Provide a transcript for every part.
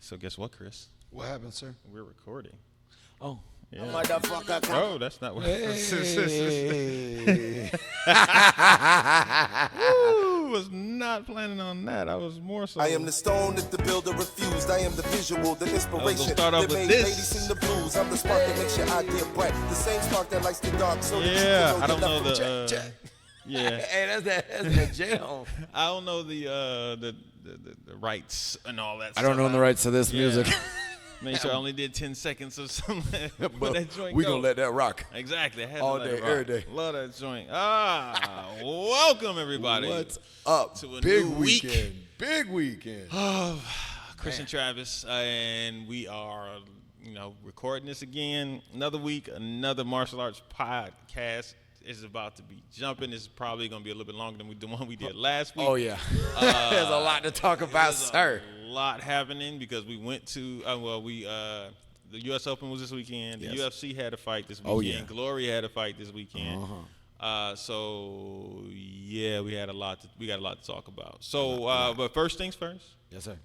So guess what, Chris? What happened, sir? We're recording. Oh. Yeah. Motherfucker. Oh, that's not what. Hey. Woo, was not planning on that. I was more so. I am the stone that the builder refused. I am the visual, the inspiration start off that with made this. ladies sing the blues. I'm the spark that makes your idea bright. The same spark that lights the dark. So that you Yeah, can I don't know your the. left from Yeah, Hey, that's that jam. I don't know the rights and all that. I don't know the rights to this Yeah. music. Make sure I only did 10 seconds or something. But that joint we go. going to let that rock. Exactly. I had to All let day, it rock. every day. Love that joint. Welcome everybody. What's up? To a Big new week. weekend. Big weekend. Chris and Travis, and we are, recording this again. Another week, another martial arts podcast is about to be jumping. This is probably going to be a little bit longer than the one we did last week. Oh, yeah. There's a lot to talk about, sir. A lot happening because we went to, the U.S. Open was this weekend. The Yes. UFC had a fight this weekend. Oh, yeah. Glory had a fight this weekend. Uh-huh. So yeah, we got a lot to talk about. So, but first things first. Yes, sir.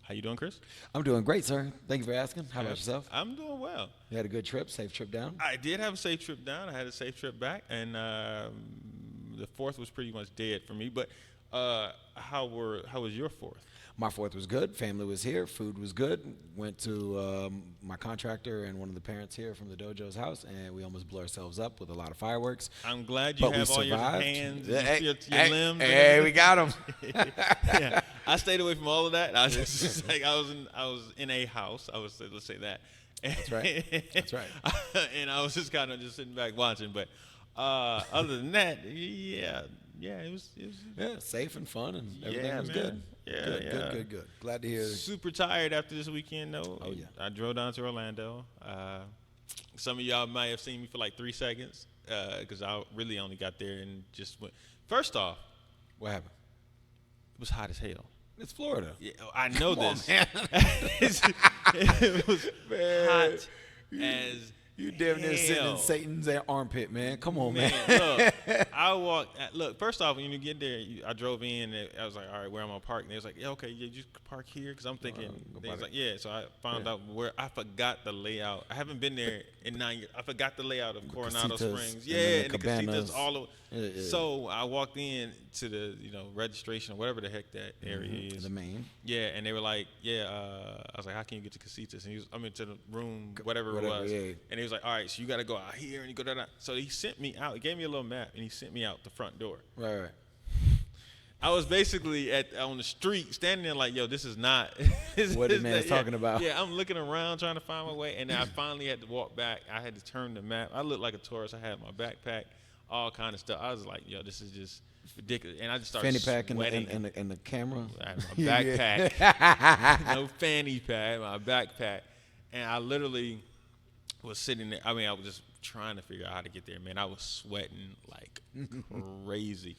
How you doing, Chris? I'm doing great, sir. Thank you for asking. How about yourself? I'm doing well. You had a good trip, safe trip down? I did have a safe trip down. I had a safe trip back, and the fourth was pretty much dead for me. But how was your fourth? My fourth was good. Family was here. Food was good. Went to my contractor and one of the parents here from the dojo's house, and we almost blew ourselves up with a lot of fireworks. I'm glad you But we have all your survived. hands, Hey, your hey, limbs. and Hey, everything. we got them. Yeah, I stayed away from all of that. I was just like I was in a house. Let's say that. That's right. That's right. And I was just kind of just sitting back watching. But other than that, it was Yeah, safe and fun, and everything was man. good. Yeah, Good. Glad to hear. super tired after this weekend though. Oh, yeah. I drove down to Orlando. Some of y'all might have seen me for like 3 seconds because I really only got there and just went. First off, What happened? it was hot as hell. It's Florida. Yeah, I know Come on, this. man. It was Man, hot as You damn near sitting in hell. Satan's armpit, man. Come on, man. Look, first off, when you get there, I drove in, and I was like, all right, where am I parking? They was like, yeah, okay, you just park here, because I'm thinking, they was like, yeah, so I found out where, I forgot the layout. I haven't been there in 9 years. I forgot the layout of Coronado casitas, Springs. and Yeah, then the and the cabanas. casitas, all over. Yeah. So I walked in to the, registration or whatever the heck that area is. The main. Yeah, and they were like, I was like, how can you get to casitas? And to the room, whatever it was. Yeah. And he was like, all right, so you got to go out here and you go down. So he sent me out. He gave me a little map, and he sent me out the front door. Right. I was basically on the street standing there like, yo, this is not. What the man's talking about. Yeah, I'm looking around trying to find my way, and then I finally had to walk back. I had to turn the map. I looked like a tourist. I had my backpack, all kind of stuff. I was like, yo, this is just ridiculous. And I just started Fanny pack sweating. and the camera. I had my backpack. No fanny pack, my backpack. And I literally was sitting there. I mean, I was just trying to figure out how to get there, man. I was sweating like crazy.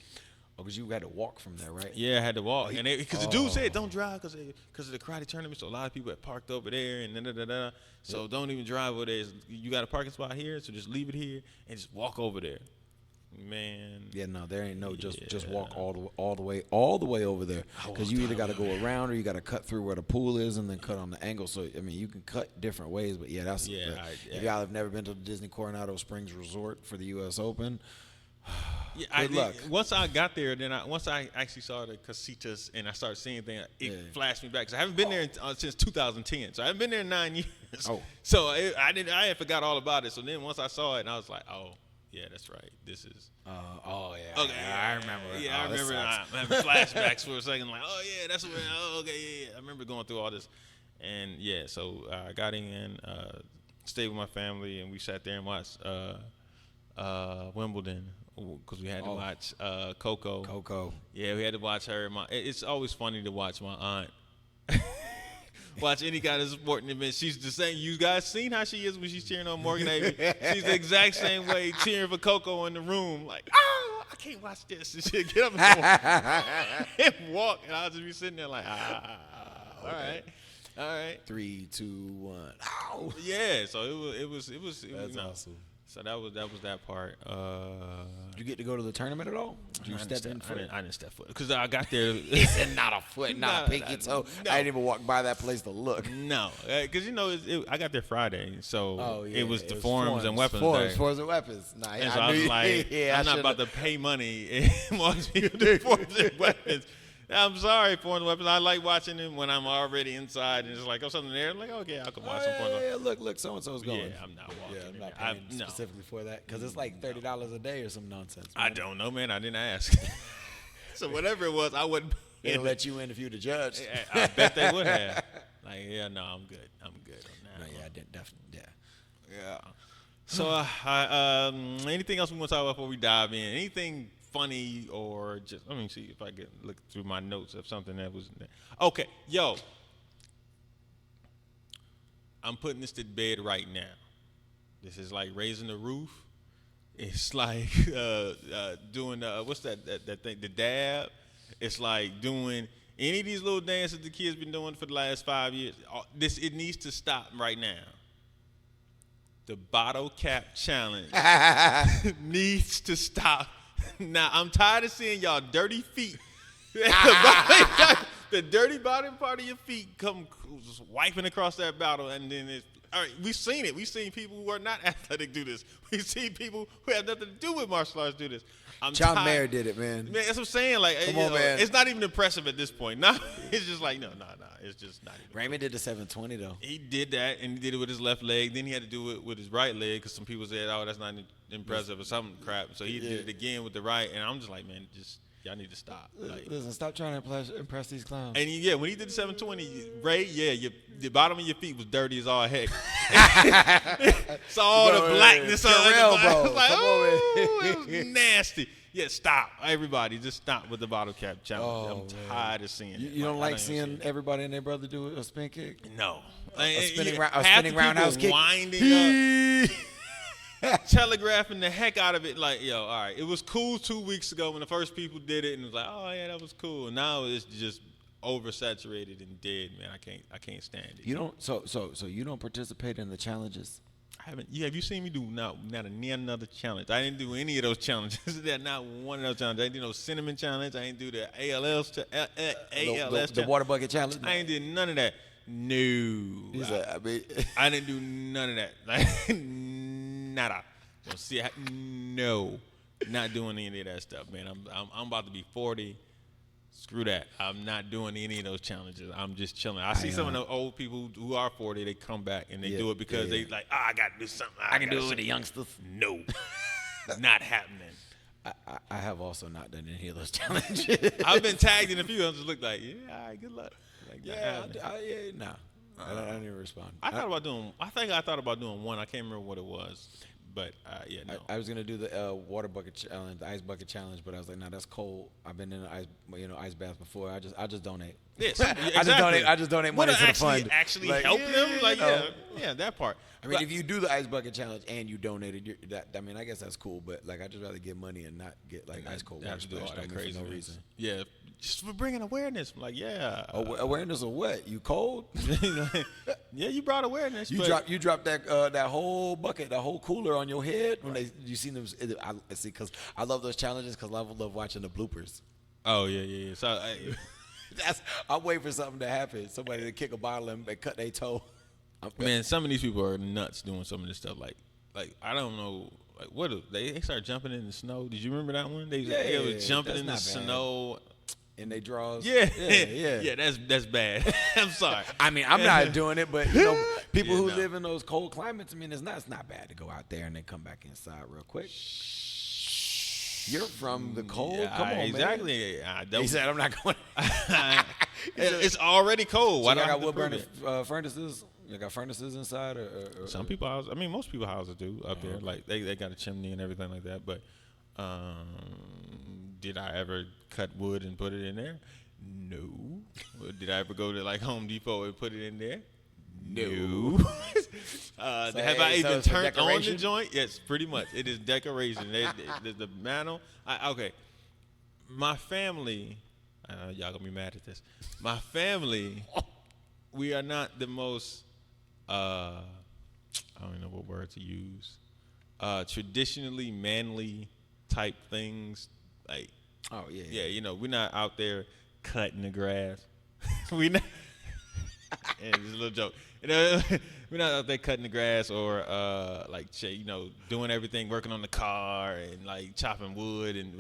Oh, because you had to walk from there, right? Yeah, I had to walk. And because the dude said, don't drive because of the karate tournament. So a lot of people had parked over there and da-da-da-da. So don't even drive over there. You got a parking spot here, so just leave it here and just walk over there. Man. Yeah, no, there ain't no just Yeah. walk all the way over there, because you either got to go around or you got to cut through where the pool is and then cut on the angle. So I mean, you can cut different ways, but yeah, that's if y'all have never been to the Disney Coronado Springs Resort for the U.S. Open. Yeah, Good luck. Once I got there, once I actually saw the casitas and I started seeing things, it flashed me back. Cause I haven't been there since 2010, so I haven't been there in 9 years. Oh. So I had forgot all about it. So then once I saw it, and I was like, oh. Yeah, that's right. This is. Oh yeah. Okay, I remember. Yeah, I remember. That I'm having flashbacks for a second. Like, oh yeah, that's where. Oh okay, yeah. I remember going through all this, and yeah. So I got in, stayed with my family, and we sat there and watched Wimbledon because we had to watch Coco. Coco. Yeah, we had to watch her. It's always funny to watch my aunt. Watch any kind of sporting event. She's the same. You guys seen how she is when she's cheering on Morgan Avery? She's the exact same way cheering for Coco in the room. Like, oh, I can't watch this. And she'll get up and walk. And I'll just be sitting there like, all right. 3, 2, 1. Ow. Yeah, so it was That's awesome. So that was that part. Did you get to go to the tournament at all? Did you step in foot? I didn't step foot because I got there. He said not a foot, not a pinky toe. No. I didn't even walk by that place to look. No, because I got there Friday, so it was the forums and weapons day. Forms and weapons. Nah, and so I was like, I'm not about to pay money and watch people do forms and weapons. I'm sorry, foreign weapons. I like watching them when I'm already inside and it's like, something there. I'm like, okay, I can watch some foreign weapons. Look, so-and-so's going. Yeah, I'm not walking. Yeah, I'm not paying specifically for that because it's like $30 a day or some nonsense. Man. I don't know, man. I didn't ask. So whatever it was, I wouldn't. They'll let you in if you're the judge. I bet they would have. Like, yeah, no, I'm good. I'm good on that. No, yeah, I didn't definitely. Yeah. So, anything else we want to talk about before we dive in? Anything funny or just, let me see if I can look through my notes of something that was there. Okay, yo. I'm putting this to bed right now. This is like raising the roof. It's like doing, what's that thing, the dab. It's like doing any of these little dances the kids been doing for the last 5 years. It needs to stop right now. The bottle cap challenge needs to stop. Now, I'm tired of seeing y'all dirty feet. The dirty bottom part of your feet come just wiping across that bottle, and then it's all right. We've seen it. We've seen people who are not athletic do this. We've seen people who have nothing to do with martial arts do this. John Mayer did it, man. Man, that's what I'm saying. Like, Come on, man. It's not even impressive at this point. No, it's just like, no. It's just not even. Raymond did the 720, though. He did that, and he did it with his left leg. Then he had to do it with his right leg because some people said, oh, that's not impressive or something crap. So he did it again with the right, and I'm just like, man, y'all need to stop. Like, listen, stop trying to impress these clowns. And when he did the 720, Ray, the bottom of your feet was dirty as all heck. Saw all the blackness on it. I was like, oh, it was nasty. Yeah, stop. Everybody, just stop with the bottle cap challenge. I'm tired of seeing it. You don't like seeing everybody and their brother do a spin kick? No. A spinning roundhouse kick? Winding up. Telegraphing the heck out of it, like, all right. It was cool 2 weeks ago when the first people did it, and it was like, oh yeah, that was cool. And now it's just oversaturated and dead, man. I can't stand it. You don't. So you don't participate in the challenges? I haven't. Yeah, have you seen me do not another challenge? I didn't do any of those challenges. Not one of those challenges. I didn't do no cinnamon challenge. I didn't do the ALS the water bucket challenge. I ain't did none of that. No. I didn't do none of that. Like, nada. No, not doing any of that stuff, man. I'm about to be 40. Screw that. I'm not doing any of those challenges. I'm just chilling. I see some of the old people who are 40. They come back and they do it because they like, I got to do something. I can do it with the youngsters. No, not happening. I have also not done any of those challenges. I've been tagged in a few. I just look like, all right, good luck. Like, nah. I didn't even respond. I thought about doing one. I can't remember what it was. But, no. I was going to do the water bucket challenge, the ice bucket challenge, but I was like, nah, that's cold. I've been in an ice bath before. I just donate. Yes, exactly. I just donate money to the fund. Actually help them? Like, that part. I mean, if you do the ice bucket challenge and you donated, I guess that's cool. But, like, I just rather get money and not get, like, ice cold water splashed on me for no reason. Yeah, just for bringing awareness. I'm like, yeah. Awareness of what? You cold? Yeah, you brought awareness. You dropped that whole bucket, that whole cooler on your head when you seen them. I see, because I love those challenges because I love watching the bloopers. Oh yeah. So I'm waiting for something to happen. Somebody to kick a bottle and cut their toe. Man, some of these people are nuts doing some of this stuff. Like I don't know. Like what they start jumping in the snow. Did you remember that one? They was jumping in the snow. And they draws. Yeah, that's bad. I'm sorry. I mean, I'm not doing it, but people who live in those cold climates, I mean, it's not bad to go out there and then come back inside real quick. You're from the cold. Come on, exactly. Man. He said, "I'm not going." It's already cold. Why do I got wood burning furnaces? You got furnaces inside, or some people house. I mean, most people houses do up there. Like they got a chimney and everything like that, but. Did I ever cut wood and put it in there? No. Did I ever go to like Home Depot and put it in there? No. Have I even turned on the joint? Yes, pretty much. It is decoration. The mantle. Okay. My family, y'all gonna be mad at this. My family, we are not the most. I don't even know what word to use. traditionally manly type things. Like, oh yeah, yeah, you know, we're not out there cutting the grass. We not. And it's a little joke. You know, we're not out there cutting the grass or you know, doing everything, working on the car and like chopping wood, and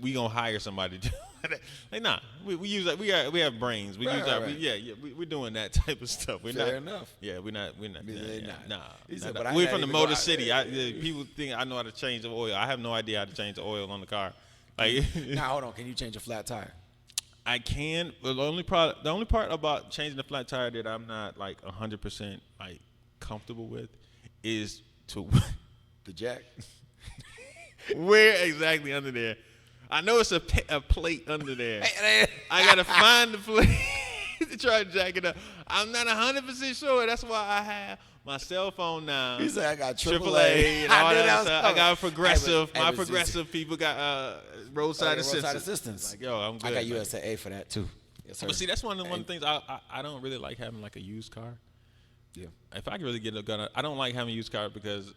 we gonna hire somebody to do that. Like, nah, we use that. We have brains. We use our we're doing that type of stuff. We're Fair not enough. Yeah, we're not. Nah. Said, We're from the Motor City. People think I know how to change the oil. I have no idea how to change the oil on the car. Like, now hold on. Can you change a flat tire? I can. But the only part about changing the flat tire that I'm not like 100% like comfortable with is to the jack. Where exactly under there? I know it's a plate under there. I gotta find the plate to try to jack it up. I'm not 100% sure. That's why I have my cell phone now. He said I got AAA and all that stuff. I got Progressive. My Progressive people got roadside assistance. Like, yo, I'm good. I got USAA for that too. Yes, sir. But see, that's one of the things I don't really like having like a used car. Yeah. If I can really get a gun, I don't like having a used car because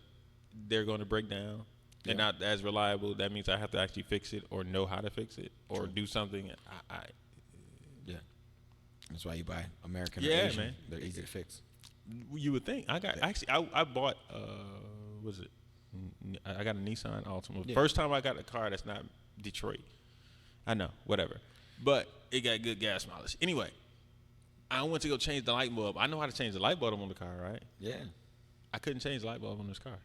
they're going to break down. They're not as reliable. That means I have to actually fix it or know how to fix it or do something. Yeah. That's why you buy American or Asian. Man. They're easy to fix. You would think. I bought I got a Nissan Altima. Yeah. First time I got a car that's not Detroit. I know, whatever. But it got good gas mileage. Anyway, I went to go change the light bulb. I know how to change the light bulb on the car, right? Yeah. I couldn't change the light bulb on this car.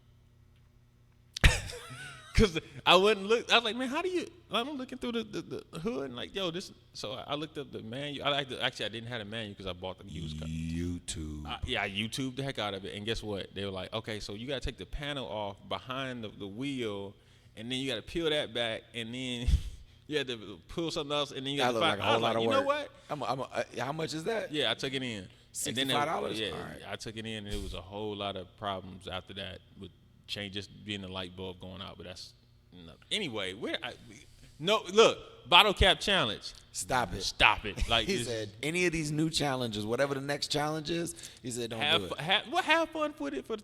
Because I wouldn't look. I was like, man, how do you? I'm looking through the hood and like, yo, this. So I looked up the manual. Actually, I didn't have a manual because I bought the used car. YouTube. I YouTubed the heck out of it. And guess what? They were like, okay, so you got to take the panel off behind the wheel, and then you got to peel that back, and then you had to pull something else, and then you got to find. Like a whole lot of work. You know what? How much is that? Yeah, I took it in. $65. Yeah, all right. I took it in, and it was a whole lot of problems after that with just being the light bulb going out. But that's anyway. Look, bottle cap challenge. Stop it. Like he said, any of these new challenges, whatever the next challenge is, he said, don't do it. Have fun with it for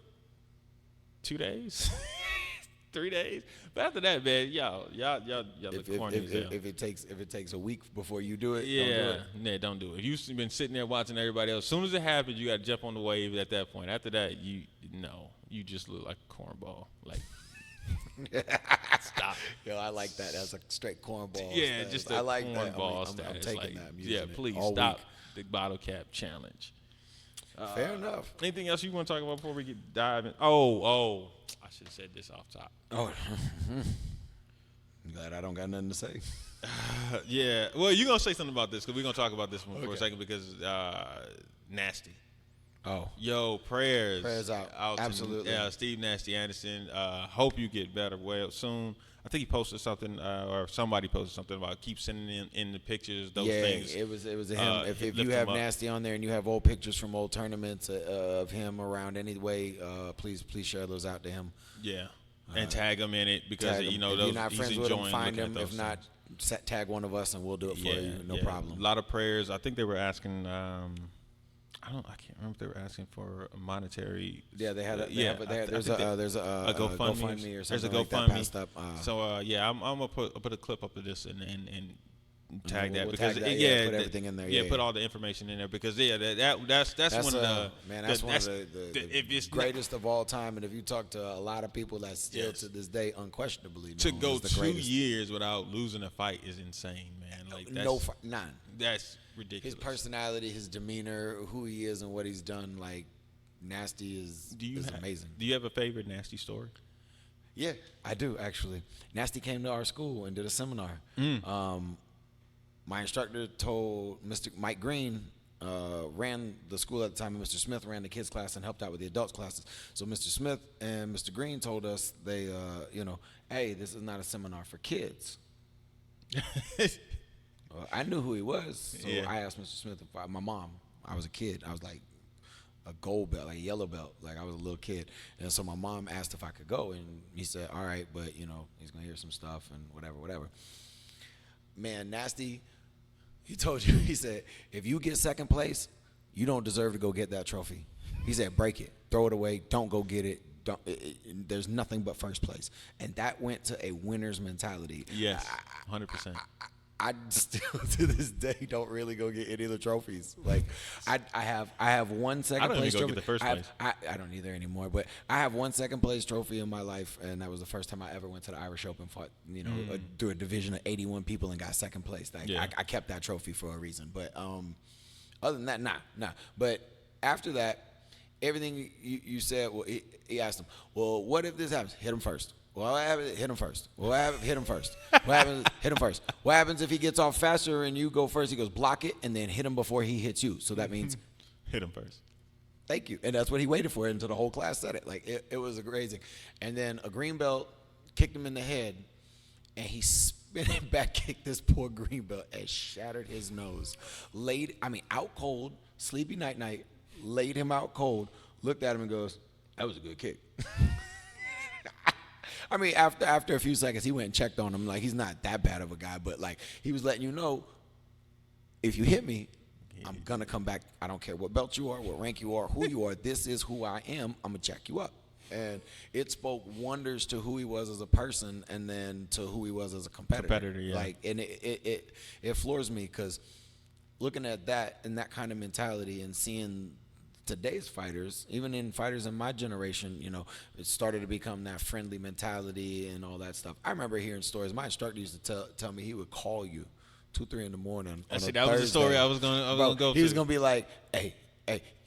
2 days, 3 days. But after that, man, y'all look corny as hell. If it takes a week before you do it, don't do it. If you've been sitting there watching everybody else, as soon as it happens, you got to jump on the wave at that point. After that, you just look like a cornball. Like, stop. Yo, I like that. That's a straight cornball. Yeah, status. just a I like cornball that. status. I'm taking like, that. Yeah, please stop the bottle cap challenge. Fair enough. Anything else you want to talk about before we get diving? Oh, I should have said this off top. Oh, glad I don't got nothing to say. Yeah, well, you're gonna say something about this because we're gonna talk about this one for a second because Nasty. Oh, yo, prayers out absolutely. Steve Nasty Anderson. Hope you get better soon. I think he posted something, or somebody posted something about keep sending in the pictures, those things. Yeah, it was him. If you have Nasty on there and you have old pictures from old tournaments of him around anyway, please share those out to him. Yeah, and tag him in it because if you're not friends with him, find him. If not, tag one of us and we'll do it for you. No problem. A lot of prayers. I think they were asking. I can't remember if they were asking for a monetary. Yeah, they had. There's a GoFundMe or something. There's a GoFundMe. So I'm gonna put a clip up of this and tag that because put everything in there. Put all the information in there because that's one of the greatest of all time. And if you talk to a lot of people, that's still to this day unquestionably to go 2 years without losing a fight is insane, man. Like none. That's ridiculous. His personality, his demeanor, who he is, and what he's done, like Nasty is amazing. Do you have a favorite Nasty story? Yeah, I do actually. Nasty came to our school and did a seminar. My instructor told Mr. Mike Green ran the school at the time, and Mr. Smith ran the kids class and helped out with the adults classes. So Mr. Smith and Mr. Green told us hey, this is not a seminar for kids. I knew who he was, so I asked Mr. Smith my mom. I was a kid. I was like a gold belt, like a yellow belt, like I was a little kid. And so my mom asked if I could go, and he said, all right, but, he's going to hear some stuff and whatever. Man, Nasty, he told you, he said, if you get second place, you don't deserve to go get that trophy. He said, break it, throw it away, don't go get it. there's nothing but first place, and that went to a winner's mentality. Yes, 100%. I still to this day don't really go get any of the trophies. Like I have one second place trophy. I don't even go get the first place. I don't either anymore. But I have one second place trophy in my life, and that was the first time I ever went to the Irish Open. Fought through a division of 81 people and got second place. Like, I kept that trophy for a reason. But other than that, nah. But after that, everything you said. Well, he asked him, well, what if this happens? Hit him first. Well, what happens? Hit him first. Well, what happens? Hit him first. What happens? Hit him first. What happens if he gets off faster and you go first? He goes, block it, and then hit him before he hits you. So that means hit him first. Thank you. And that's what he waited for until the whole class said it. Like, it was amazing. And then a green belt kicked him in the head, and he spinning back kicked this poor green belt and shattered his nose. Out cold, sleepy night, laid him out cold, looked at him and goes, that was a good kick. I mean, after a few seconds, he went and checked on him. Like, he's not that bad of a guy, but, like, he was letting you know, if you hit me, I'm going to come back. I don't care what belt you are, what rank you are, who you are. This is who I am. I'm going to jack you up. And it spoke wonders to who he was as a person and then to who he was as a competitor. Yeah. Like, and it floors me because looking at that and that kind of mentality and seeing today's fighters, even in fighters in my generation, it started to become that friendly mentality and all that stuff. I remember hearing stories. My instructor used to tell me he would call you 2-3 in the morning. That was the story I was gonna go to. He was gonna be like, hey.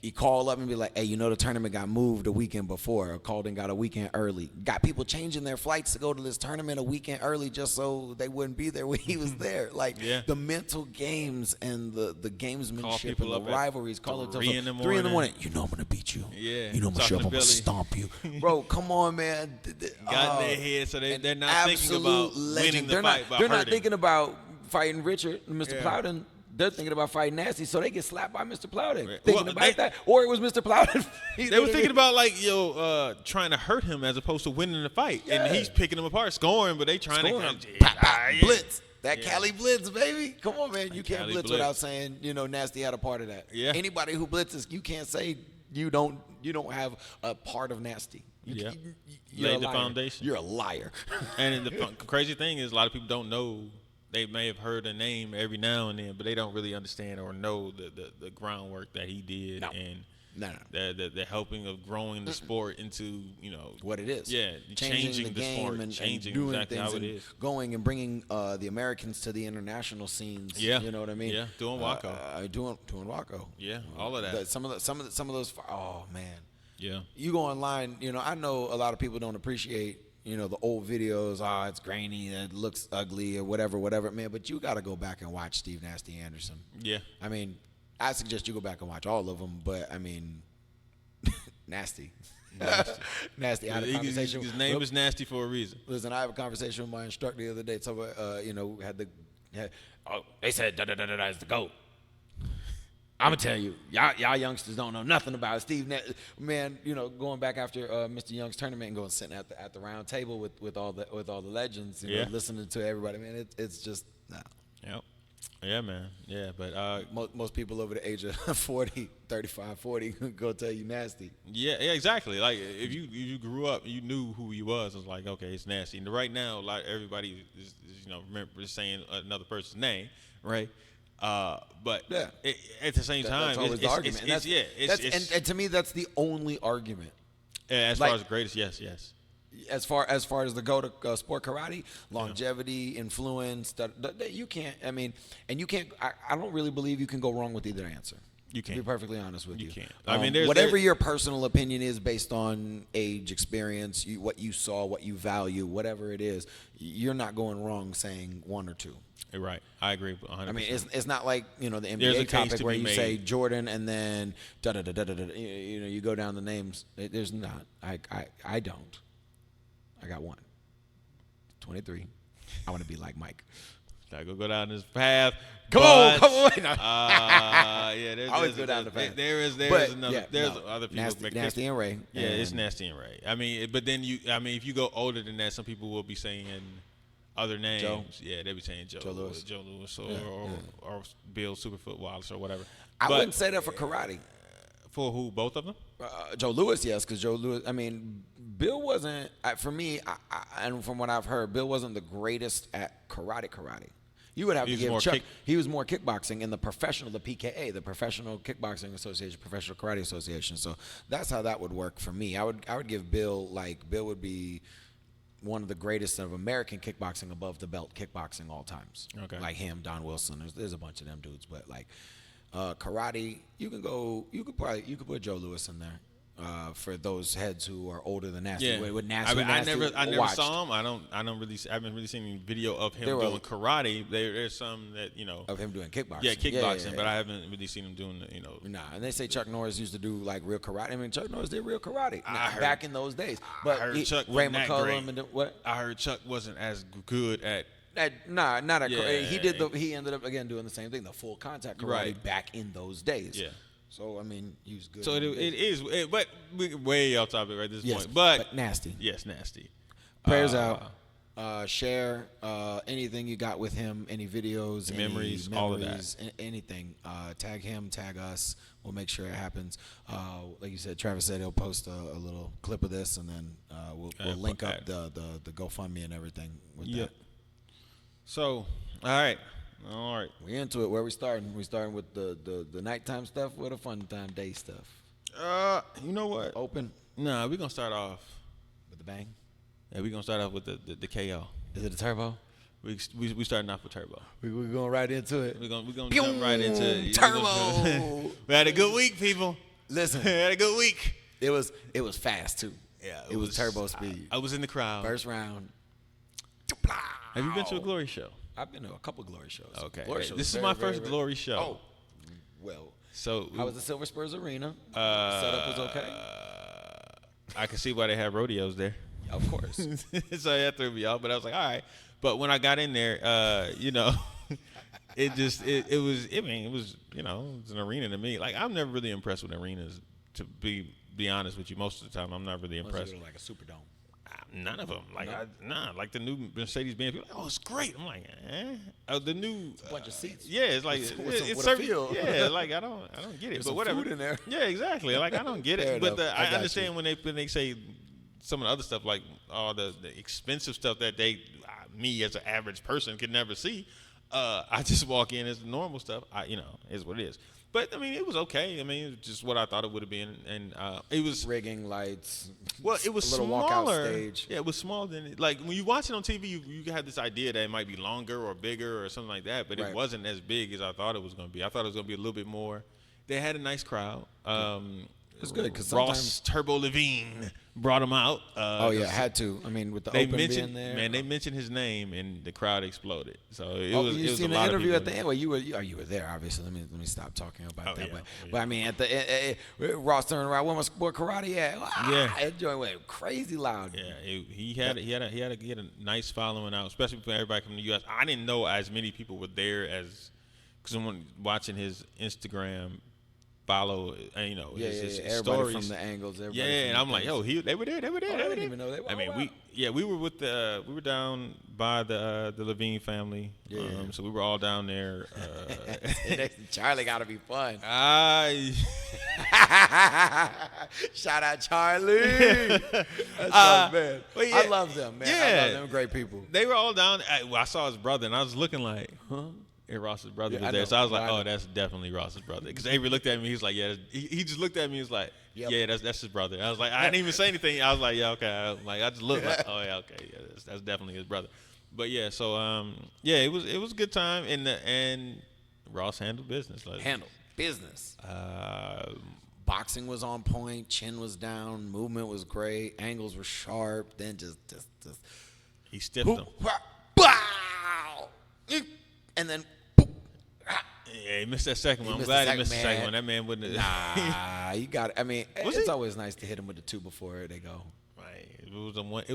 He called up and be like, hey, the tournament got moved a weekend before, or called and got a weekend early. Got people changing their flights to go to this tournament a weekend early just so they wouldn't be there when he was there. Like, the mental games and the gamesmanship and the rivalries. Call it 3 in the morning. 3 in the morning. I'm going to beat you. Yeah. I'm going to show up. I'm going to stomp you. Bro, come on, man. Got in their head, so they're not thinking about winning the fight. They're not thinking about fighting Richard and Mr. Plowden. They're thinking about fighting Nasty, so they get slapped by Mr. Plowden. Thinking about that, or it was Mr. Plowden. They were thinking about trying to hurt him as opposed to winning the fight, and he's picking them apart, scoring, but they trying to blitz. That Cali blitz, baby. Come on, man. You can't blitz without saying Nasty had a part of that. Yeah. Anybody who blitzes, you can't say you don't have a part of Nasty. You're laid the foundation. You're a liar. And the crazy thing is, a lot of people don't know. They may have heard a name every now and then, but they don't really understand or know the groundwork that he did and the helping of growing the sport into what it is. Yeah, changing the game sport, and changing doing exactly things how it and is. Going and bringing the Americans to the international scenes. Yeah, you know what I mean. Yeah, doing Waco. Doing Waco. Yeah, all of that. Some of those. Oh man. Yeah. You go online. I know a lot of people don't appreciate. The old videos, it's grainy, it looks ugly or whatever, man. But you got to go back and watch Steve Nasty Anderson. Yeah. I mean, I suggest you go back and watch all of them, but I mean, Nasty. Nasty. I had a conversation. His name is Nasty for a reason. Listen, I have a conversation with my instructor the other day. So, they said, da is the GOAT. I'm gonna tell you, y'all youngsters don't know nothing about it. Steve, man, going back after Mr. Young's tournament and going sitting at the round table with all the legends, listening to everybody, man, it's just Yep. Yeah, man. Yeah, but most people over the age of 40, 35, 40 go tell you Nasty. Yeah, exactly. Like if you grew up, you knew who he was. It's like, okay, it's Nasty. And right now, like everybody is remember saying another person's name, right? But at the same time, that's always the argument. And to me, that's the only argument. As far as the greatest, yes. As far as the go to sport karate, longevity, influence, you can't. I mean, and you can't. I don't really believe you can go wrong with either answer. You can't. To be perfectly honest with you. You can't. I mean, whatever your personal opinion is based on age, experience, what you saw, what you value, whatever it is, you're not going wrong saying one or two. You're right. I agree 100%. I mean, it's not like the NBA topic where you say Jordan and then you go down the names. There's not. I don't. I got one. 23. I want to be like Mike. I go down this path. Come on. Yeah, I always go down the path. There is another. There's other people. Nasty and Ray. Yeah, it's Nasty and Ray. I mean, but then if you go older than that, some people will be saying other names. Joe. Yeah, they be saying Joe Lewis or Bill Superfoot Wallace or whatever. I wouldn't say that for karate. For who? Both of them? Joe Louis, yes, because Joe Louis. I mean, Bill wasn't for me. And from what I've heard, Bill wasn't the greatest at karate. You would have to give Chuck. He was more kickboxing in the professional, the PKA, the Professional Kickboxing Association, Professional Karate Association. So that's how that would work for me. I would give Bill, Bill would be one of the greatest of American kickboxing above the belt kickboxing all times. Okay. Like him, Don Wilson. There's a bunch of them dudes, but like karate, you could put Joe Louis in there. For those heads who are older than Nasty, with Nasty, I never saw him. I haven't really seen any video of him doing karate. There's some that of him doing kickboxing. Yeah, kickboxing, but I haven't really seen him doing Nah, and they say Chuck Norris used to do like real karate. I mean, Chuck Norris did real karate back in those days. But I heard Chuck Ray McCullum and what? I heard Chuck wasn't as good at. Not he ended up again doing the same thing, the full contact karate back in those days. Yeah. So I mean, he was good. So it is, but we're way off topic right at this point. But nasty. Yes, nasty. Prayers out. Share anything you got with him, any videos, memories, all of that. Anything. Tag him, tag us. We'll make sure it happens. Like you said, Travis said he'll post a little clip of this, and then we'll link up the GoFundMe and everything with that. So, all right. We into it. Where we starting? We starting with the nighttime stuff or the fun time day stuff? You know what? Open? Nah, we're gonna start off with the bang. Yeah, we're gonna start off with the KO. Is it a turbo? We starting off with turbo. We're going right into it. We're gonna jump right into it. Turbo. We had a good week, people. Listen, we had a good week. It was fast too. Yeah, it was turbo speed. I was in the crowd. First round. Have you been to a Glory show? I've been to a couple Glory shows. Okay. Glory shows this is my first Glory show. Oh, well. So how was the Silver Spurs Arena? Setup was okay. I can see why they have rodeos there. Of course. So that threw me off, but I was like, all right. But when I got in there, it was it's an arena to me. Like, I'm never really impressed with arenas, to be honest with you. Most of the time, I'm not really impressed. Like a Superdome. None of them. Like, like the new Mercedes-Benz. People are like, oh, it's great. I'm like, the new. It's a bunch of seats. Yeah, it's like it's a field. Yeah, like I don't get it. There's but whatever. Food in there. Yeah, exactly. Like, I don't get it. But I understand when they say some of the other stuff, like all the expensive stuff that me as an average person could never see. I just walk in as the normal stuff. Is what it is. But I mean, it was okay. I mean, it was just what I thought it would have been, and it was rigging lights. Well, it was a little smaller. Walkout stage. Yeah, it was smaller than like when you watch it on TV. You had this idea that it might be longer or bigger or something like that, but it wasn't as big as I thought it was going to be. I thought it was going to be a little bit more. They had a nice crowd. It's good because Ross Turbo Levine brought him out. Had to. I mean, with the open being there, man, they mentioned his name and the crowd exploded. So you seen the interview at the end? Well, you were there, obviously. Let me stop talking about that. But I mean, at the end, Ross turned around. Where karate at? That joint went crazy loud. Yeah, he had a nice following out, especially for everybody from the U.S. I didn't know as many people were there because I'm watching his Instagram. Follow, his everybody stories from the angles. And I'm like, yo, they were there. I didn't even know they were. I mean, we were down by the Levine family. Yeah. So we were all down there. Charlie got to be fun. Shout out Charlie. That's so man. I love them, man. Yeah, I love them. Great people. They were all down. I saw his brother, and I was looking like, huh? And Ross's brother was there, so I was like, "Oh, that's definitely Ross's brother." Because Avery looked at me, he was like, "Yeah." He just looked at me, he was like, "Yeah, that's his brother." I was like, I didn't even say anything. I was like, "Yeah, okay." I just looked like, "Oh yeah, okay, yeah, that's definitely his brother." But yeah, so it was a good time, and Ross handled business. Boxing was on point, chin was down, movement was great, angles were sharp. Then just he stiffed him. And then. Yeah, he missed that second one. I'm glad he missed the second one. That man wouldn't have. Nah, you got it. I mean, it's always nice to hit him with the two before they go. Right. It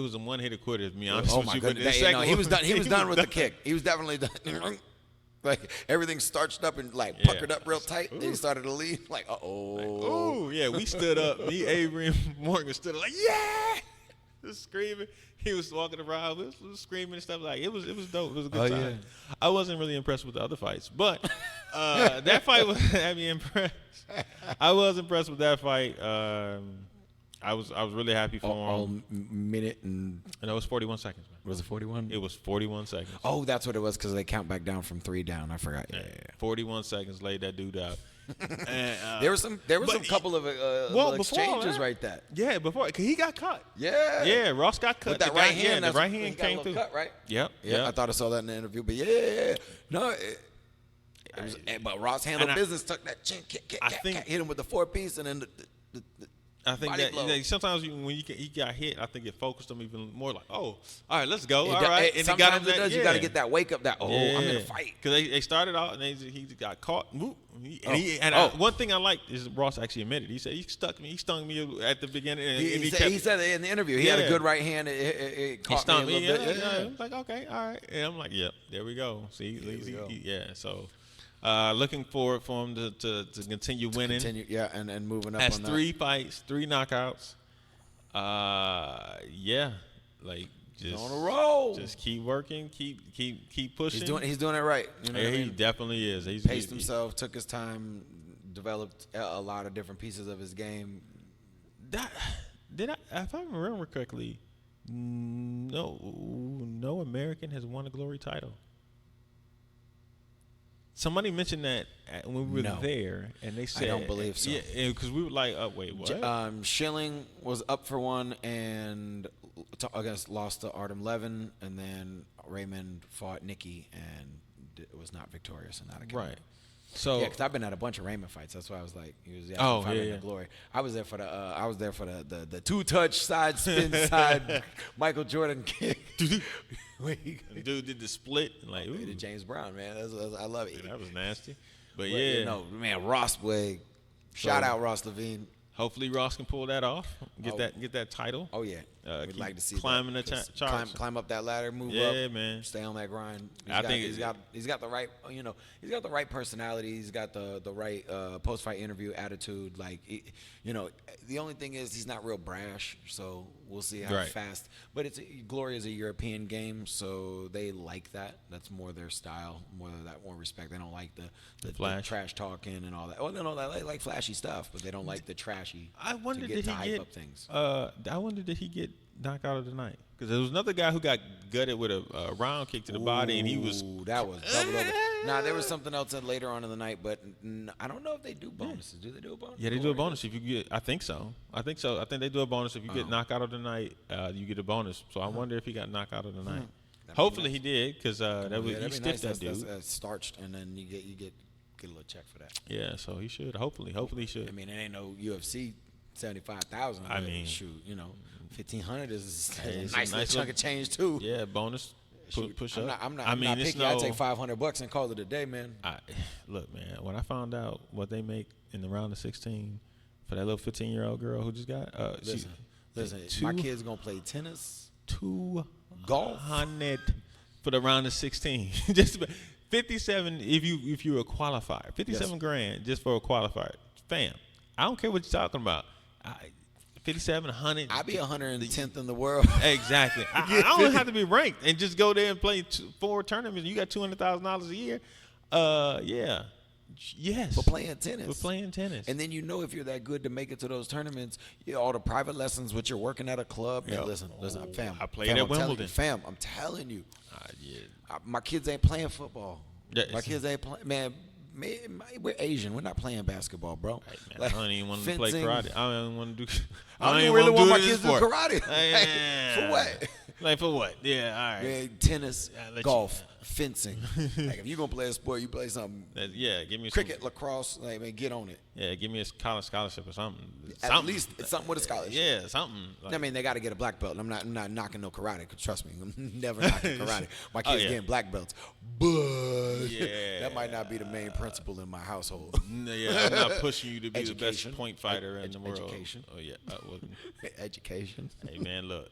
was a one-hitter quitter, to be honest with my you. goodness. He was done. He was done with the kick. He was definitely done. Like, everything starched up and, puckered up real tight. Then he started to leave. Like, uh-oh. Yeah, we stood up. Me, Avery, and Morgan stood up like, yeah! Just screaming. He was walking around, was screaming and stuff. Like, it was dope. It was a good time. Yeah. I wasn't really impressed with the other fights, but That fight had me impressed. I was impressed with that fight. I was really happy for him. All minute and it was 41 seconds, man. Was it 41? It was 41 seconds. Oh, that's what it was because they count back down from 3 down. I forgot. Yeah. 41 seconds laid that dude out. And, there was some couple of exchanges right there. Yeah, before cause he got cut. Yeah, Ross got cut. With that right hand, the right hand came through. Cut, right? Yep. I thought I saw that in the interview, but yeah. No, but Ross handled business. Took that chin, hit him with the 4-piece, and then the I think that sometimes when he got hit, I think it focused him even more. Like, all right, let's go. All right, and sometimes got him that, you got to get that wake up. That I'm in a fight because they started out and he got caught. One thing I like is Ross actually admitted. He said he stung me at the beginning. He said it in the interview. He had a good right hand. It caught stung me a little bit. I was like, okay, all right, and I'm like, yep, there we go. See, so. Looking forward for him to continue winning. And moving up. Has on 3 fights, 3 knockouts. Like just on a roll. Just keep working, keep pushing. He's doing it right. You know he definitely is. He's paced himself, took his time, developed a lot of different pieces of his game. If I remember correctly, no American has won a Glory title. Somebody mentioned that when we were there, and they said, I don't believe so. Yeah, because we were like, wait, what? Schilling was up for one and lost to Artem Levin, and then Raymond fought Nicky and was not victorious in that. Right. So because I've been at a bunch of Raymond fights. That's why I was like, he was fighting the Glory. I was there for the 2-touch side spin side Michael Jordan kick. The dude did the split. Like, the James Brown, man. I love it. That was nasty. But Ross Boy. Shout out Ross Levine. Hopefully Ross can pull that off. Get that title. Oh yeah. We'd like to see climbing the charts. Climb up that ladder, move up. Yeah, man. Stay on that grind. He's got the right, he's got the right personality. He's got the right post-fight interview attitude. Like, the only thing is he's not real brash. So we'll see how fast. But Glory is a European game, so they like that. That's more their style, more respect. They don't like the trash talking and all that. Oh no, they like flashy stuff, but they don't like the trashy. I wonder to hype up things. I wonder did he get knocked out of the night? Because there was another guy who got gutted with a round kick to the body, and he was. That was double. Nah, there was something else later on in the night, but I don't know if they do bonuses. Do they do a bonus? Yeah, they do a bonus if you get. I think so. I think they do a bonus if you get knocked out of the night. You get a bonus. So I wonder if he got knocked out of the night. Hopefully he did, because he stiffed that dude. That's starched, and then you get a little check for that. Yeah, so he should. Hopefully he should. I mean, it ain't no UFC 75,000. I mean, shoot, 1,500 is a nice little chunk of change too. Yeah, bonus. Push up. I'm not picky. I take $500 and call it a day, man. Look, man. When I found out what they make in the round of 16 for that little 15-year-old girl who just got, listen. My kid's gonna play tennis, golf, for the round of 16. Just 57. If you're a qualifier, 57 grand just for a qualifier, fam. I don't care what you're talking about. 57, 100. I'd be 110th in the world. Exactly. I don't have to be ranked and just go there and play 4 tournaments. You got $200,000 a year. Yeah. Yes. For playing tennis. For playing tennis. And then if you're that good to make it to those tournaments, all the private lessons, which you're working at a club. Man, listen, fam. I played at Wimbledon. I'm telling you. My kids ain't playing football. My kids ain't playing. Man, we're Asian. We're not playing basketball, bro. Hey, man, I don't even want to play karate. I don't even want to do. I don't even really want my kids to do karate. For what? Like for what? Yeah, all right. Man, tennis, golf, fencing. Like if you're gonna play a sport, you play something. Give me cricket, lacrosse. Like, man, get on it. Yeah, give me a college scholarship or something. At least it's something with a scholarship. Yeah, something. I mean, they got to get a black belt. I'm not knocking no karate. Trust me, I'm never knocking karate. My kids getting black belts, but that might not be the main principle in my household. I'm not pushing you to be the best point fighter in the world. Education. Oh yeah, education. Hey man, look.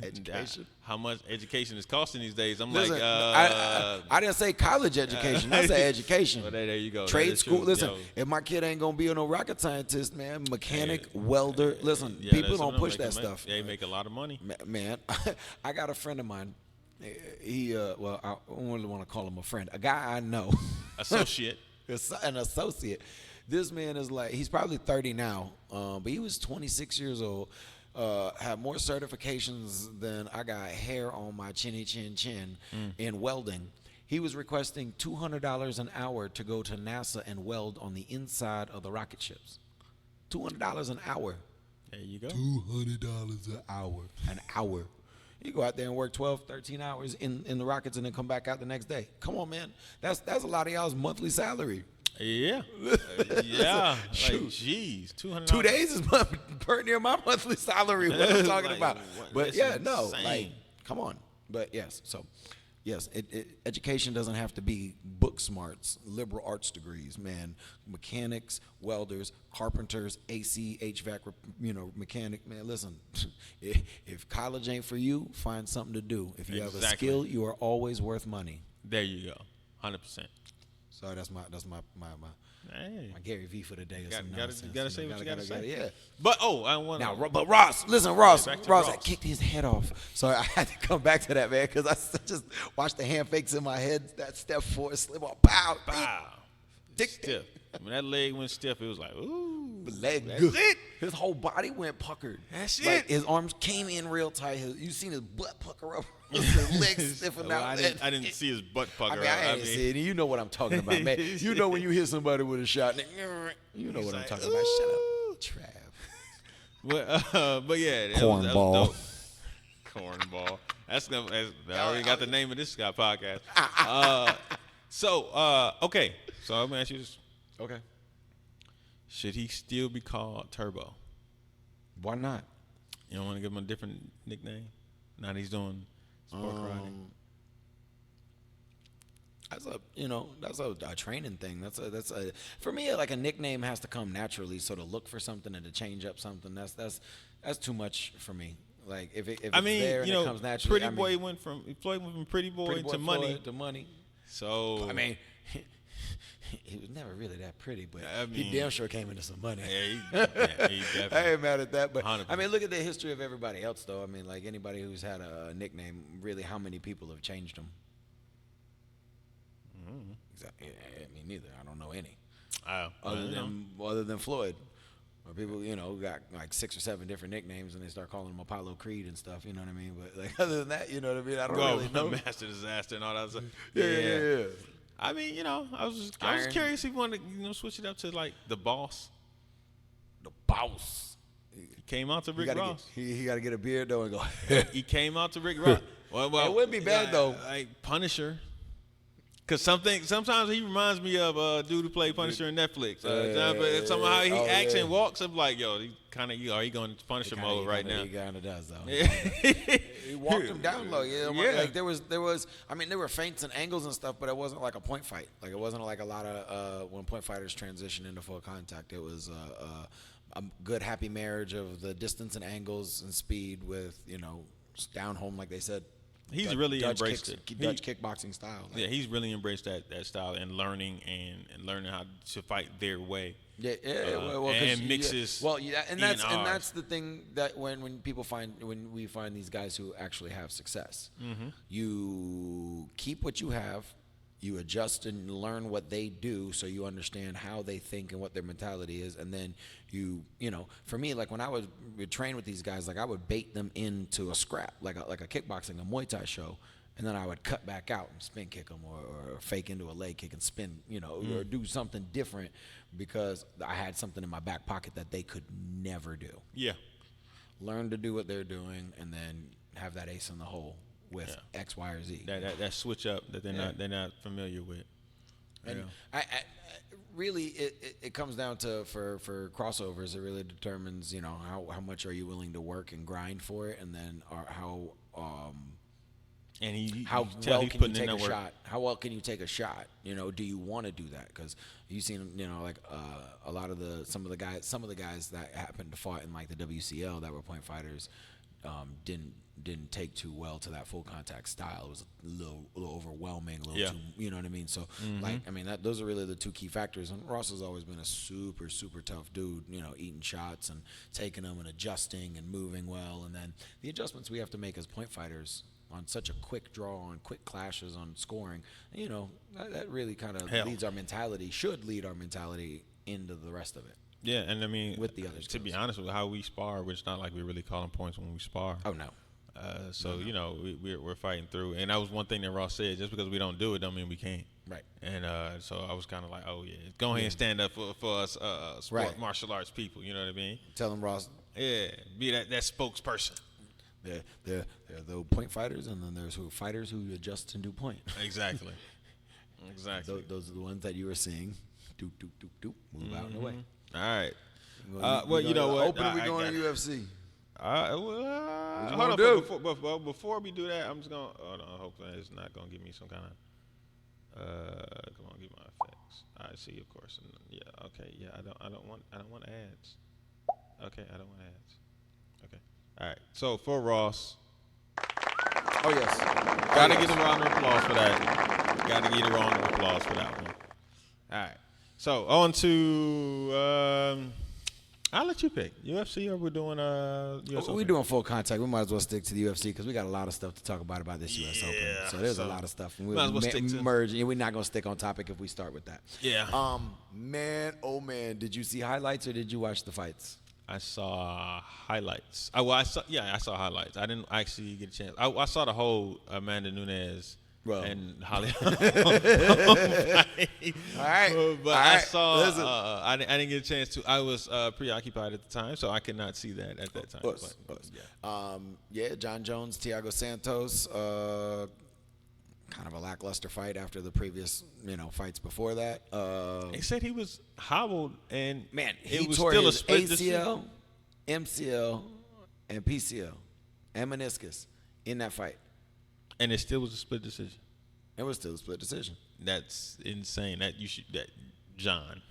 Education. How much education is costing these days? Listen, I didn't say college education. I said education. Well, there you go. Trade school. Listen, if my kid ain't gonna be no rocket scientist, man, mechanic, welder. Listen, people don't push that stuff. They make a lot of money. Man, I got a friend of mine. He, I don't really want to call him a friend. A guy I know. Associate. an associate. This man is like, he's probably 30 now, but he was 26 years old. Had more certifications than I got hair on my chinny chin in welding. He was requesting $200 an hour to go to NASA and weld on the inside of the rocket ships. $200 an hour. There you go. $200 an hour. An hour. You go out there and work 12, 13 hours in the rockets and then come back out the next day. Come on, man. That's a lot of y'all's monthly salary. Yeah. Yeah. Like, geez, $200. 2 days is pretty near my monthly salary. What I'm talking about. But yeah, no, like, come on. But yes, so yes, education doesn't have to be book smarts, liberal arts degrees, man. Mechanics, welders, carpenters, AC, HVAC, mechanic, man. Listen, if college ain't for you, find something to do. If you have a skill, you are always worth money. There you go, 100%. So that's my Gary V for the day. You gotta say what you gotta say. Yeah. But I want now. But Ross Ross kicked his head off. So I had to come back to that, man, because I just watched the hand fakes in my head. That step forward, slip on, pow, stiff. When that leg went stiff, it was like, ooh, the leg. That's it. His whole body went puckered. That's like, it. His arms came in real tight. You seen his butt pucker up. His legs stiffen out. I didn't see his butt pucker up. I didn't see it. You know what I'm talking about, man. You know when you hit somebody with a shot. You know what I'm talking about. Shut up, Trav. But yeah, Cornball. Cornball. I already got the name of this guy podcast. Okay. So I'm gonna ask you this. Okay. Should he still be called Turbo? Why not? You don't want to give him a different nickname? Now that he's doing sport riding. That's a training thing. That's for me, like, a nickname has to come naturally. So to look for something and to change up something, that's too much for me. Like if it's there and it comes naturally. Floyd went from Pretty Boy to Money. So I mean, he was never really that pretty, but he damn sure came into some money. Yeah, he definitely. I ain't mad at that, but 100%. I mean, look at the history of everybody else, though. I mean, like, anybody who's had a nickname, really, how many people have changed them? Mm-hmm. Exactly. I mean, neither. I don't know any. Other than Floyd. Or people, got like 6 or 7 different nicknames, and they start calling him Apollo Creed and stuff. You know what I mean? But like, other than that, you know what I mean? I don't really know. Master Disaster and all that stuff. Yeah. I mean, I was curious if you wanted to, switch it up to like the Boss. The Boss. He came out to Rick Ross. He got to get a beard though and go. He came out to Rick Ross. Well, it wouldn't be bad though. Like Punisher. Cause sometimes he reminds me of a dude who played Punisher in Netflix. Somehow he acts and walks. I'm like, yo, he going to Punisher mode right now? He kind of does though. He walked him down low. Yeah. Like there was. I mean, there were feints and angles and stuff, but it wasn't like a point fight. Like it wasn't like a lot of when point fighters transition into full contact. It was a good happy marriage of the distance and angles and speed with down home, like they said. He's really embraced it. Dutch kickboxing style. Yeah, he's really embraced that style and learning how to fight their way. Yeah. And mixes. Well, yeah, and that's the thing that when we find these guys who actually have success, you keep what you have, you adjust and learn what they do, so you understand how they think and what their mentality is, and then for me, like when I would train with these guys, like I would bait them into a scrap, like a kickboxing, a Muay Thai show, and then I would cut back out and spin kick them or fake into a leg kick and spin, or do something different because I had something in my back pocket that they could never do. Yeah. Learn to do what they're doing and then have that ace in the hole with X, Y, or Z. That switch up that they're not familiar with. And I really, it comes down to for crossovers. It really determines how much are you willing to work and grind for it, and then how well can you take a shot? How well can you take a shot? Do you want to do that? Because you've seen like a lot of some of the guys that happened to fight in like the WCL that were point fighters didn't take too well to that full contact style. It was a little overwhelming, too, you know what I mean? So those are really the two key factors. And Ross has always been a super, super tough dude, eating shots and taking them and adjusting and moving well. And then the adjustments we have to make as point fighters, on such a quick draw, on quick clashes, on scoring. You know, that really kind of should lead our mentality into the rest of it. Yeah, and I mean, with the others. To be honest with how we spar, it's not like we're really calling points when we spar. Oh no. So you know, we're fighting through, and that was one thing that Ross said. Just because we don't do it, don't mean we can't. Right. And so I was kind of like, oh yeah, go ahead and stand up for us, martial arts people. You know what I mean? Tell them, Ross. Yeah, be that spokesperson. There are the point fighters, and then there's fighters who adjust and do point. Exactly. Exactly. Those are the ones that you were seeing. Doop, doop, doop, doop. Move out of the way. All right. Well, you know what? Open, we going to UFC. Hold on. Before we do that, I'm just gonna hold on. Hopefully, it's not gonna give me some kind of. Come on, give my effects. I see, of course. Yeah. Okay. Yeah. I don't want ads. Okay. I don't want ads. Okay. All right. So for Ross. Oh yes. Gotta get a round of applause for that. Gotta get a round of applause for that one. All right. So on to. I'll let you pick UFC, or we're doing US We're doing full contact. We might as well stick to the UFC because we got a lot of stuff to talk about this US Open. So there's a lot of stuff. And we'll merge. We're not gonna stick on topic if we start with that. Yeah. Man, oh man, did you see highlights or did you watch the fights? I saw highlights. I saw highlights. I didn't actually get a chance. I saw the whole Amanda Nunes. And Holly. All right. But I saw. I didn't get a chance to. I was preoccupied at the time, so I could not see that at that time. John Jones, Thiago Santos. Kind of a lackluster fight after the previous, fights before that. They said he was hobbled, and he was tore still his a split ACL, MCL, and PCL, and meniscus in that fight. And it still was a split decision. It was still a split decision. That's insane. That John.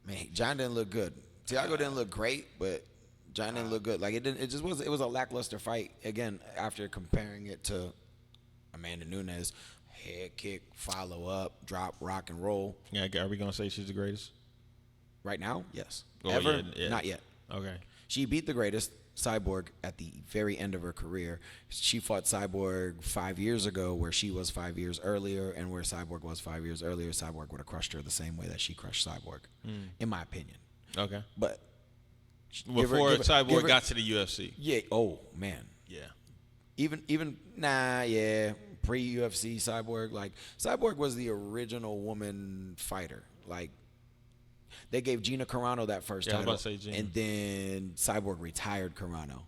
Man, John didn't look good. Thiago didn't look great, but John didn't look good. Like it was a lackluster fight. Again, after comparing it to Amanda Nunes, head kick, follow up, drop, rock and roll. Yeah, are we gonna say she's the greatest? Right now, yes. Ever? Yeah. Not yet. Okay. She beat the greatest, Cyborg, at the very end of her career. She fought Cyborg 5 years ago where she was 5 years earlier, and where Cyborg was 5 years earlier, Cyborg would have crushed her the same way that she crushed Cyborg, in my opinion. Okay. But before Cyborg got to the UFC. Yeah. Oh, man. Yeah. Pre-UFC Cyborg. Like, Cyborg was the original woman fighter. Like, they gave Gina Carano that first title, I was about to say Gina. And then Cyborg retired Carano.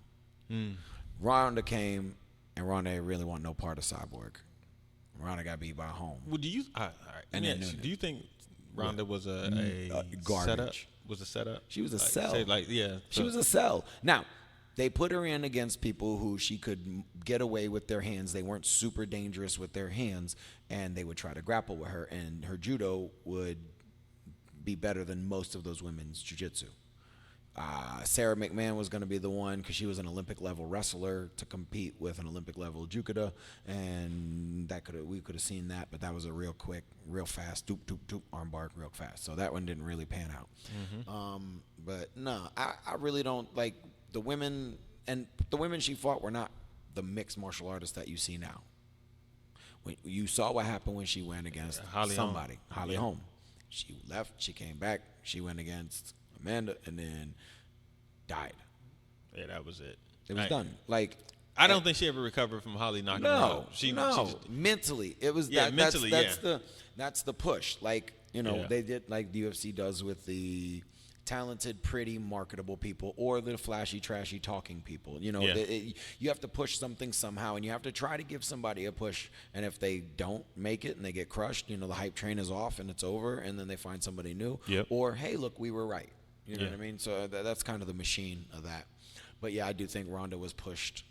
Ronda came, and Ronda really want no part of Cyborg. Ronda got beat by home. Well, do you? All right. And do you think Ronda was a garbage setup? Was a setup? She was a sell. She was a sell. Now, they put her in against people who she could get away with their hands. They weren't super dangerous with their hands, and they would try to grapple with her, and her judo would be better than most of those women's jiu-jitsu. Sarah McMahon was going to be the one because she was an Olympic-level wrestler to compete with an Olympic-level judoka, and we could have seen that, but that was a real quick, real fast, doop, doop, doop, armbar real fast. So that one didn't really pan out. But no, I really don't like the women, and the women she fought were not the mixed martial artists that you see now. When you saw what happened when she went against Holly Holm. She left, she came back, she went against Amanda, and then died. Yeah, that was it. It was done. Like, I don't think she ever recovered from Holly knocking her out. Mentally. It was that's the push. Like, they did like the UFC does with the talented, pretty, marketable people, or the flashy, trashy, talking people. You have to push something somehow, and you have to try to give somebody a push. And if they don't make it and they get crushed, the hype train is off and it's over, and then they find somebody new. Yep. Or, hey, look, we were right. You know what I mean? So that's kind of the machine of that. But yeah, I do think Ronda was pushed,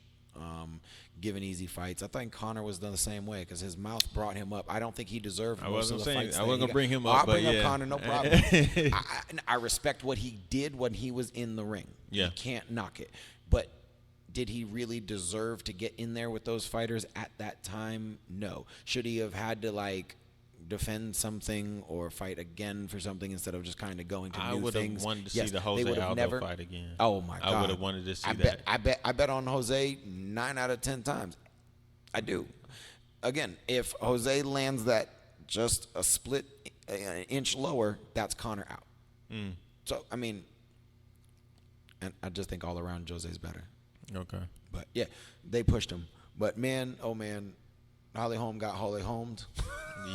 given easy fights. I think Conor was done the same way because his mouth brought him up. I don't think he deserved most of the fights. I wasn't going to bring him up. I'll bring up Conor, no problem. I respect what he did when he was in the ring. Yeah. You can't knock it. But did he really deserve to get in there with those fighters at that time? No. Should he have had to, defend something or fight again for something instead of just kind of going to new things? I would have wanted to see the Jose Aldo fight again. Oh my God! I would have wanted to see that. I bet on Jose 9 out of 10 times. I do. Again, if Jose lands that just a split an inch lower, that's Conor out. So, I mean, and I just think all around Jose's better. Okay. But, yeah, they pushed him. But, man, oh, man, Holly Holm got Holly Holmed.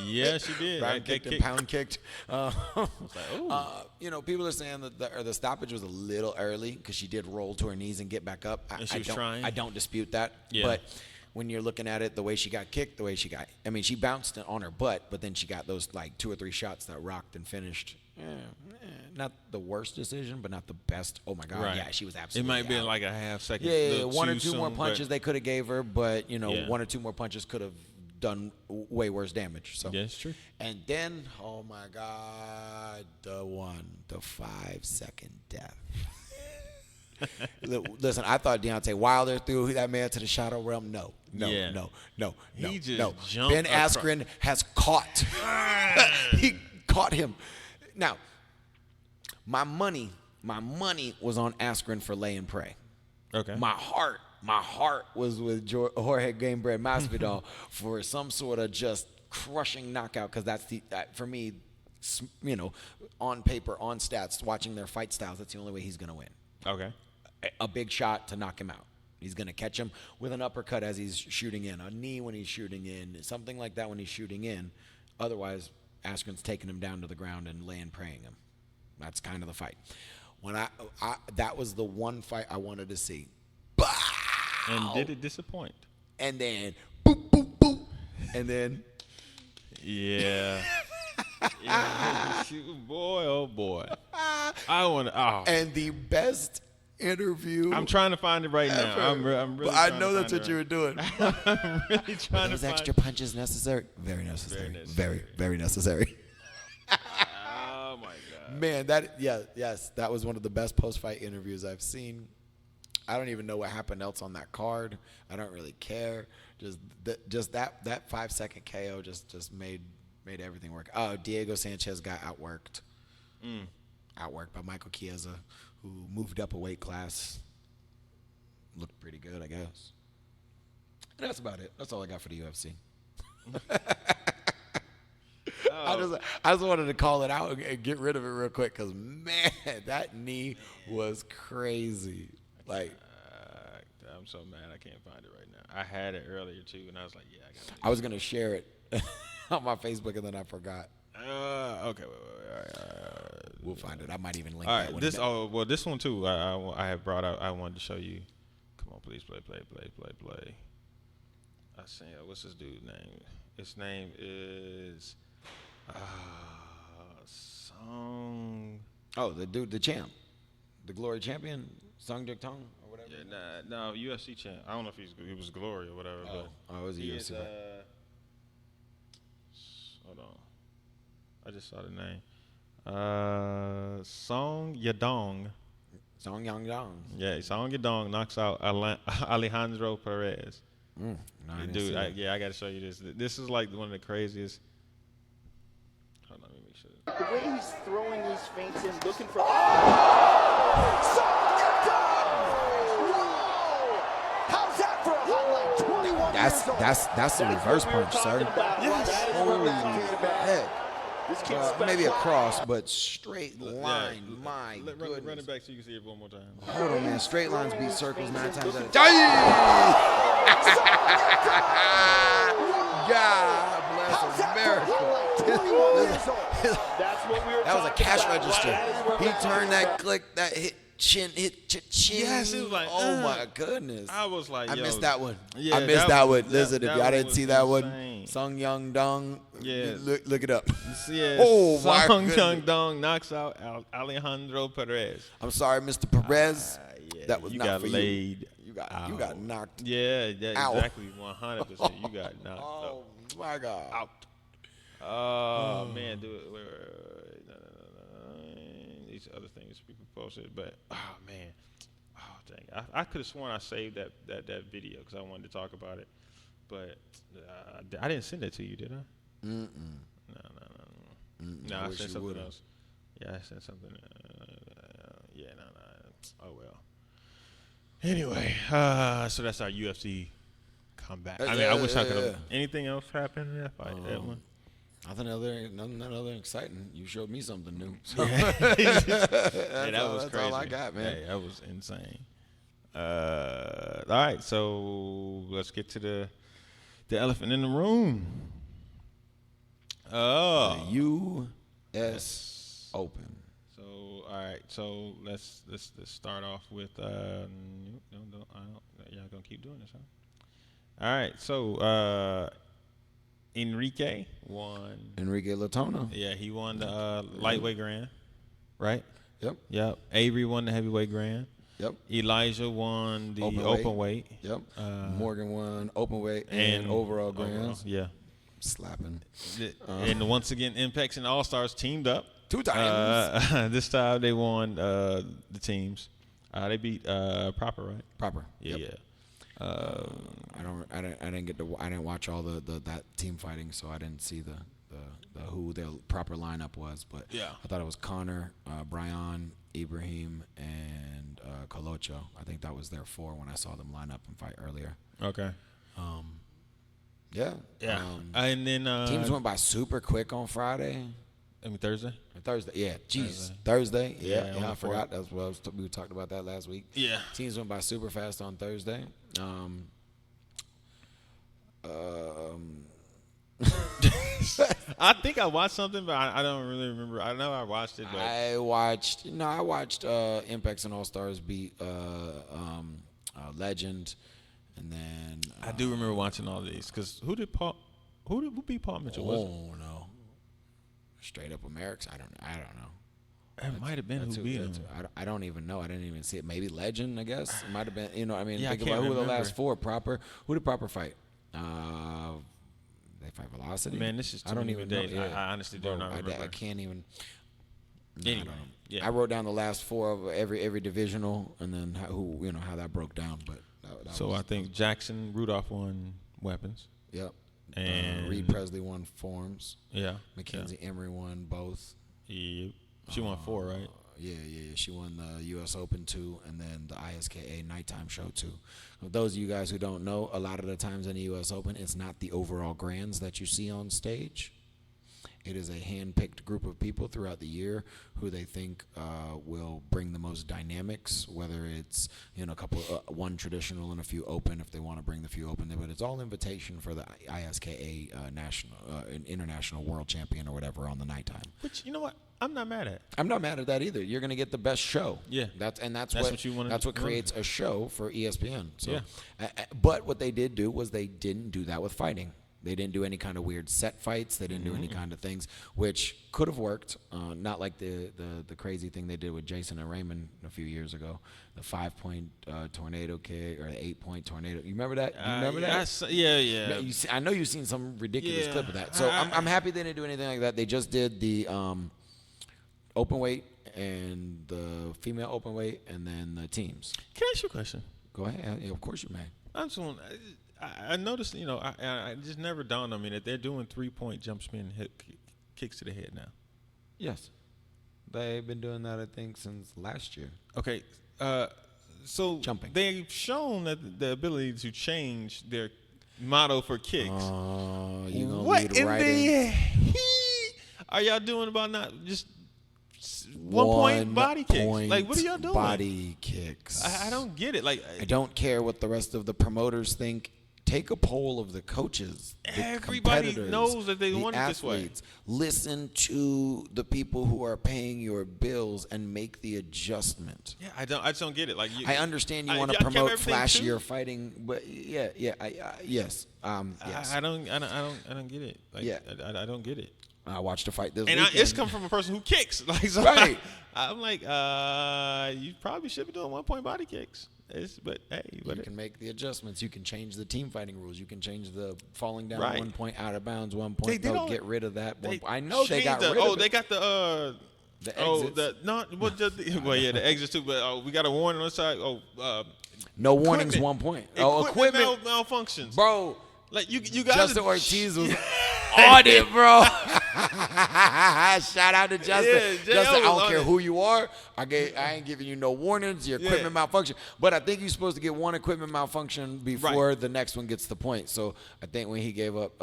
Yeah, she did. Round kicked and pound kicked. You know, people are saying that the stoppage was a little early because she did roll to her knees and get back up. And she was trying. I don't dispute that. Yeah. But when you're looking at it, the way she got kicked, she bounced on her butt, but then she got those like 2 or 3 shots that rocked and finished. Not the worst decision, but not the best. Oh my God, yeah, she was absolutely. It might be out. like a half second. Yeah, 1 or 2 more punches they could have gave her, but 1 or 2 more punches could have done way worse damage. So yeah, it's true. And then, oh my God, the 5-second death. Listen, I thought Deontay Wilder threw that man to the shadow realm. No. He just jumped. Ben Askren has caught. He caught him. Now, my money was on Askren for lay and pray. Okay. My heart was with Jorge Gamebred Masvidal for some sort of just crushing knockout, because that's for me, on paper, on stats, watching their fight styles, that's the only way he's going to win. Okay. A big shot to knock him out. He's going to catch him with an uppercut as he's shooting in, a knee when he's shooting in, something like that when he's shooting in. Otherwise, Askren's taking him down to the ground and laying praying him. That's kind of the fight. When that was the one fight I wanted to see. Bow! And did it disappoint? And then boop, boop, boop. And then yeah. Boy, oh boy. I want to. Oh. And the best interview. I'm trying to find it right now. I'm really. I know that's what you were doing. I'm really trying to. Those extra punches necessary? Very necessary. Very necessary. Oh my God. Man, that was one of the best post-fight interviews I've seen. I don't even know what happened else on that card. I don't really care. Just that 5-second KO just made everything work. Oh, Diego Sanchez got outworked. Outworked by Michael Chiesa, who moved up a weight class. Looked pretty good, I guess. And that's about it. That's all I got for the UFC. I just wanted to call it out and get rid of it real quick, because, man, that knee was crazy. Like, I'm so mad I can't find it right now. I had it earlier too, and I was like, yeah, I got it. I was gonna share it on my Facebook, and then I forgot. Okay, wait. All right. We'll find it. I might even link all that right, one. This one too. I have brought out. I wanted to show you. Come on, please play. I see. What's this dude's name? His name is Song. Oh, the dude, the champ, the Glory champion, Song Duk Tong or whatever. Yeah, no, UFC champ. I don't know if he was Glory or whatever. But it was a UFC. Hold on. I just saw the name. Song Yadong. Song Yadong. Yeah, Song Yadong knocks out Alejandro Perez. No, dude, I got to show you this. This is like one of the craziest. Hold on, let me make sure. The way he's throwing these feints in, looking for. How's that for a highlight? 21 that's the reverse punch, sir. Yes. Holy heck. Maybe a cross, but straight line. My goodness. Run it back so you can see it one more time. Hold on, man. Straight lines beat circles 9 times out of 10. God bless America. That was a cash register. He turned that click, that hit chin. Yes, it was like, oh my goodness. I was like, I missed that one. Yeah, I missed that one. Listen, if y'all that didn't see that insane. one, Song Yang Dong, yeah, look it up. Yeah, oh my Song goodness. Yang Dong knocks out Alejandro Perez. I'm sorry, Mr. Perez. Yeah, that was you not got for laid. You got knocked. Yeah, out. Exactly, 100%. You got knocked oh my God. out. Oh man, do it. Wait. No. These other things people posted, but oh man, dang, I could have sworn I saved that video because I wanted to talk about it, but I didn't send it to you, did I? No. No, I sent something else. Yeah, I sent something. No. Oh well. Anyway, so that's our UFC come back. I mean, I wish I could have. Anything else happened in that fight? That one? Nothing other exciting. You showed me something new. So. That was crazy. That's all I got, man. Hey, that was insane. All right, so let's get to the elephant in the room. The U.S. Open. So all right, so let's start off with y'all gonna keep doing this, huh? All right, so Enrique won. Enrique Letona. Yeah, he won the lightweight grand, right? Yep. Avery won the heavyweight grand. Yep. Elijah won the open weight. Yep. Morgan won open weight and overall grand. Yeah. Slapping. And once again, Impex and All Stars teamed up 2 times. This time they won the teams. They beat Proper, right? Proper. Yeah. Yep. I didn't watch all that team fighting, so I didn't see the who their proper lineup was. But yeah, I thought it was Connor, Brian, Ibrahim, and Colocho. I think that was their 4 when I saw them line up and fight earlier. Okay. Yeah. And then teams went by super quick on Friday. I mean Thursday. Yeah. Jeez. Thursday. Yeah. I forgot. Fourth. That's what we talked about that last week. Yeah. Teams went by super fast on Thursday. I think I watched something, but I don't really remember. I know I watched it. But I watched Impex and All Stars beat Legend, and then I do remember watching all these because who beat Paul Mitchell? Oh no, straight up Americans. I don't know. It might have been who beat him. I don't even know. I didn't even see it. Maybe Legend, I guess. It might have been. You know, I mean, Yeah, think I about can't who were the remember. last 4. Proper. Who did Proper fight? They fight Velocity. Man, this is I don't even know. days. Yeah. I honestly do not remember. I can't even. Anyway, I don't know. yeah. I wrote down the last 4 of every divisional, and then how that broke down. But So I think Jackson Rudolph won weapons. Yep. And Reed Presley won forms. Yeah. Mackenzie Emery won both. Yep. She won 4, right? Yeah. She won the U.S. Open 2 and then the ISKA nighttime show 2. For those of you guys who don't know, a lot of the times in the U.S. Open, it's not the overall grands that you see on stage. It is a hand-picked group of people throughout the year who they think will bring the most dynamics, whether it's one traditional and a few open if they want to bring the few open. But it's all invitation for the ISKA international world champion or whatever on the nighttime. Which, you know what? I'm not mad at. I'm not mad at that either. You're going to get the best show. Yeah. That's what you want. That's what creates a show for ESPN. So, yeah. But what they did do was they didn't do that with fighting. They didn't do any kind of weird set fights. They didn't do any kind of things, which could have worked. Not like the crazy thing they did with Jason and Raymond a few years ago, the 5-point tornado kick or the 8-point tornado. You remember that? You remember that? Yeah. I know you've seen some ridiculous clip of that. So I'm happy they didn't do anything like that. They just did the open weight and the female open weight and then the teams. Can I ask you a question? Go ahead. Yeah, of course you may. I noticed, I just never dawned on me that they're doing 3-point jump spin kicks to the head now. Yes. They've been doing that, I think, since last year. Okay. So jumping. They've shown that the ability to change their motto for kicks. You gonna what lead in right the are y'all doing about not just 1-point body kicks? Like, what are y'all doing? Body kicks. I don't get it. Like, I don't care what the rest of the promoters think. Take a poll of the coaches. Everybody knows that they want it this way. Listen to the people who are paying your bills and make the adjustment. Yeah, I just don't get it. Like, I understand you want to promote flashier fighting, but yes. Yes. I don't get it. Like, yeah. I don't get it. I watched a fight this weekend. And it's come from a person who kicks. Like, so right. I'm like, you probably should be doing 1-point body kicks. But hey, you can make the adjustments. You can change the team fighting rules. You can change the falling down 1 point, out of bounds 1 point. They'll get rid of that. I know they got rid of it. Oh, they got the exits. The exits too. But we got a warning on the side. No warnings, 1 point. Equipment malfunctions, bro. Like you guys. Justin Ortiz was on it, bro. Shout out to Justin. Yeah, Justin, I was don't on care it. who you are. I ain't giving you no warnings. Your equipment malfunction. But I think you're supposed to get one equipment malfunction before the next one gets the point. So I think when he gave up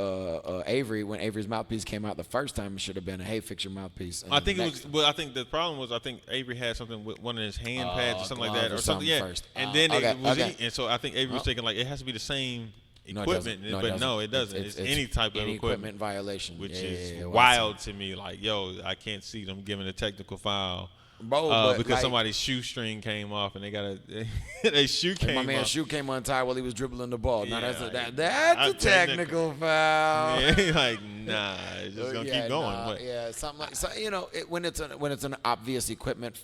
Avery, when Avery's mouthpiece came out the first time, it should have been a hey, fix your mouthpiece. I think it was. Well, I think the problem was Avery had something with one of his hand pads or something like that, or something. Yeah, first. And then it was, and so I think Avery was thinking like it has to be the same equipment, but no, it doesn't. It's any type of equipment violation, which is wild to me. Like, yo, I can't see them giving a technical foul. Bro, because somebody's shoestring came off and they got their shoe came off. My man's shoe came untied while he was dribbling the ball. Now that's a technical foul. Yeah, like nah, it's just gonna keep going. Something like when it's an obvious equipment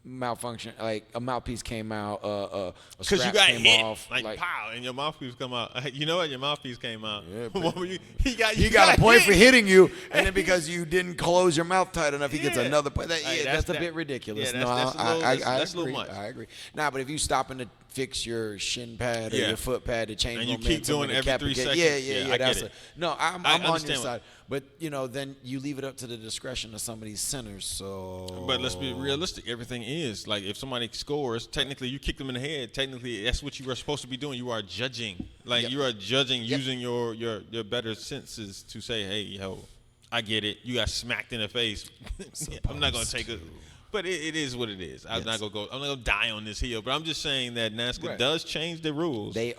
malfunction, like a mouthpiece came out, a strap you got came hit, off, like pow, and your mouthpiece come out. You know what? Your mouthpiece came out. Yeah, you got a point for hitting you, and then because you didn't close your mouth tight enough, he gets another point. That's a bit ridiculous. Yeah, that's a little much. I agree. Nah, but if you stopping to fix your shin pad or your foot pad to change and momentum, you keep doing it every 3 seconds. Yeah, that's it. No, I'm on your side. But then you leave it up to the discretion of some of these centers. So, but let's be realistic. Everything is like if somebody scores, technically you kick them in the head. Technically, that's what you are supposed to be doing. You are judging, you are judging using your better senses to say, hey, yo, I get it. You got smacked in the face. I'm not gonna take it. But it is what it is. I'm not gonna die on this hill. But I'm just saying that NASCAR does change the rules. They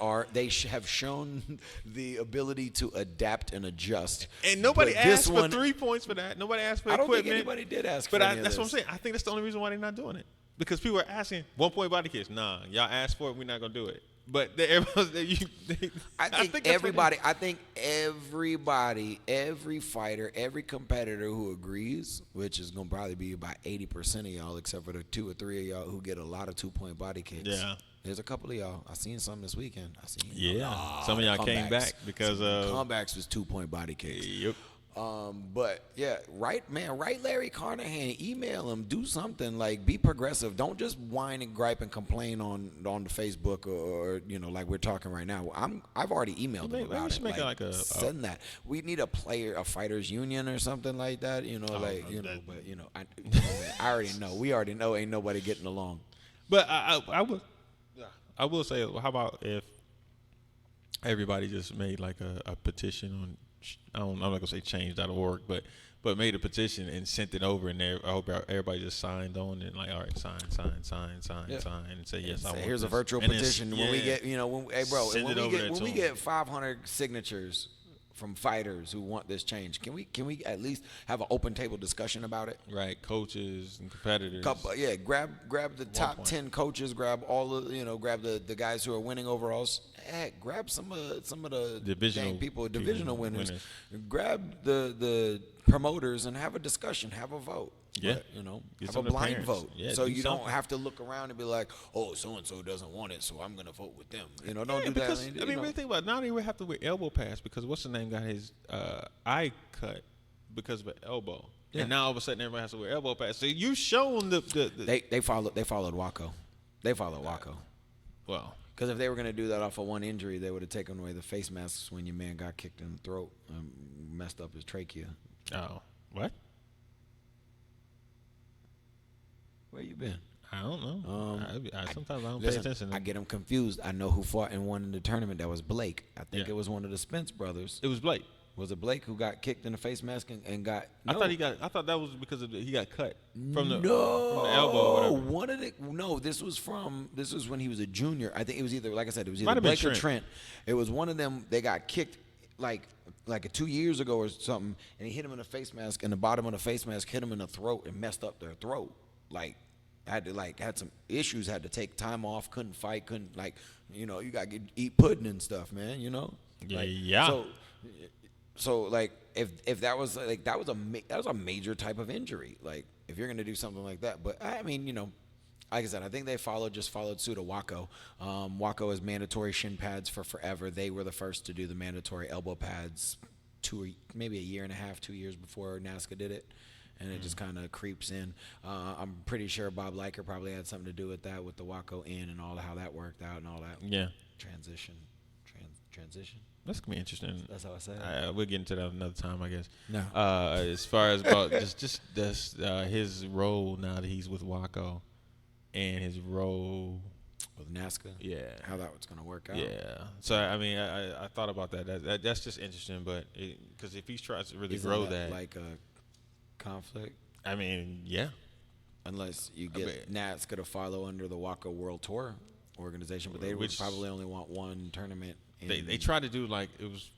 have shown the ability to adapt and adjust. And nobody asked for 3 points for that. Nobody asked for equipment. I don't think anybody did ask for any of that's this. what I'm saying. I think that's the only reason why they're not doing it. Because people are asking 1 point body kicks. Nah, y'all asked for it. We're not gonna do it. But I think everybody, every fighter, every competitor who agrees, which is going to probably be about 80% of y'all, except for the 2 or 3 of y'all who get a lot of 2-point body kicks. Yeah. There's a couple of y'all. I seen some this weekend. Some of y'all came back because of comebacks was 2-point body kicks. Yep. But yeah, write Larry Carnahan, email him, do something, like be progressive. Don't just whine and gripe and complain on the Facebook or like we're talking right now. I've already emailed him about it. Send that. We need a fighters union or something like that. But I already know. We already know ain't nobody getting along. But I will say, how about if everybody just made like a petition on. I'm not gonna say change.org, but made a petition and sent it over, and there. I hope everybody just signed on and like, all right, sign, and say yes. I want here's this. A virtual petition. When we get, when we get 500 signatures from fighters who want this change, can we at least have an open table discussion about it? Right, coaches and competitors. Grab the top 10 coaches. Grab all of grab the guys who are winning overalls. Grab some of the divisional winners. Grab the promoters and have a discussion, have a vote. Yeah, have a blind vote. Yeah, so you don't have to look around and be like, oh, so and so doesn't want it, so I'm gonna vote with them. Don't do because, that. Really think about it. Now they would have to wear elbow pads because what's the name got his eye cut because of an elbow. Yeah. And now all of a sudden everybody has to wear elbow pads. So you shown the they followed Waco. They followed Waco. Well. Because if they were going to do that off of one injury, they would have taken away the face masks when your man got kicked in the throat and messed up his trachea. Oh, what? Where you been? I don't know. Sometimes I don't pay attention. I get them confused. I know who fought and won in the tournament. That was Blake. I think it was one of the Spence brothers. It was Blake. Was it Blake who got kicked in the face mask and got? No. I thought that was because he got cut from the elbow. Or whatever. This was when he was a junior. I think it was either, like I said, it was either Blake or Trent. It was one of them. They got kicked like 2 years ago or something, and he hit him in the face mask, and the bottom of the face mask hit him in the throat and messed up their throat. Had some issues. Had to take time off. Couldn't fight. You got to eat pudding and stuff, man. Yeah. So like if that was a major type of injury, like if you're gonna do something like that. But I mean, like I said, I think they followed suit of Waco. Waco is mandatory shin pads for forever. They were the first to do the mandatory elbow pads maybe a year and a half, 2 years before NASKA did it. And it just kind of creeps in. I'm pretty sure Bob Liker probably had something to do with that, with the Waco in and all how that worked out and all that. Yeah. Transition. transition. That's gonna be interesting. That's how I say it. We'll get into that another time, I guess. No. As far as about just this, his role now that he's with Waco, and his role With NASKA. Yeah. How that was going to work out. Yeah. So I mean, I thought about that. That's just interesting, but because if he tries to really grow that, like a conflict. I mean, yeah. Unless you get NASKA to follow under the Waco World Tour organization, but they would probably only want one tournament. They tried to do like it was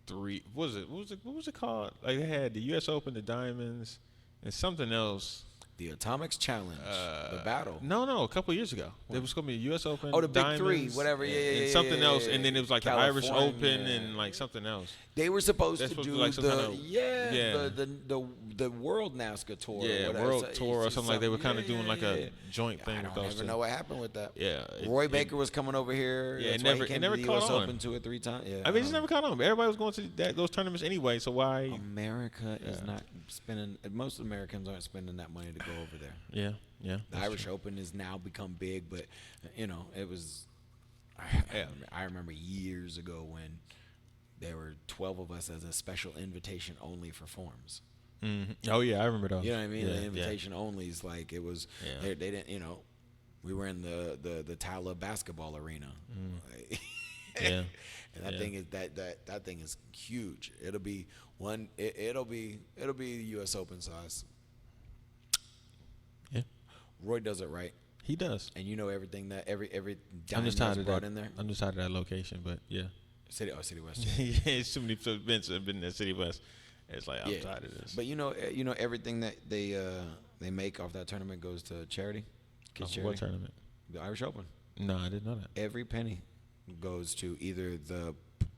3. What was it called? Like they had the U.S. Open, the Diamonds, and something else. The Atomics Challenge, the battle. No, a couple of years ago. There was going to be a U.S. Open. Oh, the Diamonds, Big 3, whatever. And something else, and then it was like California. the Irish Open and like something else. They were supposed to do like the World NASKA Tour. Yeah, World Tour or something like. They were kind of doing like a joint thing. I don't ever know what happened with that. Yeah, Roy Baker was coming over here. Yeah, That's it never to the caught US on. Open 2 or 3 times. Yeah, I mean, it's never caught on. Everybody was going to those tournaments anyway, so why? America is not spending. Most Americans aren't spending that money to go over there. Yeah. The Irish Open has now become big, but it was. I remember years ago when there were 12 of us as a special invitation only for forms. Mm-hmm. Oh yeah, I remember those. You know what I mean? Yeah, the invitation only is like it was. Yeah. They didn't. We were in the Tala basketball arena. Yeah. And that thing is that thing is huge. It'll be it'll be the U.S. Open size. Yeah. Roy does it right. He does. And everything that every dime that's brought in there. I'm just tired of that location, but yeah. City West. Yeah, it's too many events have been in City West. It's like I'm tired of this. But everything that they make off that tournament goes to charity. Kids charity. What tournament? The Irish Open. No, I didn't know that. Every penny goes to either the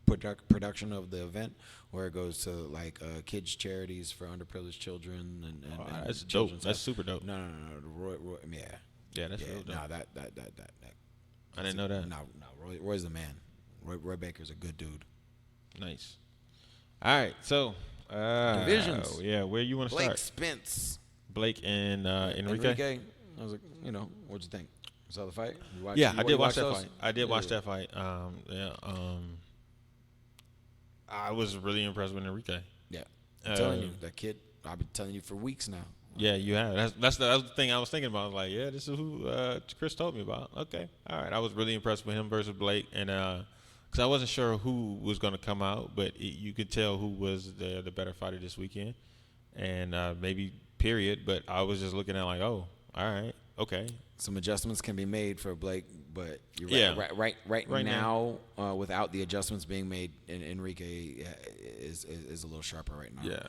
production of the event, or it goes to like kids charities for underprivileged children and that's dope. That's super dope. No. Roy, yeah, that's real dope. No, that. I didn't know that. No, Roy's the man. Roy Baker's a good dude. Nice. All right, so divisions. Yeah, where you want to start? Blake Spence. Blake and Enrique. I was like, what'd you think? You saw the fight? I did watch that fight. I did watch that fight. I was really impressed with Enrique. Yeah, I'm telling you, that kid. I've been telling you for weeks now. Yeah, you have. That's the thing I was thinking about. I was like, yeah, this is who Chris told me about. Okay, all right. I was really impressed with him versus Blake, and because I wasn't sure who was going to come out, but you could tell who was the better fighter this weekend, and maybe period. But I was just looking at like, oh, all right, okay. Some adjustments can be made for Blake, but you're right. Right now, without the adjustments being made, Enrique is a little sharper right now. Yeah.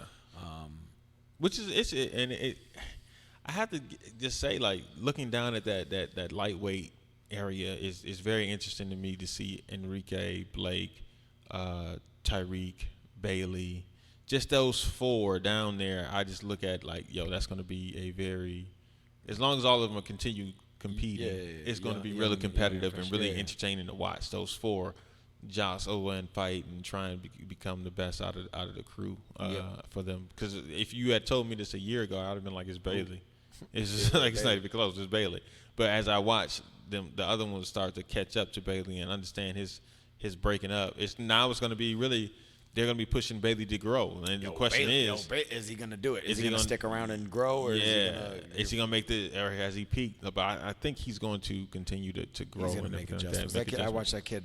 Which is I have to just say, like, looking down at that lightweight area is very interesting to me to see Enrique, Blake, Tyreeke, Bailey, just those 4 down there. I just look at like, yo, that's going to be a very, as long as all of them continue competing, it's going to be really competitive and really entertaining to watch those 4 joust over and fight and try and become the best out of the crew for them. Because if you had told me this a year ago, I would have been like, it's Bailey. It's just like it's not even close. It's Bailey. But as I watched them, the other ones start to catch up to Bailey and understand his breaking up. It's going to be really. They're going to be pushing Bailey to grow, and the question is he going to do it? Is he going to stick around and grow, or is he going to make or has he peaked? But I think he's going to continue to grow. He's going to make adjustments. I watched that kid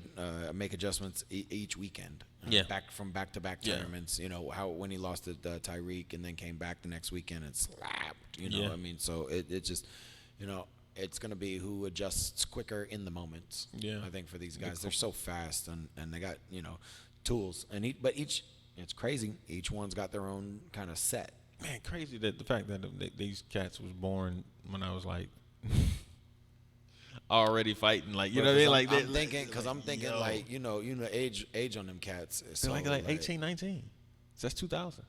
make adjustments each weekend. Back to back tournaments. How when he lost to Tyreeke and then came back the next weekend and slapped. I mean, so it just it's going to be who adjusts quicker in the moments. Yeah, I think for these guys, they're so fast and they got tools, and it's crazy. Each one's got their own kind of set. Man, crazy that the fact that these cats was born when I was like already fighting, like you know what I mean? Like I'm thinking like age on them cats. So like 18, 19. So that's 2000.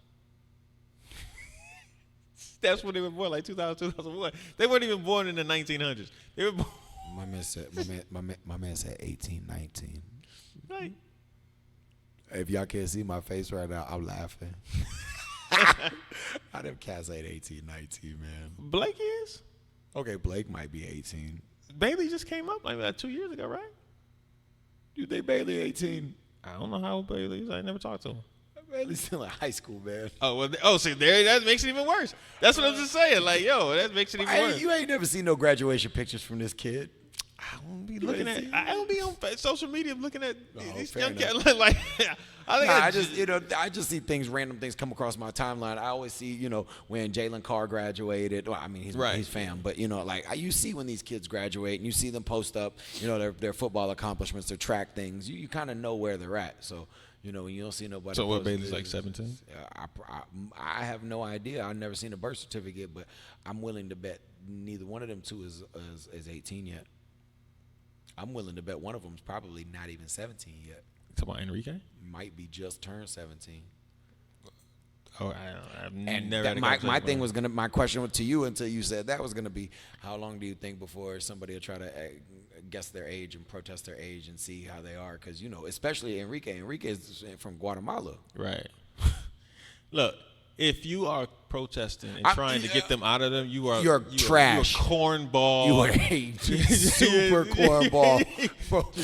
That's when they were born, like 2000, 2001. They weren't even born in the 1900s. They were born. My man said 18, 19. Right. If y'all can't see my face right now, I'm laughing. How them cats ain't 18, 19, man. Blake is? Okay, Blake might be 18. Bailey just came up like 2 years ago, right? You think Bailey 18? I don't know how old Bailey is. I never talked to him. Bailey's still in high school, man. Oh, well, see, that makes it even worse. That's what I'm just saying. Like, yo, that makes it even worse. You ain't never seen no graduation pictures from this kid. I don't be looking at. I don't be on social media looking at these young enough. cats. Like, I just see random things come across my timeline. I always see, when Jalen Carr graduated. Well, I mean, he's fam, but you see when these kids graduate and you see them post up, their football accomplishments, their track things. You kind of know where they're at. So. When you don't see nobody. So what, Bailey's like 17? I have no idea. I've never seen a birth certificate, but I'm willing to bet neither one of them two is 18 yet. I'm willing to bet one of them is probably not even 17 yet. Talking about Enrique? Might be just turned 17. Oh, I've never had a my question to you until you said that was gonna be, how long do you think before somebody will try to guess their age and protest their age and see how they are? Because especially Enrique is from Guatemala. Right. Look, if you are protesting and trying to get them out of them, you're trash. You're a cornball. You are a super cornball.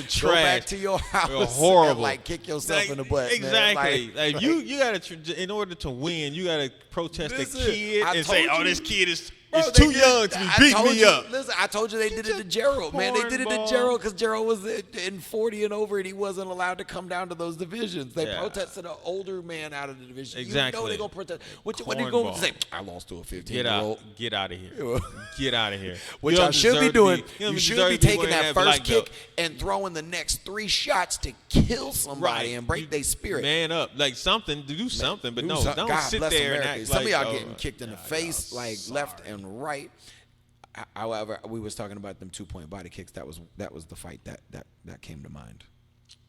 Trash. Go back to your house. You're horrible. And, kick yourself in the butt. Exactly. Man. Like you gotta, in order to win, you gotta protest a kid and say, this kid is too young to be beating me up. Listen, I told you they did it to Gerald, man. They did it to Gerald because Gerald was in 40 and over, and he wasn't allowed to come down to those divisions. They protested an older man out of the division. Exactly. They're going to protest. What are you going to say? I lost to a 15-year-old. Get out of here. Get out of here. What y'all should be doing, you should be taking that first kick and throwing the next 3 shots to kill somebody and break their spirit. Man up. Like something, do something, but don't sit there and act like. Some of y'all getting kicked in the face, left and right. However, we was talking about them 2-point body kicks. That was the fight that came to mind.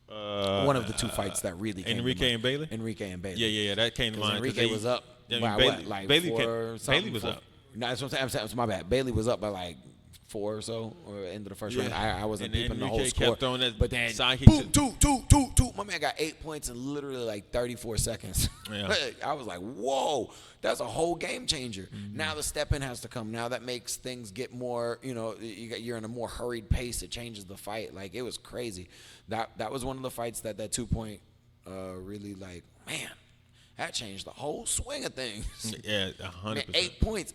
One of the 2 fights that really came Enrique to mind. and Bailey? Enrique and Bailey. Yeah, that came to mind. Enrique was up by Bailey, what? Bailey 4 Bailey was up. No, that's what I'm saying. It's my bad. Bailey was up by 4 or so, or end of the first round. I wasn't peeping the whole score. Kept throwing that but then, side boom, two. My man got 8 points in literally 34 seconds. Yeah. I was like, whoa, that's a whole game changer. Mm-hmm. Now the step in has to come. Now that makes things get more, you're in a more hurried pace. It changes the fight. It was crazy. That was one of the fights that 2-point really man, that changed the whole swing of things. Yeah, 100%. 8 points,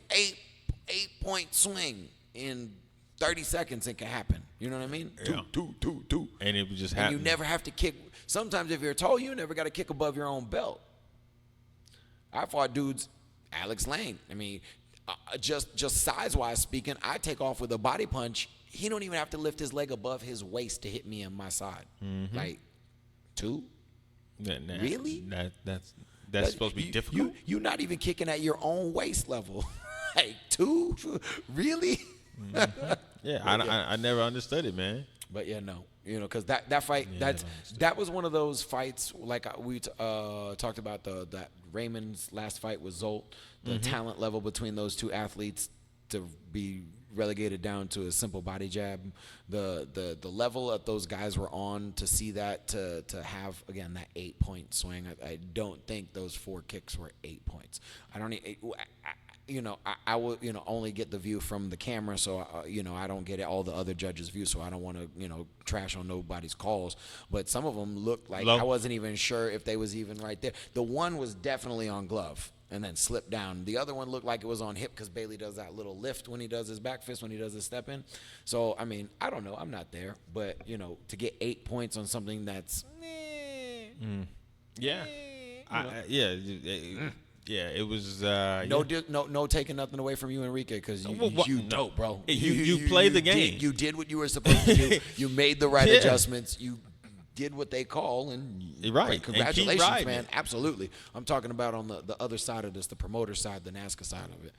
8-point swing in 30 seconds, it can happen. You know what I mean? Yeah. Two. And it would just happen. happen. You never have to kick. Sometimes if you're tall, you never got to kick above your own belt. I fought dudes, Alex Lane. I mean, just size-wise speaking, I take off with a body punch. He don't even have to lift his leg above his waist to hit me in my side. Mm-hmm. 2? Really? That's supposed to be difficult? You're not even kicking at your own waist level. 2? Really? Mm-hmm. Yeah, I never understood it, man. But because that fight, that was one of those fights we talked about that Raymond's last fight with Zolt, the talent level between those 2 athletes to be relegated down to a simple body jab. The level that those guys were on to see that to have again that 8-point swing. I don't think those 4 kicks were 8 points. I don't. I will, only get the view from the camera, so, I don't get all the other judges' views, so I don't want to, trash on nobody's calls. But some of them looked like I wasn't even sure if they was even right there. The one was definitely on glove and then slipped down. The other one looked like it was on hip because Bailey does that little lift when he does his back fist, when he does his step in. So, I mean, I don't know. I'm not there. But, to get 8 points on something that's Yeah. Yeah, it was no taking nothing away from you, Enrique, because you dope, bro. You played the game. You did what you were supposed to do. You made the right adjustments. You did what they call, and right. Congratulations, and man. Absolutely. I'm talking about on the other side of this, the promoter side, the NASKA side of it.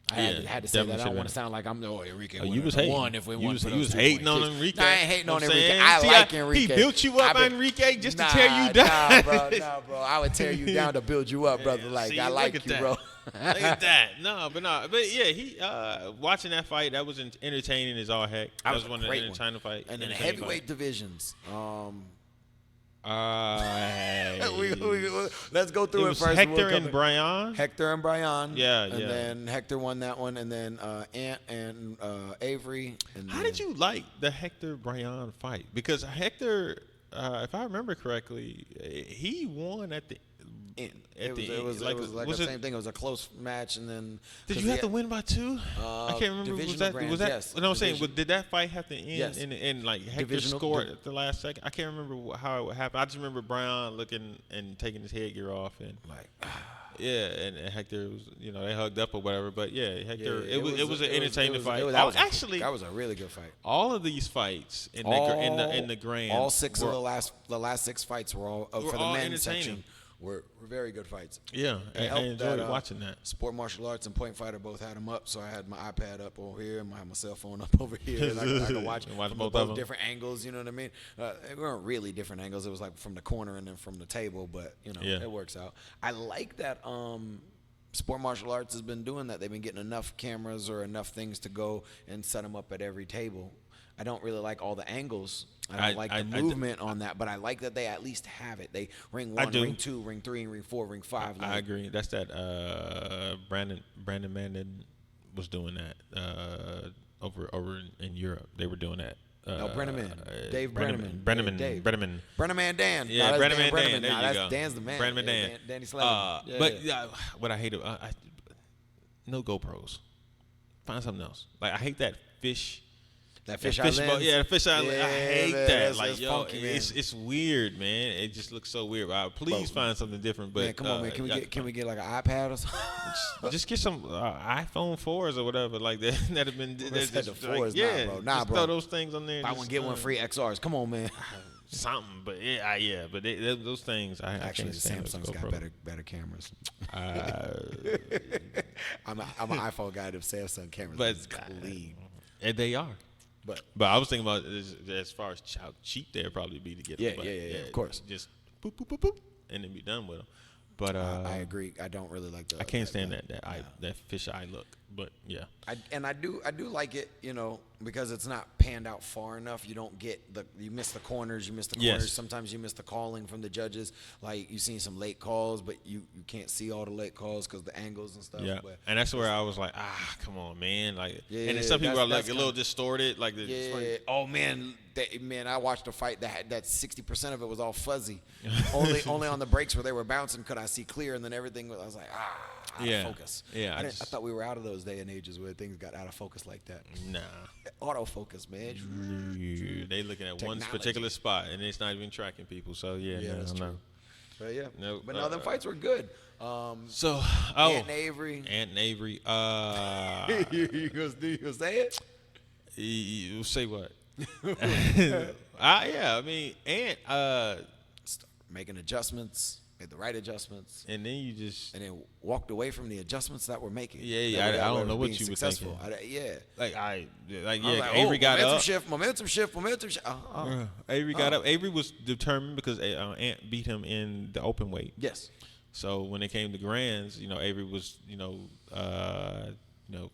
I had to say that. I don't want to sound like I'm Enrique. You was hating. You was hating on Enrique. I ain't hating on Enrique. I like Enrique. He built you up, Enrique, just to tear you down. Nah, bro. I would tear you down to build you up, brother. I like you, bro. Look at that. But yeah, he watching that fight, that was entertaining as all heck. That was one of the entertaining fights. And then heavyweight divisions. Let's go through it first. Hector and Brian. Yeah. And then Hector won that one, and then Ant and Avery. And how did you like the Hector Brian fight? Because Hector if I remember correctly, he won at the end. It was like the same thing. It was a close match, and then did you have to win by 2? I can't remember. Was that? Yes. No, I'm saying, did that fight have to end? Yes. And like Hector scored at the last second? I can't remember how it happened. I just remember Brown looking and taking his headgear off and like. Yeah, and Hector was, they hugged up or whatever. But yeah, Hector, it was an entertaining fight. That was a really good fight. All of these fights in the grand, all 6 of the last 6 fights were all for the men's section. Were very good fights. Yeah, I enjoyed watching that. Sport Martial Arts and Point Fighter both had them up, so I had my iPad up over here and I had my cell phone up over here, and I could watch from both different angles. You know what I mean? They weren't really different angles. It was like from the corner and then from the table, but it works out. I like that. Sport Martial Arts has been doing that. They've been getting enough cameras or enough things to go and set them up at every table. I don't really like all the angles. I don't like the movement on that, but I like that they at least have it. They ring 1, ring 2, ring 3, ring 4, ring 5. I agree. That's that Brandon Mandan was doing that over in Europe. They were doing that. Brenneman. Dave Brenneman. Brenneman. Brenneman Dan. Yeah, Brenneman Dan. There you go. Dan's the man. Brenneman Dan. Danny Slavin. But what I hate no GoPros. Find something else. Like I hate that fish. That fish eye lens. Yeah, the fish eye lens. I hate that. That's funky, it's weird, man. It just looks so weird. Please find something different. But man, come on, man. Can we get like an iPad or something? Just get some iPhone 4s or whatever like that. That have been. Just the 4s, bro. Just throw those things on there. Buy one, get one free XRs. Come on, man. Something, but but those things. Actually, Samsung's got better cameras. I'm an iPhone guy. The Samsung cameras, but it's clean. And they are. But I was thinking about as far as how cheap they'd probably be to get them. Yeah, of course. Just boop, boop, boop, boop, and then be done with them. But I agree. I don't really like the. I can't stand that fish eye look. But yeah. I do like it, because it's not panned out far enough. You don't get you miss the corners. Yes. Sometimes you miss the calling from the judges. Like you've seen some late calls, but you can't see all the late calls because the angles and stuff. Yeah. But and that's where I was like, come on, man. Like, and then some people are like a little distorted. Like, oh man. I watched a fight that 60% of it was all fuzzy. only on the breaks where they were bouncing could I see clear, and then everything I was like, out of focus. Yeah, I thought we were out of those day and ages where things got out of focus like that. Nah. Autofocus, man. They looking at one particular spot, and it's not even tracking people. So that's true. But no, but no, them fights were good. Ant and Avery. You gonna say it? You say what? I mean, Ant making adjustments, made the right adjustments, and then walked away from the adjustments that we're making. I don't know what you were thinking. Avery got up. Momentum shift. Avery got up. Avery was determined because Ant beat him in the open weight. Yes. So when it came to grands, Avery was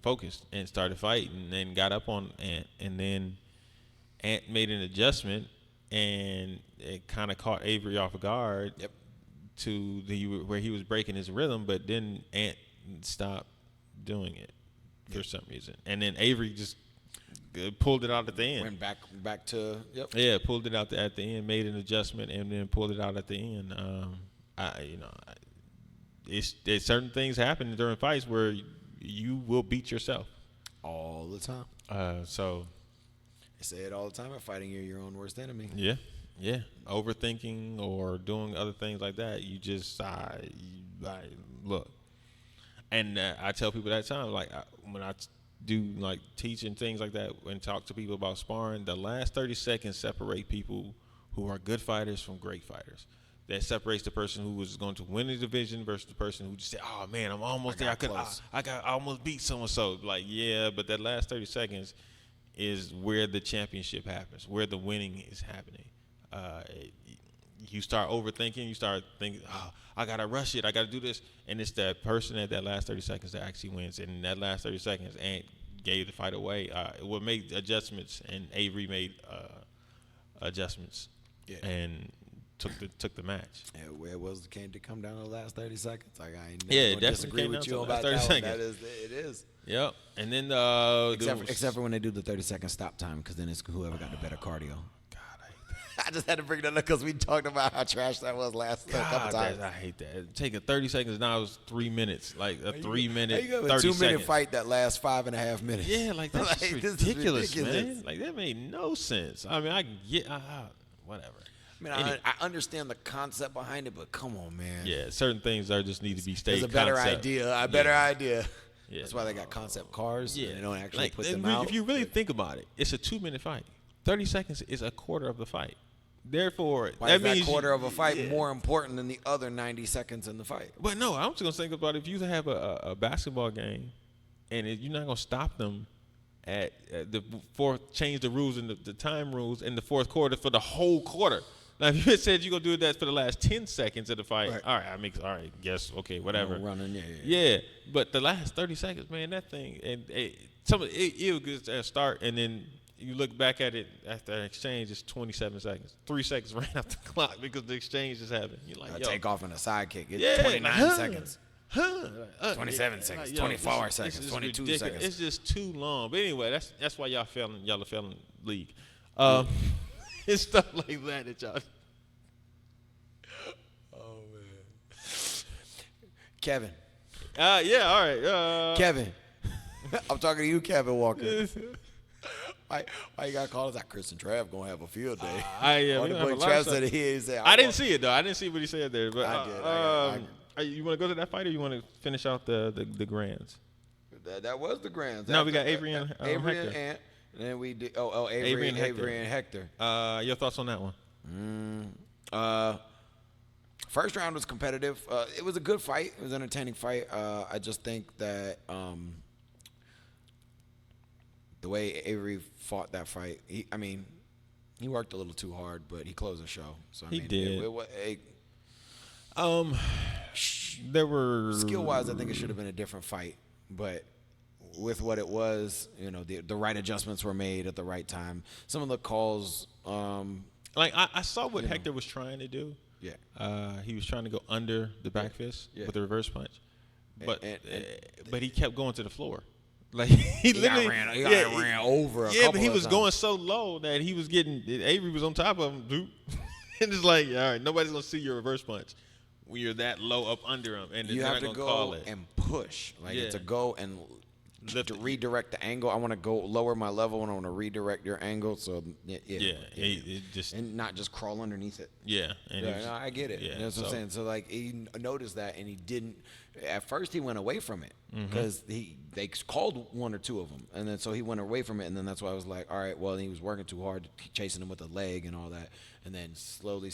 focused and started fighting, and then got up on Ant, and then Ant made an adjustment, and it kind of caught Avery off guard. Yep. To where he was breaking his rhythm, but then Ant stopped doing it for some reason, and then Avery just pulled it out at the end. Went back to pulled it out at the end, made an adjustment, and then pulled it out at the end. There's certain things happen during fights where you will beat yourself all the time. So I say it all the time. Fighting, you're your own worst enemy. Yeah, overthinking or doing other things like that. You just look, and I tell people that time, like when I do like teach and things like that, and talk to people about sparring, the last 30 seconds separate people who are good fighters from great fighters. That separates the person who was going to win the division versus the person who just said, "Oh man, I'm almost there. I almost beat so and so." Like, yeah, but that last 30 seconds is where the championship happens, where the winning is happening. You start overthinking. You start thinking, I got to rush it. I got to do this. And it's that person at that last 30 seconds that actually wins. And in that last 30 seconds, Ant gave the fight away. It made adjustments, and Avery made adjustments and took the match. Yeah, where it came to come down to the last 30 seconds. Like, I ain't definitely disagree with you about 30 seconds. It is. Yep. And then except for when they do the 30-second stop time, because then it's whoever got the better cardio. I just had to bring that up because we talked about how trash that was last couple times. I hate that. Taking 30 seconds, now it was 3 minutes. Like a 3 minute, 30 a 2 minute seconds. fight that lasts 5.5 minutes. Yeah, like that's Like, just this is ridiculous, ridiculous. man. Like that made no sense. I mean, I can get whatever. I mean, I understand the concept behind it, but come on, man. Yeah, certain things are just need to be stayed. There's a better concept. idea. A better idea. Yeah. That's why they got concept cars. Yeah, And they don't actually like, put them and out. If you really think about it, it's a 2 minute fight. 30 seconds is a quarter of the fight. Therefore, Why that is that means quarter of a fight more important than the other 90 seconds in the fight? But no, I'm just gonna think about if you have a basketball game, and you're not gonna stop them at the fourth, change the rules and the time rules in the fourth quarter for the whole quarter. Now, if you had said you're gonna do that for the last 10 seconds of the fight, Right. all right, guess, okay, whatever. Running, Yeah, but the last 30 seconds, man, that thing, and it was good at start, and then you look back at it after an exchange, it's 27 seconds. 3 seconds ran off the clock because the exchange just happened. You're like, yo. Take off and a sidekick. It's 29 seconds. 27 seconds, Like, yo, 24 this seconds, is 22 ridiculous. seconds. It's just too long. But anyway, that's why y'all are failing league. It's stuff like that y'all. Oh, man. Kevin. Yeah, all right. Kevin. I'm talking to you, Kevin Walker. Why you got to call us out? Chris and Trav going to have a field day. We don't have a lot Trav of said stuff. he said, I didn't see it, though. I didn't see what he said there. But I did. You want to go to that fight, or you want to finish out the grands? That was the Grands. No, we got Avery and Avery Hector. and Ant. And then we did Avery and Hector. Your thoughts on that one? First round was competitive. It was a good fight. It was an entertaining fight. I just think that the way Avery fought that fight, he worked a little too hard, but he closed the show. So He did. There There were skill-wise, I think it should have been a different fight, but with what it was, the right adjustments were made at the right time. Some of the calls, like I saw what Hector was trying to do. Yeah. He was trying to go under the back fist with the reverse punch, but but he kept going to the floor. Like he literally ran over. But he was going so low that he was getting Avery was on top of him, dude. And it's like, all right, nobody's gonna see your reverse punch when you're that low up under him, and you they're have not to gonna call go it. and push. Like it's a go and Lift to redirect the angle. I want to go lower my level, and I want to redirect your angle. So It just and not just crawl underneath it. yeah. And Yeah, no, I get it. Yeah, That's what I'm saying. So like he noticed that, and he didn't. At first, he went away from it because they called one or two of them, and then so he went away from it, and then that's why I was like, all right, well, he was working too hard, chasing him with the leg and all that, and then slowly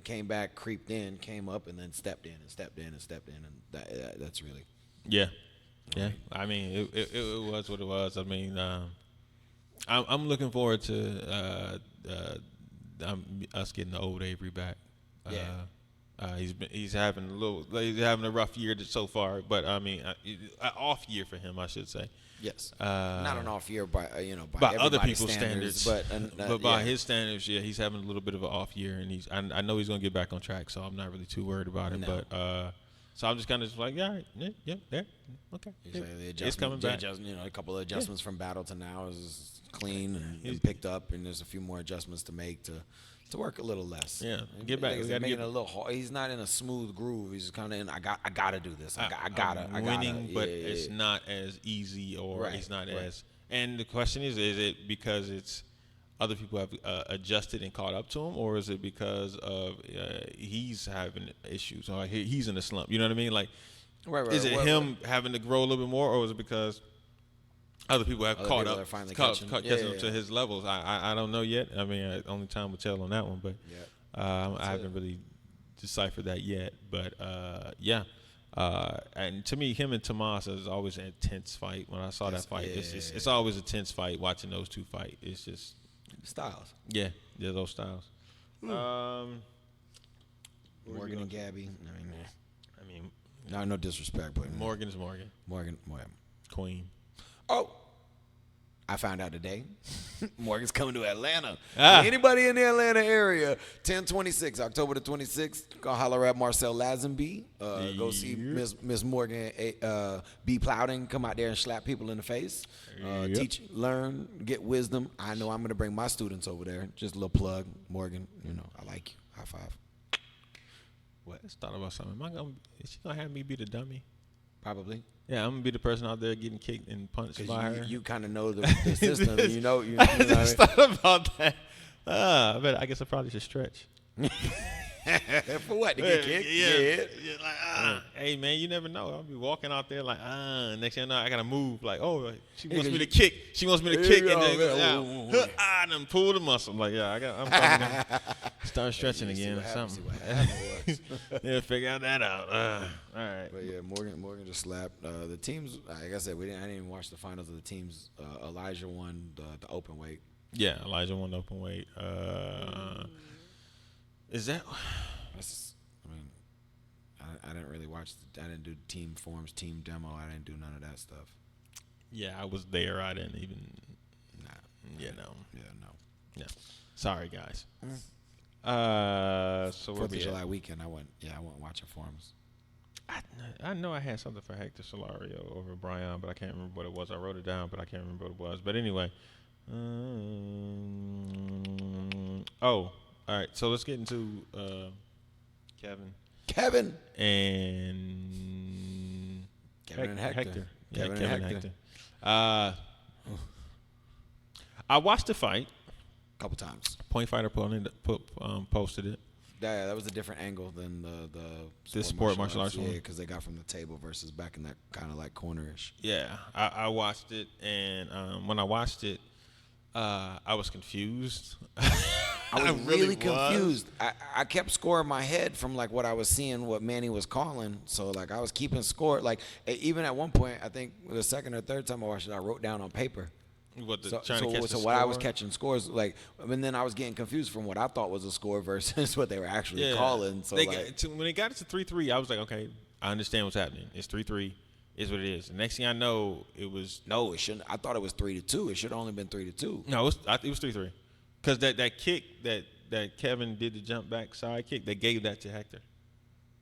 came back, creeped in, came up, and then stepped in and stepped in and stepped in, and that's really. Yeah. Yeah, I mean, it was what it was. I mean, I'm looking forward to us getting the old Avery back. He's having a rough year so far, but I mean, an off year for him, I should say. Yes, not an off year by by other people's standards, but by his standards, he's having a little bit of an off year, and I know he's gonna get back on track, so I'm not really too worried about it. No. But so I'm just kind of like, all right, there, okay. It's coming back. A couple of adjustments from battle to now is clean and picked up, and there's a few more adjustments to make to work a little less. Yeah, get back. He's making it a little hard. He's not in a smooth groove. He's kind of in. I gotta do this. I gotta. Winning, but it's not as easy, or it's not as. And the question is it because it's other people have adjusted and caught up to him, or is it because of he's having issues, or he's in a slump? You know what I mean? Like, is it him having to grow a little bit more, or is it because other people have caught up to his levels? I don't know yet. I mean, only time will tell on that one, but I haven't really deciphered that yet. But and to me, him and Tomas is always an intense fight. When I saw that fight, it's always a tense fight watching those two fight. It's just styles. Yeah, those styles. Morgan and Gabby. I mean, no disrespect, but Morgan is Morgan. Morgan. Queen. Oh, I found out today Morgan's coming to Atlanta. Anybody in the Atlanta area, 10/26, October the 26th, go holler at Marcel Lazenby. Go see Miss Morgan B. Plowden come out there and slap people in the face. Teach, learn, get wisdom. I know I'm going to bring my students over there. Just a little plug, Morgan. You know, I like you. High five. What? I just thought about something. Is she going to have me be the dummy? Probably. Yeah, I'm going to be the person out there getting kicked and punched by her. You kind of know the system. You know I just thought about that. I guess I probably should stretch. For what? To get kicked? Yeah. Like, hey, man, you never know. I'll be walking out there like, next thing I know, I got to move. Like, she wants me to kick. She wants me to kick. And then, and then pull the muscle. Like, I'm probably going to start stretching again or something. Yeah, figure out that out. All right. But, yeah, Morgan just slapped. The teams, like I said, I didn't even watch the finals of the teams. Elijah won the open weight. Yeah, Elijah won the open weight. Is that? I didn't really watch. I didn't do team forms, team demo. I didn't do none of that stuff. Yeah, I was there. I didn't even. Nah. Yeah, no. Yeah, no. Yeah. Sorry, guys. So 4th of July weekend, I went watching forms. I know I had something for Hector Solario over Brian, but I can't remember what it was. I wrote it down, but I can't remember what it was. But anyway. All right, so let's get into Kevin and Hector. Yeah, Kevin and Hector. I watched the fight a couple times. Point Fighter posted it. Yeah, that was a different angle than the sport martial arts one. Yeah, because they got from the table versus back in that kind of like cornerish. Yeah, I watched it, and when I watched it, I was confused. I was really confused. I kept scoring my head from like what I was seeing, what Manny was calling. So like I was keeping score. Like even at one point, I think the second or third time I watched it, I wrote down on paper. What I was catching scores, like, and then I was getting confused from what I thought was a score versus what they were actually calling. So when they got it to 3-3, I was like, okay, I understand what's happening. It's 3-3. Is what it is. The next thing I know, it was it shouldn't. I thought it was 3-2. It should have only been 3-2. No, it was 3-3. Because that kick that Kevin did, the jump back side kick, they gave that to Hector.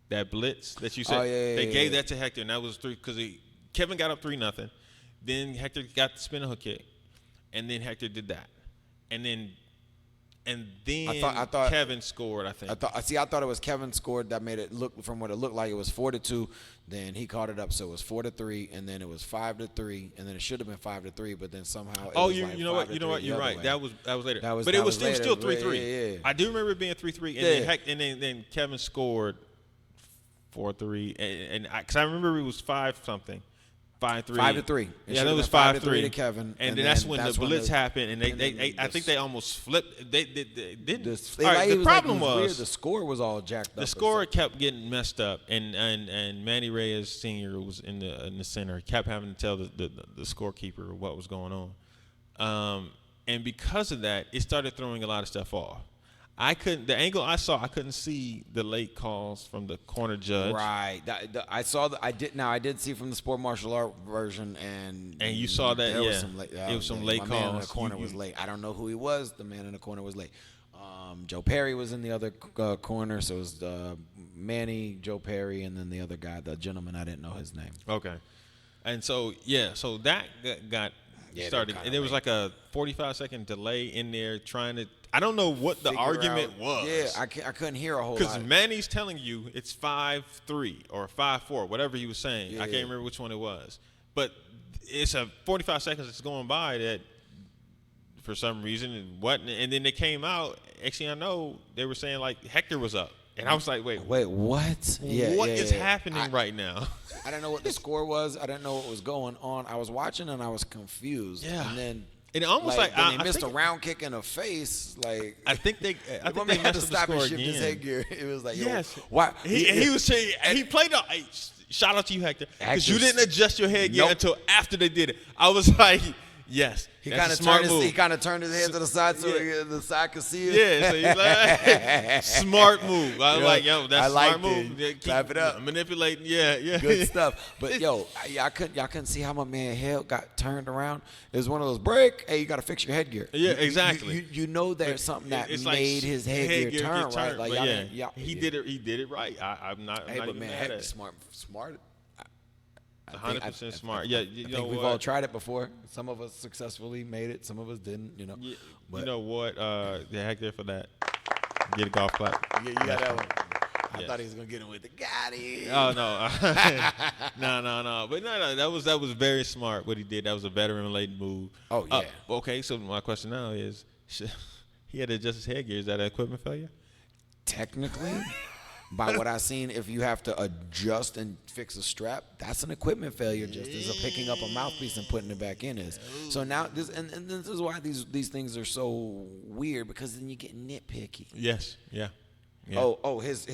That blitz that you said, they gave that to Hector, and that was 3 because Kevin got up 3-0. Then Hector got the spinning hook kick, and then Hector did that, and then I thought Kevin scored. I think. I thought it was Kevin scored that made it look from what it looked like it was 4-2. Then he caught it up, so it was 4-3, and then it was 5-3, and then it should have been 5-3 , but then somehow. You know what? You're right. That was later. But it was still 3-3. Yeah. I do remember it being 3-3, and then Kevin scored 4-3, and because I remember it was 5-something. 5-3. 5-3. Yeah, that was 5-3 to Kevin, and then that's when the blitz happened, and I think they almost flipped. They didn't. The problem was the score was all jacked up. The score kept getting messed up, and Manny Reyes Sr. was in the center. He kept having to tell the scorekeeper what was going on, and because of that, it started throwing a lot of stuff off. The angle I saw, I couldn't see the late calls from the corner judge. Right. I did see from the sport martial art version, and you saw that. There was some late, it was some late calls. Man in the corner was late. I don't know who he was. The man in the corner was late. Joe Perry was in the other corner, so it was Manny, Joe Perry, and then the other guy, the gentleman, I didn't know his name. Okay. And so that got started, and there was like a 45-second delay in there trying to. I don't know what the argument was. Yeah, I couldn't hear a whole lot. Because Manny's telling you it's 5-3 or 5-4, whatever he was saying. I can't remember which one it was. But it's a 45 seconds that's going by that for some reason and then they came out. Actually, I know they were saying like Hector was up. And I was like, wait, what? What is happening right now? I didn't know what the score was. I didn't know what was going on. I was watching and I was confused. Yeah. And then it almost they missed a round kick in the face. Like I think they had to stop and shift his headgear. It was like, why? He was saying he played a shout out to you, Hector, because you didn't adjust your headgear until after they did it. I was like, Yes. He kind of turned his head to the side so the side could see it. Yeah, so he's like, smart move. I was like, yo, that's a smart move. Yeah, clap it up. Manipulating, yeah. Good stuff. But y'all couldn't see how my man Hale got turned around. It was one of those break. Hey, you got to fix your headgear. Yeah, exactly. You know there's something that made his headgear turn right. Like he did it. He did it right. I'm not. Hey, I'm not but even man, mad at it. smart. 100% smart. I think we've all tried it before. Some of us successfully made it. Some of us didn't. You know. Yeah, but, you know what? Heck there for that. Get a golf clap. Yeah, you got that one. I thought he was gonna get him with the Gotti. Oh no, no. But no. That was very smart. What he did. That was a veteran-related move. Oh yeah. Okay, so my question now is, he had to adjust his headgear. Is that an equipment failure? Technically. By what I've seen, if you have to adjust and fix a strap, that's an equipment failure just as a picking up a mouthpiece and putting it back in is. So now this and this is why these things are so weird, because then you get nitpicky. Yes. Yeah. His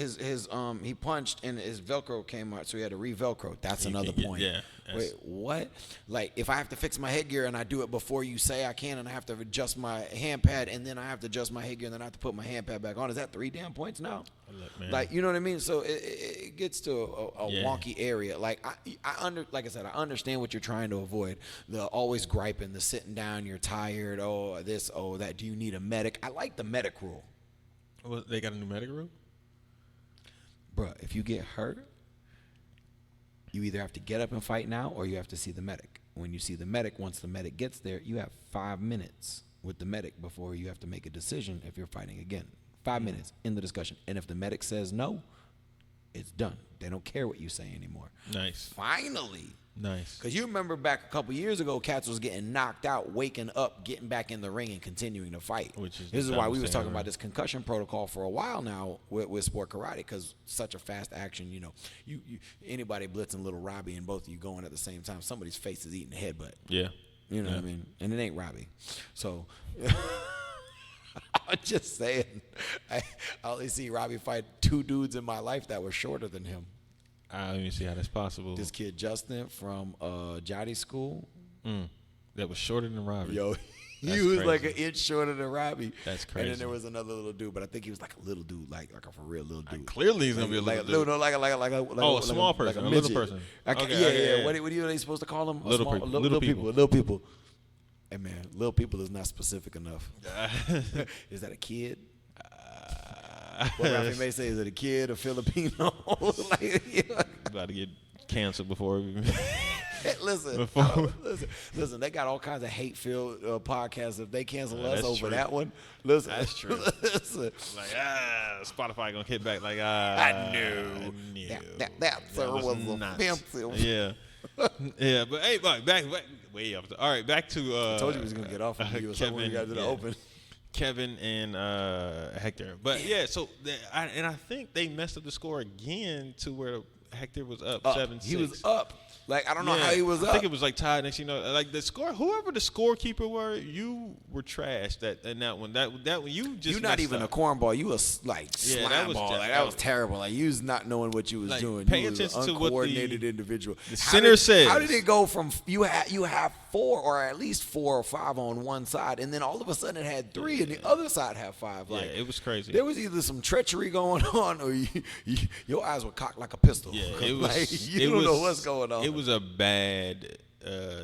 he punched and his Velcro came out, so he had to re-Velcro. That's another point. Yeah. Wait, what? Like, if I have to fix my headgear and I do it before you say I can, and I have to adjust my hand pad, and then I have to adjust my headgear, and then I have to put my hand pad back on, is that 3 damn points now? Look, man. Like, you know what I mean? So it gets to a wonky area. Like, like I said, I understand what you're trying to avoid. The always griping, the sitting down, you're tired, oh, this, oh, that. Do you need a medic? I like the medic rule. Well, they got a new medic rule? Bruh, if you get hurt, you either have to get up and fight now, or you have to see the medic. When you see the medic, once the medic gets there, you have 5 minutes with the medic before you have to make a decision if you're fighting again. 5 minutes in the discussion. And if the medic says no, it's done. They don't care what you say anymore. Nice. Finally. Nice. Because you remember back a couple years ago, cats was getting knocked out, waking up, getting back in the ring, and continuing to fight. This is why we was talking about this concussion protocol for a while now with sport karate, because such a fast action, you know, you anybody blitzing little Robbie and both of you going at the same time, somebody's face is eating the headbutt. Yeah. You know what I mean? And it ain't Robbie. So I'm just saying, I only see Robbie fight 2 dudes in my life that were shorter than him. I don't even see how that's possible. This kid Justin from Jotty School. That was shorter than Robbie. Yo, he was like an inch shorter than Robbie. That's crazy. And then there was another little dude, but I think he was like a little dude, like a for real little dude. Clearly he's gonna be a little dude. No, like a small person, like a little person. Yeah. What are they supposed to call them? Little people. Hey man, little people is not specific enough. Is that a kid? What Rafi may say, is it a kid, a Filipino? About to get canceled before we Listen, they got all kinds of hate-filled podcasts. If they cancel us over that one, listen. That's true. Listen. Like, Spotify gonna hit back like, I knew. That was offensive. Yeah. Yeah, but hey, back way up. All right, back to I told you he was gonna get off of you or something when we got to the open. Kevin and Hector. But yeah, so I think they messed up the score again to where Hector was up 7-6. He was up. Like, I don't know how he was up. I think it was like tied next, like the score, whoever the scorekeeper were, you were trashed in that one. That one, you just You're not even a cornball. You was like slime ball. That was terrible. Like, you was not knowing what you was doing. Pay you was attention an to what uncoordinated individual. The center says. How did it go from you have 4 or at least 4 or 5 on one side, and then all of a sudden it had 3 and the other side had 5? Like, it was crazy. There was either some treachery going on, or your eyes were cocked like a pistol. Yeah, it was. Like, you don't know what's going on. It was a bad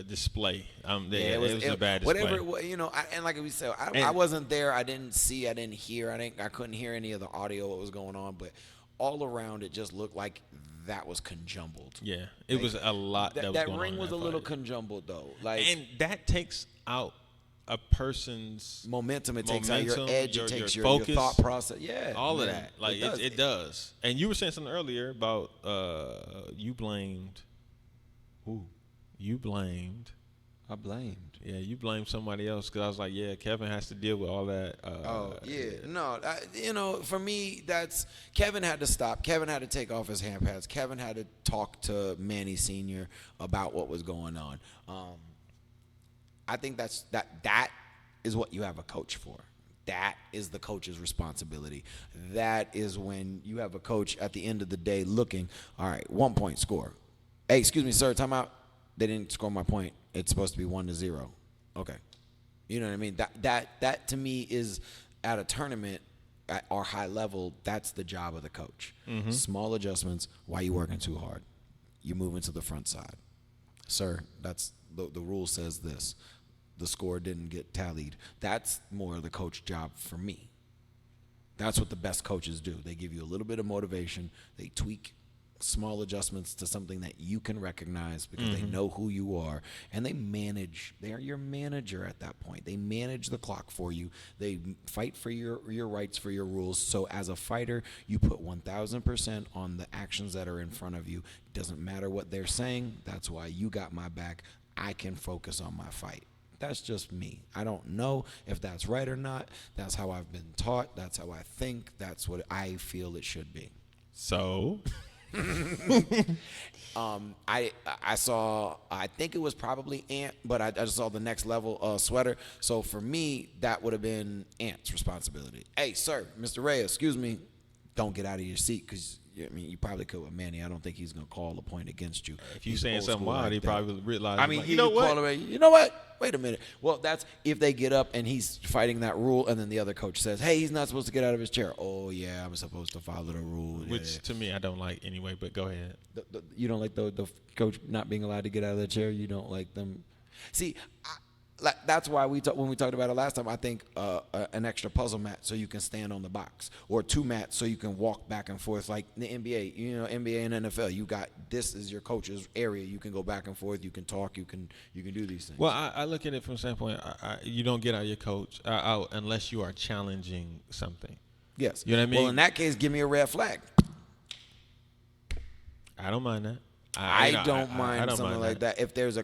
display. It was a bad display. Whatever, and like we said, I wasn't there. I didn't see. I didn't hear. I couldn't hear any of the audio, what was going on. But all around, it just looked like that was conjumbled. Yeah, it was a lot. That ring was a little conjumbled, though. Like, and that takes out a person's momentum. It takes out your edge. It takes your focus, your thought process. Yeah, all of that. Like, it does. And you were saying something earlier about you blamed. Ooh, you blamed. I blamed. Yeah, you blamed somebody else, because I was like, yeah, Kevin has to deal with all that. No, for me, that's Kevin had to stop. Kevin had to take off his hand pads. Kevin had to talk to Manny Sr. about what was going on. I think that is what you have a coach for. That is the coach's responsibility. That is when you have a coach at the end of the day looking, all right, 1 point score. Hey, excuse me, sir, timeout. They didn't score my point. It's supposed to be 1-0. Okay. You know what I mean? That to me is at a tournament at our high level, that's the job of the coach. Small adjustments. Why are you working too hard? You move into the front side. Sir, that's the rule says this. The score didn't get tallied. That's more the coach job for me. That's what the best coaches do. They give you a little bit of motivation. They tweak small adjustments to something that you can recognize because they know who you are, and they manage. They are your manager at that point. They manage the clock for you. They fight for your rights, for your rules. So as a fighter, you put 1,000% on the actions that are in front of you. Doesn't matter what they're saying. That's why you got my back. I can focus on my fight. That's just me. I don't know if that's right or not. That's how I've been taught. That's how I think. That's what I feel it should be. So I saw, I think it was probably Ant, but I just saw the next level sweater. So for me, that would have been Ant's responsibility. Hey, sir, Mr. Ray, excuse me, don't get out of your seat because, I mean, you probably could with Manny. I don't think he's going to call a point against you. If you're saying something wild, he probably realize. I mean, like, you know what? You know what? Wait a minute. Well, that's if they get up and he's fighting that rule, and then the other coach says, hey, he's not supposed to get out of his chair. Oh, yeah, I'm supposed to follow the rule. Which, to me, I don't like anyway, but go ahead. You don't like the coach not being allowed to get out of the chair? You don't like them? See, that's why when we talked about it last time, I think an extra puzzle mat so you can stand on the box, or 2 mats so you can walk back and forth like the NBA. You know, NBA and NFL, you got this is your coach's area. You can go back and forth. You can talk. You can do these things. Well, I look at it from the standpoint, you don't get out of your coach out unless you are challenging something. Yes. You know what I mean? Well, in that case, give me a red flag. I don't mind that. I don't mind something like that. If there's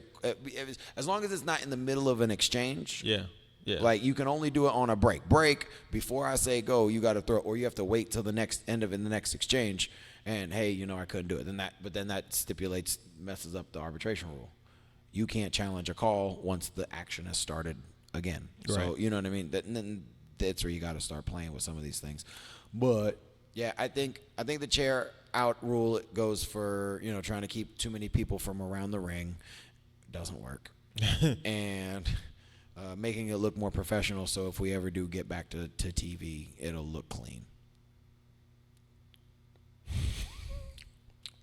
as long as it's not in the middle of an exchange. Yeah. Like you can only do it on a break. Before I say go, you got to throw, or you have to wait till the next end of the next exchange. And hey, I couldn't do it. Then that messes up the arbitration rule. You can't challenge a call once the action has started again. Right. So you know what I mean. Then that's where you got to start playing with some of these things. But yeah, I think the chair out rule goes for trying to keep too many people from around the ring. Doesn't work. And making it look more professional, so if we ever do get back to TV, it'll look clean.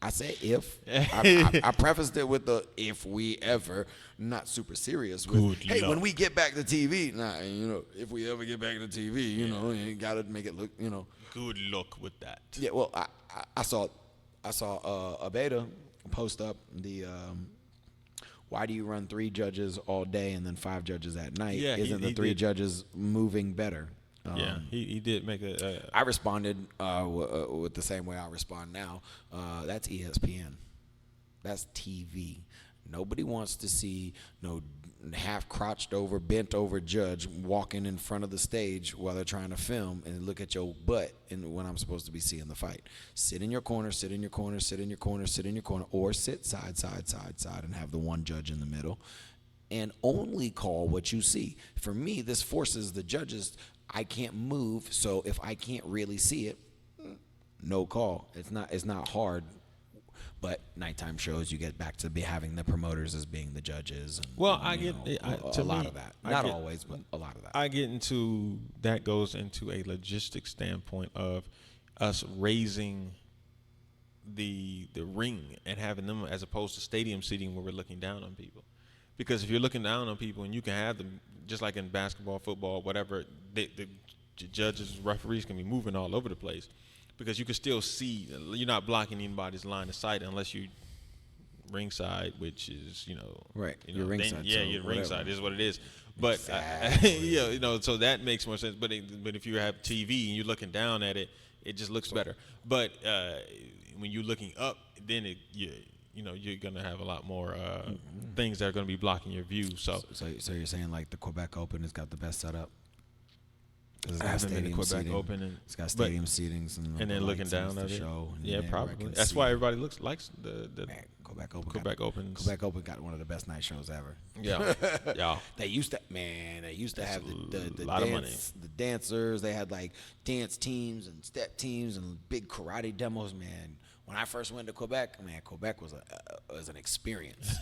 I say if. I prefaced it with the if we ever, not super serious. With, hey, when we get back to TV, if we ever get back to TV, you got to make it look, Good luck with that. Yeah, well, I saw a beta post up the why do you run 3 judges all day and then 5 judges at night? Yeah, Isn't the 3 judges moving better? Yeah, he did make a. I responded with the same way I respond now. That's ESPN. That's TV. Nobody wants to see no half crouched over, bent over judge walking in front of the stage while they're trying to film and look at your butt when I'm supposed to be seeing the fight. Sit in your corner, sit in your corner, sit in your corner, sit in your corner, or sit side, and have the one judge in the middle, and only call what you see. For me, this forces the judges. I can't move, so if I can't really see it, no call. It's not hard. But nighttime shows, you get back to having the promoters as being the judges. And, well, I get a lot of that. Not always, but a lot of that. I get into that goes into a logistic standpoint of us raising the ring and having them as opposed to stadium seating where we're looking down on people. Because if you're looking down on people and you can have them, just like in basketball, football, whatever, the judges, referees can be moving all over the place. Because you can still see, you're not blocking anybody's line of sight unless you ringside, which is, right. You're ringside. Yeah, you're ringside is what it is. But exactly. So that makes more sense. But if you have TV and you're looking down at it, it just looks better. But when you're looking up, then you're gonna have a lot more things that are gonna be blocking your view. So you're saying like the Quebec Open has got the best setup. I haven't been to Quebec Open, it's got stadium seatings and then looking down at it. Show, yeah, probably. That's why everybody likes the Quebec Open. Quebec Open. Quebec Open got one of the best night shows ever. Yeah, yeah. They used to have the lot of money. The dancers. They had like dance teams and step teams and big karate demos. Man, when I first went to Quebec, Quebec was an experience.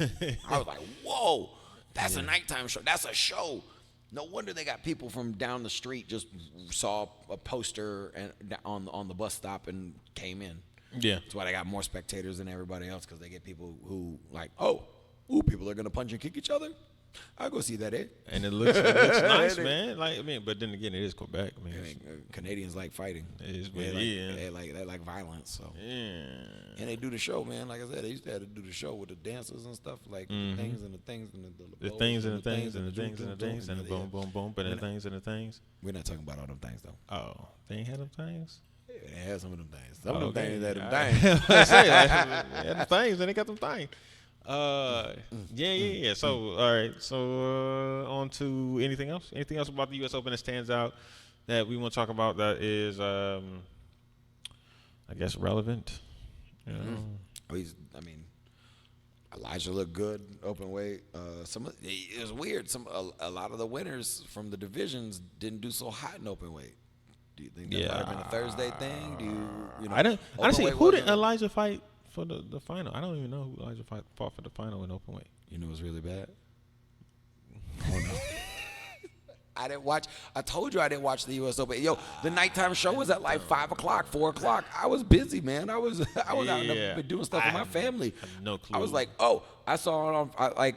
I was like, whoa. That's a nighttime show. That's a show. No wonder they got people from down the street just saw a poster and on the bus stop and came in. Yeah. That's why they got more spectators than everybody else, because they get people who like, people are going to punch and kick each other? I'll go see that, And it looks nice, man. Like, I mean, but then again, it is Quebec. I mean, Canadians like fighting. It is, They like violence. So and they do the show, man. Like I said, they used to have to do the show with the dancers and stuff, like the things and the things and the things and the things and the things and the things and the boom, boom, boom, and the things and the things. We're not talking about all them things though. Oh, they ain't had them things. Yeah, they had some of them things. Some of them things had them things. things. I say, they had them things, and they got them things. Yeah. So, all right. So, on to anything else? Anything else about the U.S. Open that stands out that we want to talk about that is, I guess, relevant? You know? Elijah looked good, open weight. It was weird. A lot of the winners from the divisions didn't do so hot in open weight. Do you think that might have been a Thursday thing? Do you know? I didn't see who did Elijah fight for the final. I don't even know who Elijah fought for the final in open weight. You know what's really bad? Oh no. I didn't watch. I told you I didn't watch the U.S. Open. Yo, the nighttime show was at like 5 o'clock, 4 o'clock. I was busy, man. I was out and doing stuff with my family. I have no clue. I was like, I saw it on.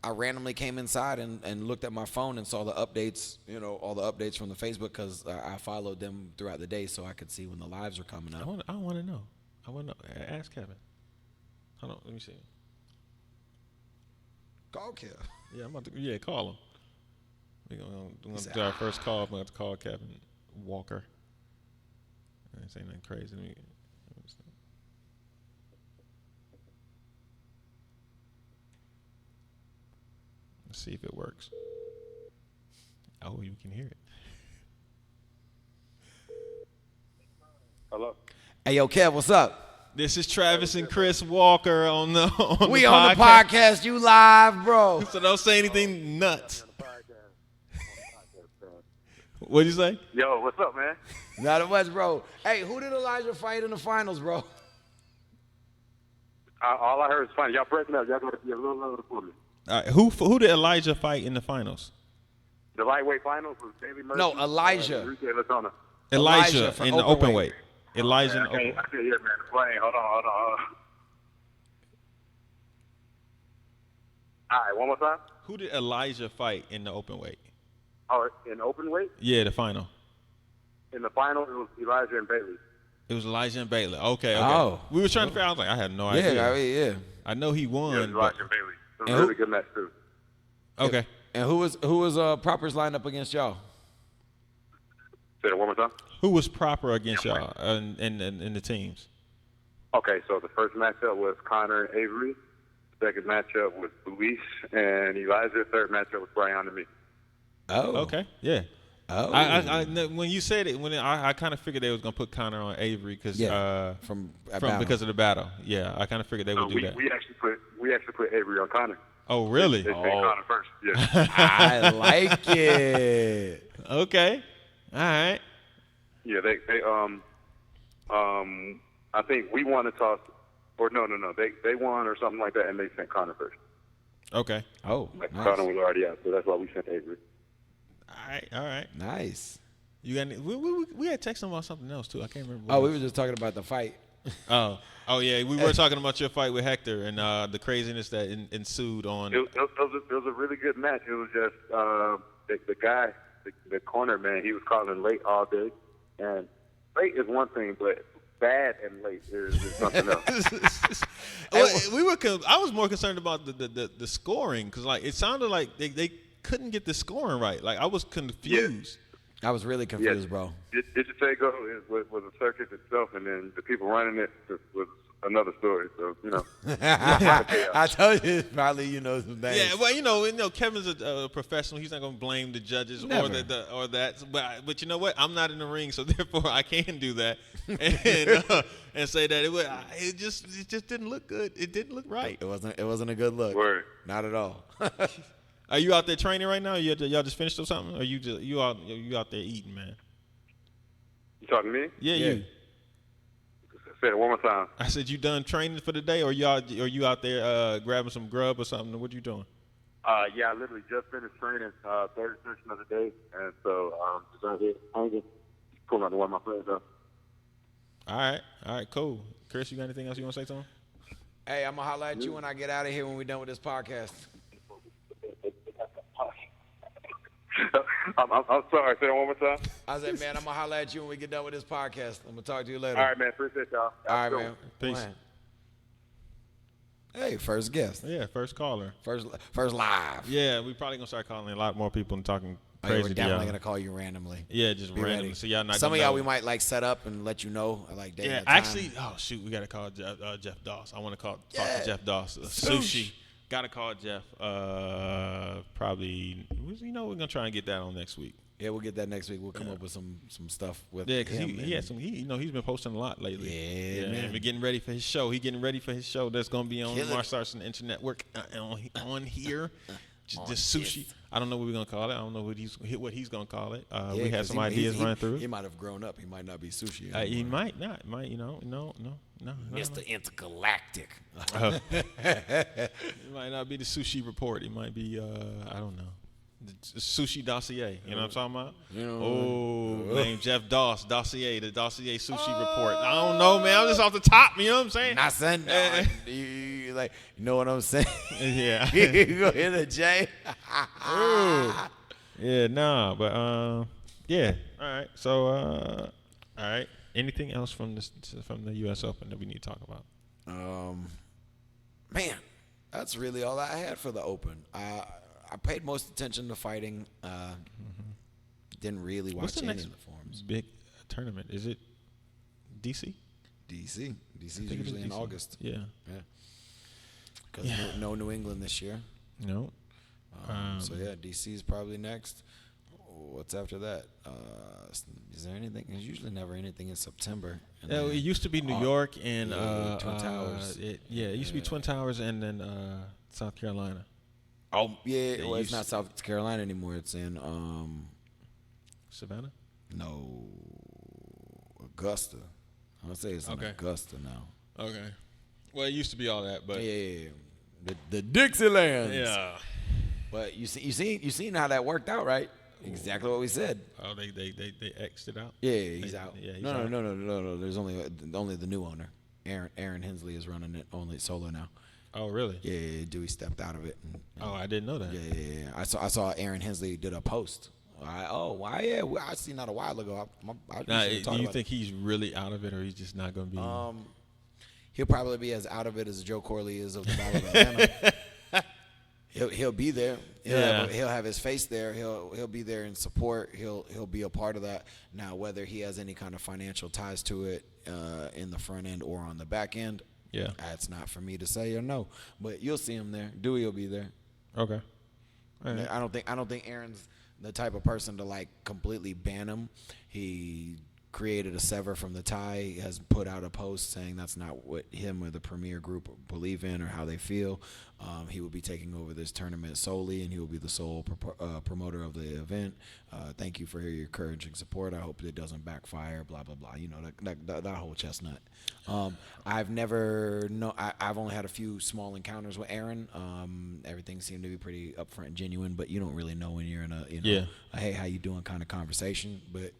I randomly came inside and looked at my phone and saw the updates. You know, all the updates from the Facebook, because I followed them throughout the day so I could see when the lives were coming up. I want to know. I want to know. Ask Kevin. Hold on. Let me see. Call Kev. Yeah, I'm about to. Call him. We're going to do our first call. I'm going to call Kevin Walker. I ain't saying nothing crazy. Let's see if it works. Oh, you can hear it. Hello. Hey, yo, Kev, what's up? This is Travis and Chris Walker on the We on the podcast. You live, bro. So don't say anything nuts. What'd you say? Yo, what's up, man? Not much, bro. Hey, who did Elijah fight in the finals, bro? All I heard is funny. Y'all breaking up. Y'all got to be a little louder for me. All right, who did Elijah fight in the finals? The lightweight finals was David Murphy. No, Elijah. Enrique Letona. Elijah in the open weight. Elijah in the open weight. I can't hear, man. The plane. Hold on. All right, one more time. Who did Elijah fight in the open weight? Oh, in open weight? Yeah, the final. In the final, it was Elijah and Bailey. It was Elijah and Bailey. Okay. Oh. We were trying to figure out. I was like, I had no idea. Yeah. I know he won. Yeah, it was Elijah and Bailey. It was a really good match, too. Okay. And who was Proper's lineup against y'all? Say that one more time. Who was proper against y'all in the teams? Okay, so the first matchup was Connor and Avery. Second matchup was Luis and Elijah. Third matchup was Brian and me. Oh. Okay. Yeah. Oh. I when you said it, I kind of figured they was gonna put Connor on Avery because because of the battle. Yeah, I kind of figured they would do that. We actually put Avery on Connor. Oh, really? They said Connor first. Yeah. I like it. Okay. All right. Yeah, I think we won the toss, or no, they won or something like that, and they sent Connor first. Okay. Oh, nice. Connor was already out, so that's why we sent Avery. All right. Nice. You got we had texted about something else too. I can't remember. Oh, we were just talking about the fight. Oh yeah, we were talking about your fight with Hector and the craziness that ensued on. It was a really good match. It was just the guy, the corner man. He was calling late all day, and late is one thing, but bad and late is something else. I was more concerned about the scoring because like it sounded like they couldn't get the scoring right. Like I was confused. Yeah. I was really confused, bro. Digitego was a circus itself, and then the people running it was another story. So I told you probably some things. Yeah, well Kevin's a professional. He's not gonna blame the judges or that. But you know what? I'm not in the ring, so therefore I can do that and say that it just didn't look good. It didn't look right. It wasn't a good look. Word. Not at all. Are you out there training right now? Y'all just finished or something? Or you out there eating, man? You talking to me? Yeah, you. Say it one more time. I said you done training for the day, or you out there grabbing some grub or something? What you doing? Yeah, I literally just finished training, third session of the day, and so just out here hanging, pulling out to one of my friends up. All right, cool. Chris, you got anything else you want to say to him? Hey, I'm going to holler at you when I get out of here when we're done with this podcast. I'm sorry. Say that one more time. I said, man, I'm going to holler at you when we get done with this podcast. I'm going to talk to you later. All right, man. Appreciate y'all. All right, man. Peace. Hey, first guest. Yeah, first caller. First live. Yeah, we probably going to start calling a lot more people and talking Oh, crazy yeah, we're to definitely y'all. going to call you randomly. Yeah, just Be randomly. ready. So y'all not Some of gonna y'all know. we might like set up and let you know. Like day Yeah, at a time. actually, oh shoot, we gotta call Jeff Doss. I want to talk to Jeff Doss. Sushi. Gotta call Jeff. Probably. You know, we're gonna try and get that on next week. Yeah, we'll get that next week. We'll come up with some stuff with Yeah, because him. he had some. He's been posting a lot lately. Yeah, man. And we're getting ready for his show. He's getting ready for his show. That's gonna be on Kill it. Martial Arts and Internet Network on here. Just sushi. I don't know what we're gonna call it. I don't know what he's gonna call it. We had some ideas running through. He might have grown up. He might not be sushi. He might not. No. Mr. Intergalactic. It might not be the sushi report. It might be I don't know. The sushi dossier. You know what I'm talking about? Named Jeff Doss. The dossier sushi report. I don't know, man. I'm just off the top. You know what I'm saying? Not saying you know what I'm saying? Yeah. You go hear the J. Yeah, nah, but yeah. All right. So all right. Anything else from the U.S. Open that we need to talk about? Man, that's really all I had for the Open. I paid most attention to fighting. Didn't really watch any of the forums. Big tournament? Is it DC? DC. DC's usually in August. Yeah. Because no New England this year. No. So yeah, DC's probably next. What's after that? Is there anything? There's usually never anything in September. Yeah, it used to be New York and Twin Towers. It used to be Twin Towers and then South Carolina. Oh yeah, well it's not South Carolina anymore. It's in Savannah. No, Augusta. I would say it's in Augusta now. Okay. Well, it used to be all that, but yeah. The Dixielands. Yeah. But you seen how that worked out, right? Exactly what we said. Oh, they X'd it out. Yeah, he's out. Yeah, he's no. out. There's only the new owner. Aaron Hensley is running it only solo now. Oh, really? Yeah, Dewey stepped out of it. Oh, I didn't know that. Yeah. I saw Aaron Hensley did a post. I seen that a while ago. Do you think he's really out of it, or he's just not going to be? He'll probably be as out of it as Joe Corley is of the Battle of Atlanta. He'll be there. He'll have his face there. He'll be there in support. He'll be a part of that. Now, whether he has any kind of financial ties to it in the front end or on the back end, that's not for me to say or no. But you'll see him there. Dewey will be there. Okay. All right. I don't think Aaron's the type of person to like completely ban him. He created a sever from the tie, has put out a post saying that's not what him or the Premier Group believe in or how they feel. He will be taking over this tournament solely, and he will be the sole promoter of the event. Thank you for your courage and support. I hope it doesn't backfire, blah, blah, blah. You know, that whole chestnut. I've only had a few small encounters with Aaron. Everything seemed to be pretty upfront and genuine, but you don't really know when you're in a hey, how you doing kind of conversation. But,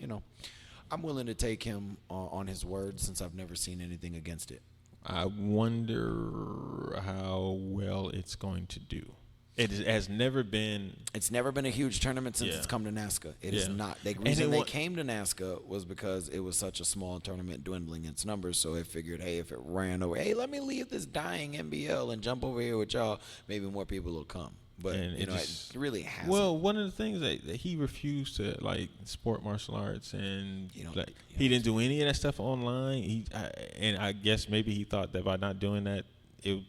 I'm willing to take him on his word since I've never seen anything against it. I wonder how well it's going to do. It has never been. It's never been a huge tournament since it's come to NASKA. It is not. The reason they came to NASKA was because it was such a small tournament, dwindling its numbers. So they figured, hey, if it ran over, hey, let me leave this dying NBL and jump over here with y'all. Maybe more people will come. But it really hasn't. Well, one of the things that he refused to sport martial arts, and he didn't do any of that stuff online. And I guess maybe he thought that by not doing that,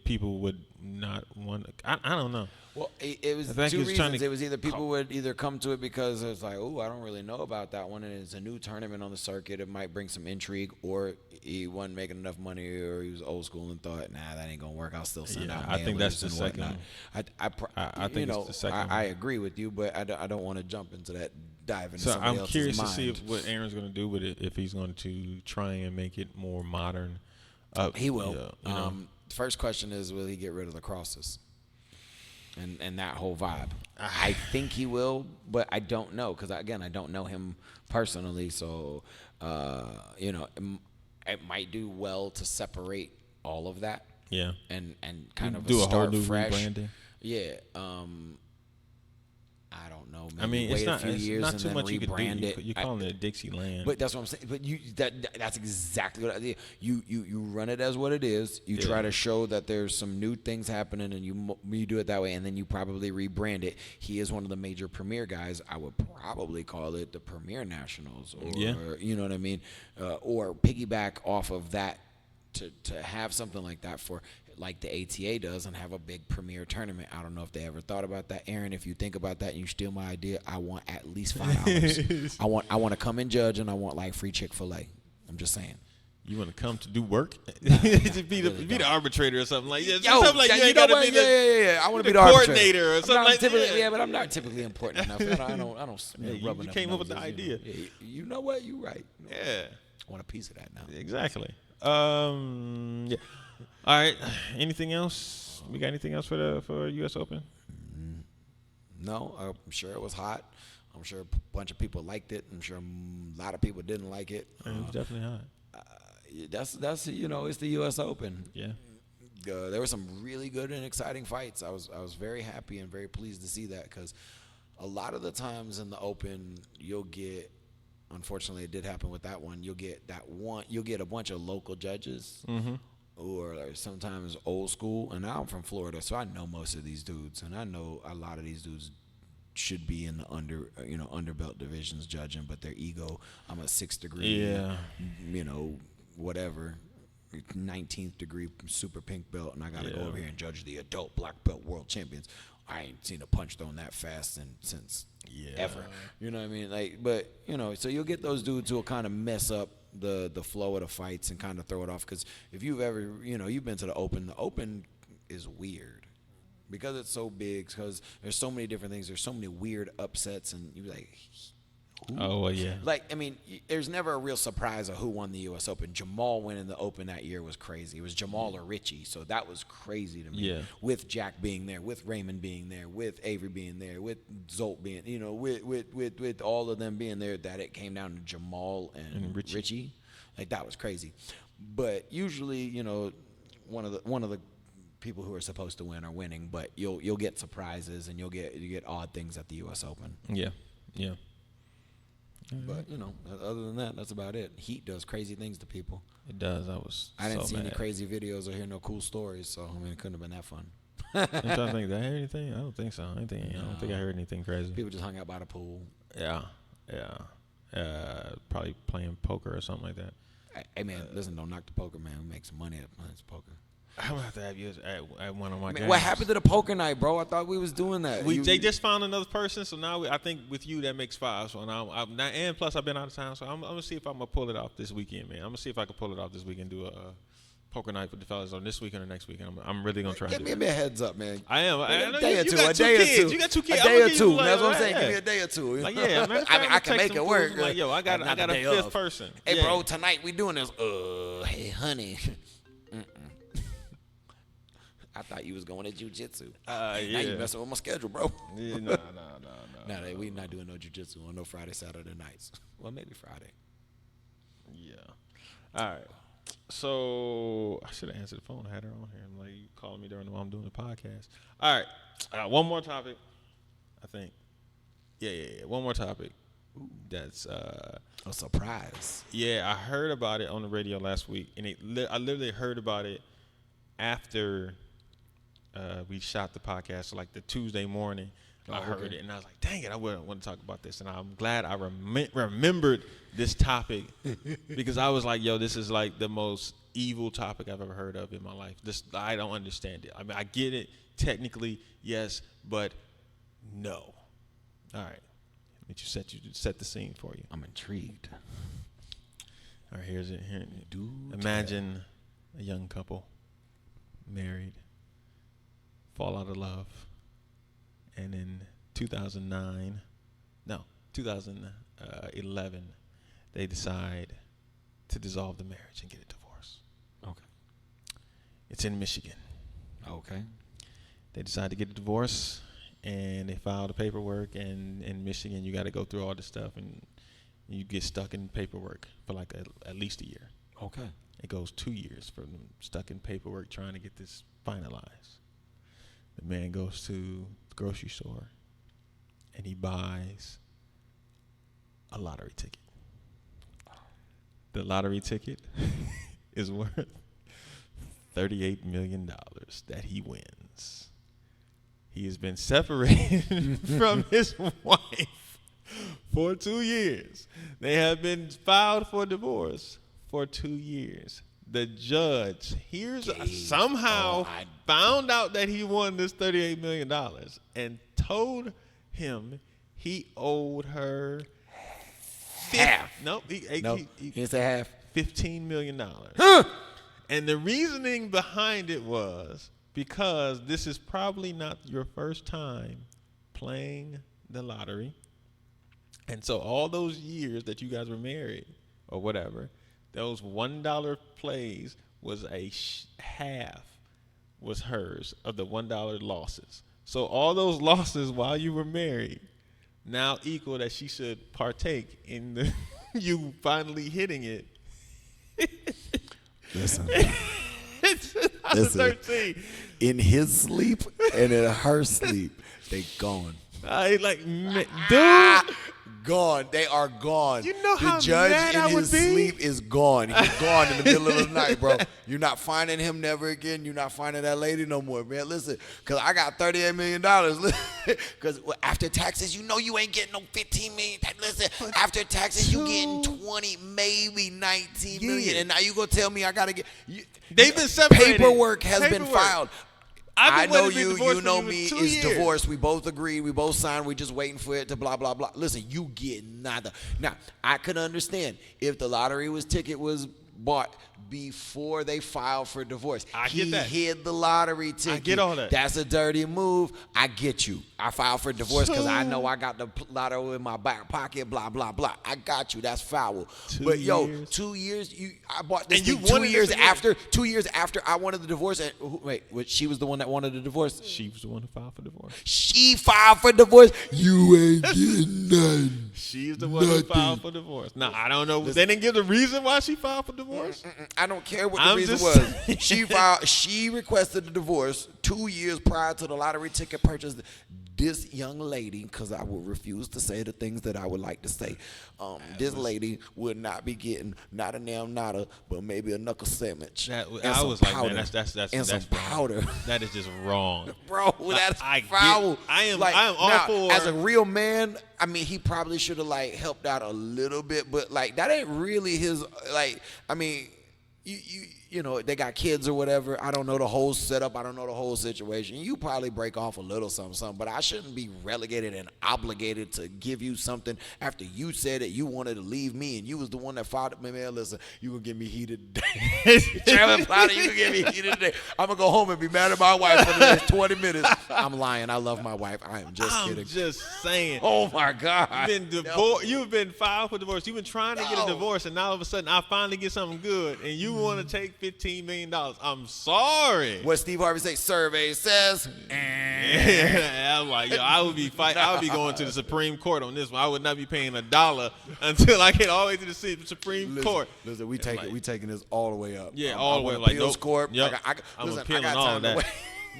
people would not want. I don't know. Well, it was two reasons. It was either people would either come to it because it's like, oh, I don't really know about that one, and it's a new tournament on the circuit. It might bring some intrigue, or he wasn't making enough money, or he was old school and thought, nah, that ain't gonna work. I'll still send out. I think that's the second. I think it's the second. I agree with you, but I don't want to jump into that. Dive into somebody else's mind. I'm curious to see what Aaron's going to do with it. If he's going to try and make it more modern. He will. First question is, will he get rid of the crosses? and that whole vibe. I think he will, but I don't know because again, I don't know him personally. So, it might do well to separate all of that. Yeah. And kind of do a start whole new fresh. rebranding. Yeah. I don't know. Maybe I mean, wait it's not, a few it's years not and too then much you could do. rebrand it. You're calling it Dixieland. But that's what I'm saying. But that's exactly what I did. You run it as what it is. You try to show that there's some new things happening, and you do it that way, and then you probably rebrand it. He is one of the major premier guys. I would probably call it the Premier Nationals, or you know what I mean, or piggyback off of that to have something like that for. Like the ATA does, and have a big premier tournament. I don't know if they ever thought about that, Aaron. If you think about that and you steal my idea, I want at least $5. I want to come and judge, and I want like free Chick-fil-A. I'm just saying. You want to come to do work? Just be the arbitrator or something like that. Yo, something like you ain't got to be I want to be the coordinator or something like that. Yeah, but I'm not typically important enough. I don't rub you enough came up with the noses, idea. You know what? You're right. Yeah. I want a piece of that now. Exactly. Yeah. All right. Anything else? We got anything else for U.S. Open? No, I'm sure it was hot. I'm sure a bunch of people liked it. I'm sure a lot of people didn't like it. It was definitely hot. That's it's the U.S. Open. Yeah. There were some really good and exciting fights. I was very happy and very pleased to see that because a lot of the times in the Open you'll get. Unfortunately, it did happen with that one. You'll get a bunch of local judges, or sometimes old school. And I'm from Florida, so I know most of these dudes, and I know a lot of these dudes should be in the underbelt divisions judging, but their ego. I'm a 6th degree, whatever, 19th degree super pink belt, and I gotta go over here and judge the adult black belt world champions. I ain't seen a punch thrown that fast since ever. You know what I mean? So you'll get those dudes who will kind of mess up the flow of the fights and kind of throw it off. Because if you've ever, you've been to the Open is weird because it's so big. Because there's so many different things. There's so many weird upsets, and you're like, who? Oh, well, yeah. There's never a real surprise of who won the U.S. Open. Jamal winning the Open that year was crazy. It was Jamal or Richie, so that was crazy to me. Yeah. With Jack being there, with Raymond being there, with Avery being there, with Zolt being, with all of them being there, that it came down to Jamal and Richie. Like, that was crazy. But usually, one of the people who are supposed to win are winning, but you'll get surprises and you get odd things at the U.S. Open. Yeah. Yeah. But other than that, that's about it. Heat does crazy things to people. It does. I didn't see any crazy videos or hear no cool stories, so it couldn't have been that fun. I'm trying to think. Did I hear anything? I don't think so. I don't think I heard anything crazy. People just hung out by the pool. Yeah. Probably playing poker or something like that. Hey man, listen, don't knock the poker, man. We make some money at playing poker. I'm gonna have to have you at one of my games. What happened to the poker night, bro? I thought we was doing that. They just found another person, so now I think with you that makes 5. So now and plus I've been out of town, so I'm gonna see if I'm gonna pull it off this weekend, man. I'm gonna see if I can pull it off this weekend, do a poker night with the fellas on this weekend or next weekend. I'm really gonna try. Give me a heads up, man. I am. A day or two. You got 2 kids. A day or 2. That's what I'm saying. Give me a day or 2. Like, yeah, man. I can make it work. Like, yo, I got a 5th person. Hey, bro, tonight we doing this. Hey, honey. I thought you was going to jiu-jitsu. Now you messing with my schedule, bro. Yeah, no. No, we not doing no jiu-jitsu on no Friday, Saturday nights. Well, maybe Friday. Yeah. All right. So I should have answered the phone. I had her on here. I'm like, you calling me during while I'm doing the podcast. All right. One more topic, I think. Yeah. One more topic. That's a surprise. Yeah, I heard about it on the radio last week, and I literally heard about it after we shot the podcast, so like the Tuesday morning. I heard it, and I was like, dang it, I want to talk about this. And I'm glad I remembered this topic because I was like, yo, this is like the most evil topic I've ever heard of in my life. I don't understand it. I mean, I get it technically, yes, but no. All right. Let me set the scene for you. I'm intrigued. All right, here's it. Imagine a young couple, married, fall out of love, and in 2011, they decide to dissolve the marriage and get a divorce. Okay. It's in Michigan. Okay. They decided to get a divorce, and they filed the paperwork. And in Michigan, you got to go through all this stuff, and you get stuck in paperwork for like at least a year. Okay. It goes 2 years for them stuck in paperwork trying to get this finalized. The man goes to the grocery store, and he buys a lottery ticket. The lottery ticket is worth $38 million that he wins. He has been separated from his wife for 2 years. They have been filed for divorce for 2 years. The judge somehow found out that he won this $38 million and told him he owed her half. Nope. He didn't say half. $15 million. And the reasoning behind it was because this is probably not your first time playing the lottery. And so all those years that you guys were married or whatever, those $1 plays was half was hers of the $1 losses. So all those losses while you were married now equal that she should partake in the you finally hitting it. Listen. It's 2013. In his sleep and in her sleep, they gone. Dude. Gone. They are gone. You know how the judge mad in I would his be? sleep is gone. He's gone in the middle of the night, bro. You're not finding him never again. You're not finding that lady no more, man. Listen, because I got $38 million. Because after taxes, you know you ain't getting no $15 million. Listen, after taxes, you getting 20, maybe 19 million. And now you going to tell me I got to get. They've been separated. Paperwork has been filed. I know you know me, it's is divorced. We both agreed. We both signed. We just waiting for it to blah, blah, blah. Listen, you get nada. Now, I could understand if the lottery ticket was bought before they filed for divorce. I get that. He hid the lottery ticket. I get all that. That's a dirty move. I get you. I filed for divorce because I know I got the lottery in my back pocket, blah, blah, blah. I got you. That's foul. 2 years. 2 years, I bought this And you thing 2 wanted years this again. after. 2 years after I wanted the divorce. And she was the one that wanted the divorce? She was the one who filed for divorce. She filed for divorce. You ain't getting none. She's the one who filed for divorce. Now, I don't know. They didn't give the reason why she filed for divorce? I don't care what the reason just was. She requested the divorce 2 years prior to the lottery ticket purchase. This young lady, because I will refuse to say the things that I would like to say, this lady would not be getting not a damn nada, but maybe a knuckle sandwich. I was like, man, that's some powder. That is just wrong, bro. That's foul. I am all for. As a real man, I mean, he probably should have helped out a little bit, but that ain't really his. I mean, you know, they got kids or whatever. I don't know the whole setup. I don't know the whole situation. You probably break off a little something, but I shouldn't be relegated and obligated to give you something after you said that you wanted to leave me and you was the one that fought me. Man, listen, you going to get me heated today. Travis Plowden, you going to get me heated today. I'm going to go home and be mad at my wife for the next 20 minutes. I'm lying. I love my wife. I am just kidding. I'm just saying. Oh, my God. You've been filed for divorce. You've been trying to get a divorce, and now all of a sudden I finally get something good, and you want to take $15 million. I'm sorry. What Steve Harvey say? Survey says. I'm like, yo, I would be going to the Supreme Court on this one. I would not be paying $1 until I get all the way to the Supreme Court. Listen, we taking this all the way up. Yeah, all the way. Like appeals court. Yep. I'm appealing all of that.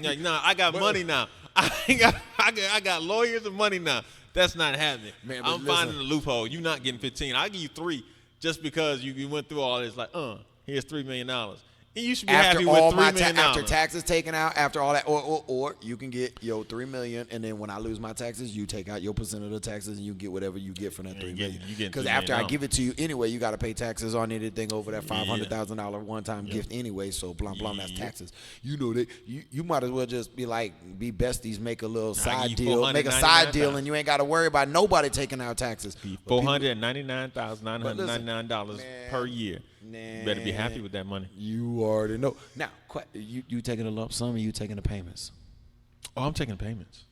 I got money now. I got lawyers and money now. That's not happening. Man, I'm finding a loophole. You're not getting 15. I'll give you 3 just because you went through all this. Here's $3 million. And you should be happy with $3 million. After taxes taken out, after all that, or you can get $3 million, and then when I lose my taxes, you take out your percent of the taxes, and you get whatever you get from that $3 million. Because after I give it to you anyway, you got to pay taxes on anything over that $500,000 one-time gift anyway. So blah blah, that's taxes. You know that you might as well just be besties, make a little side deal, and you ain't got to worry about nobody taking out taxes. $499,999 per year. You better be happy with that money. You already know. Now, you taking a lump sum or you taking the payments? Oh, I'm taking the payments.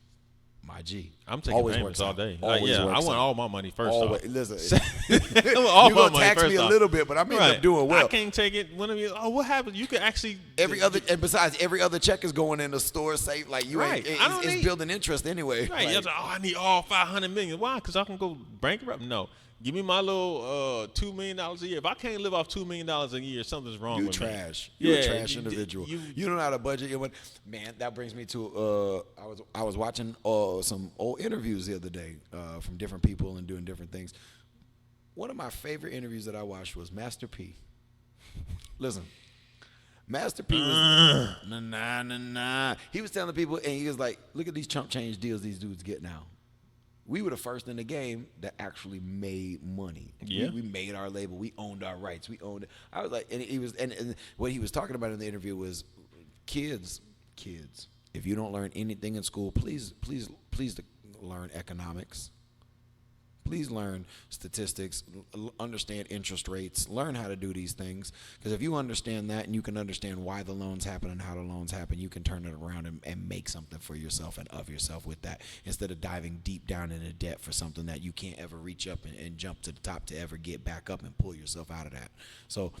My G. I'm taking Always payments works all out. day. Always I works want out. all my money first Always. off. Listen, all you're my gonna money tax first me a off. little bit, but I'm end up doing well. I can't take it. What happens? You can actually And besides, every other check is going in the store safe. Like you Right. ain't, I don't it's need- building interest anyway. Right. Like, You're like, I need all $500 million. Why? Because I can go bankrupt? No. Give me my little $2 million a year. If I can't live off $2 million a year, something's wrong you with trash. me. You're a trash individual. You don't know how to budget your money. Man, that brings me to I was watching some old interviews the other day from different people and doing different things. One of my favorite interviews that I watched was Master P. Listen, Master P was nah. He was telling people, and he was like, "Look at these chump change deals these dudes get now." We were the first in the game that actually made money. Yeah. We made our label. We owned our rights. We owned it. I was like, and he was, and what he was talking about in the interview was, kids. If you don't learn anything in school, please learn economics. Please learn statistics, understand interest rates, learn how to do these things. Because if you understand that and you can understand why the loans happen and how the loans happen, you can turn it around and make something for yourself and of yourself with that, instead of diving deep down into debt for something that you can't ever reach up and jump to the top to ever get back up and pull yourself out of that. So,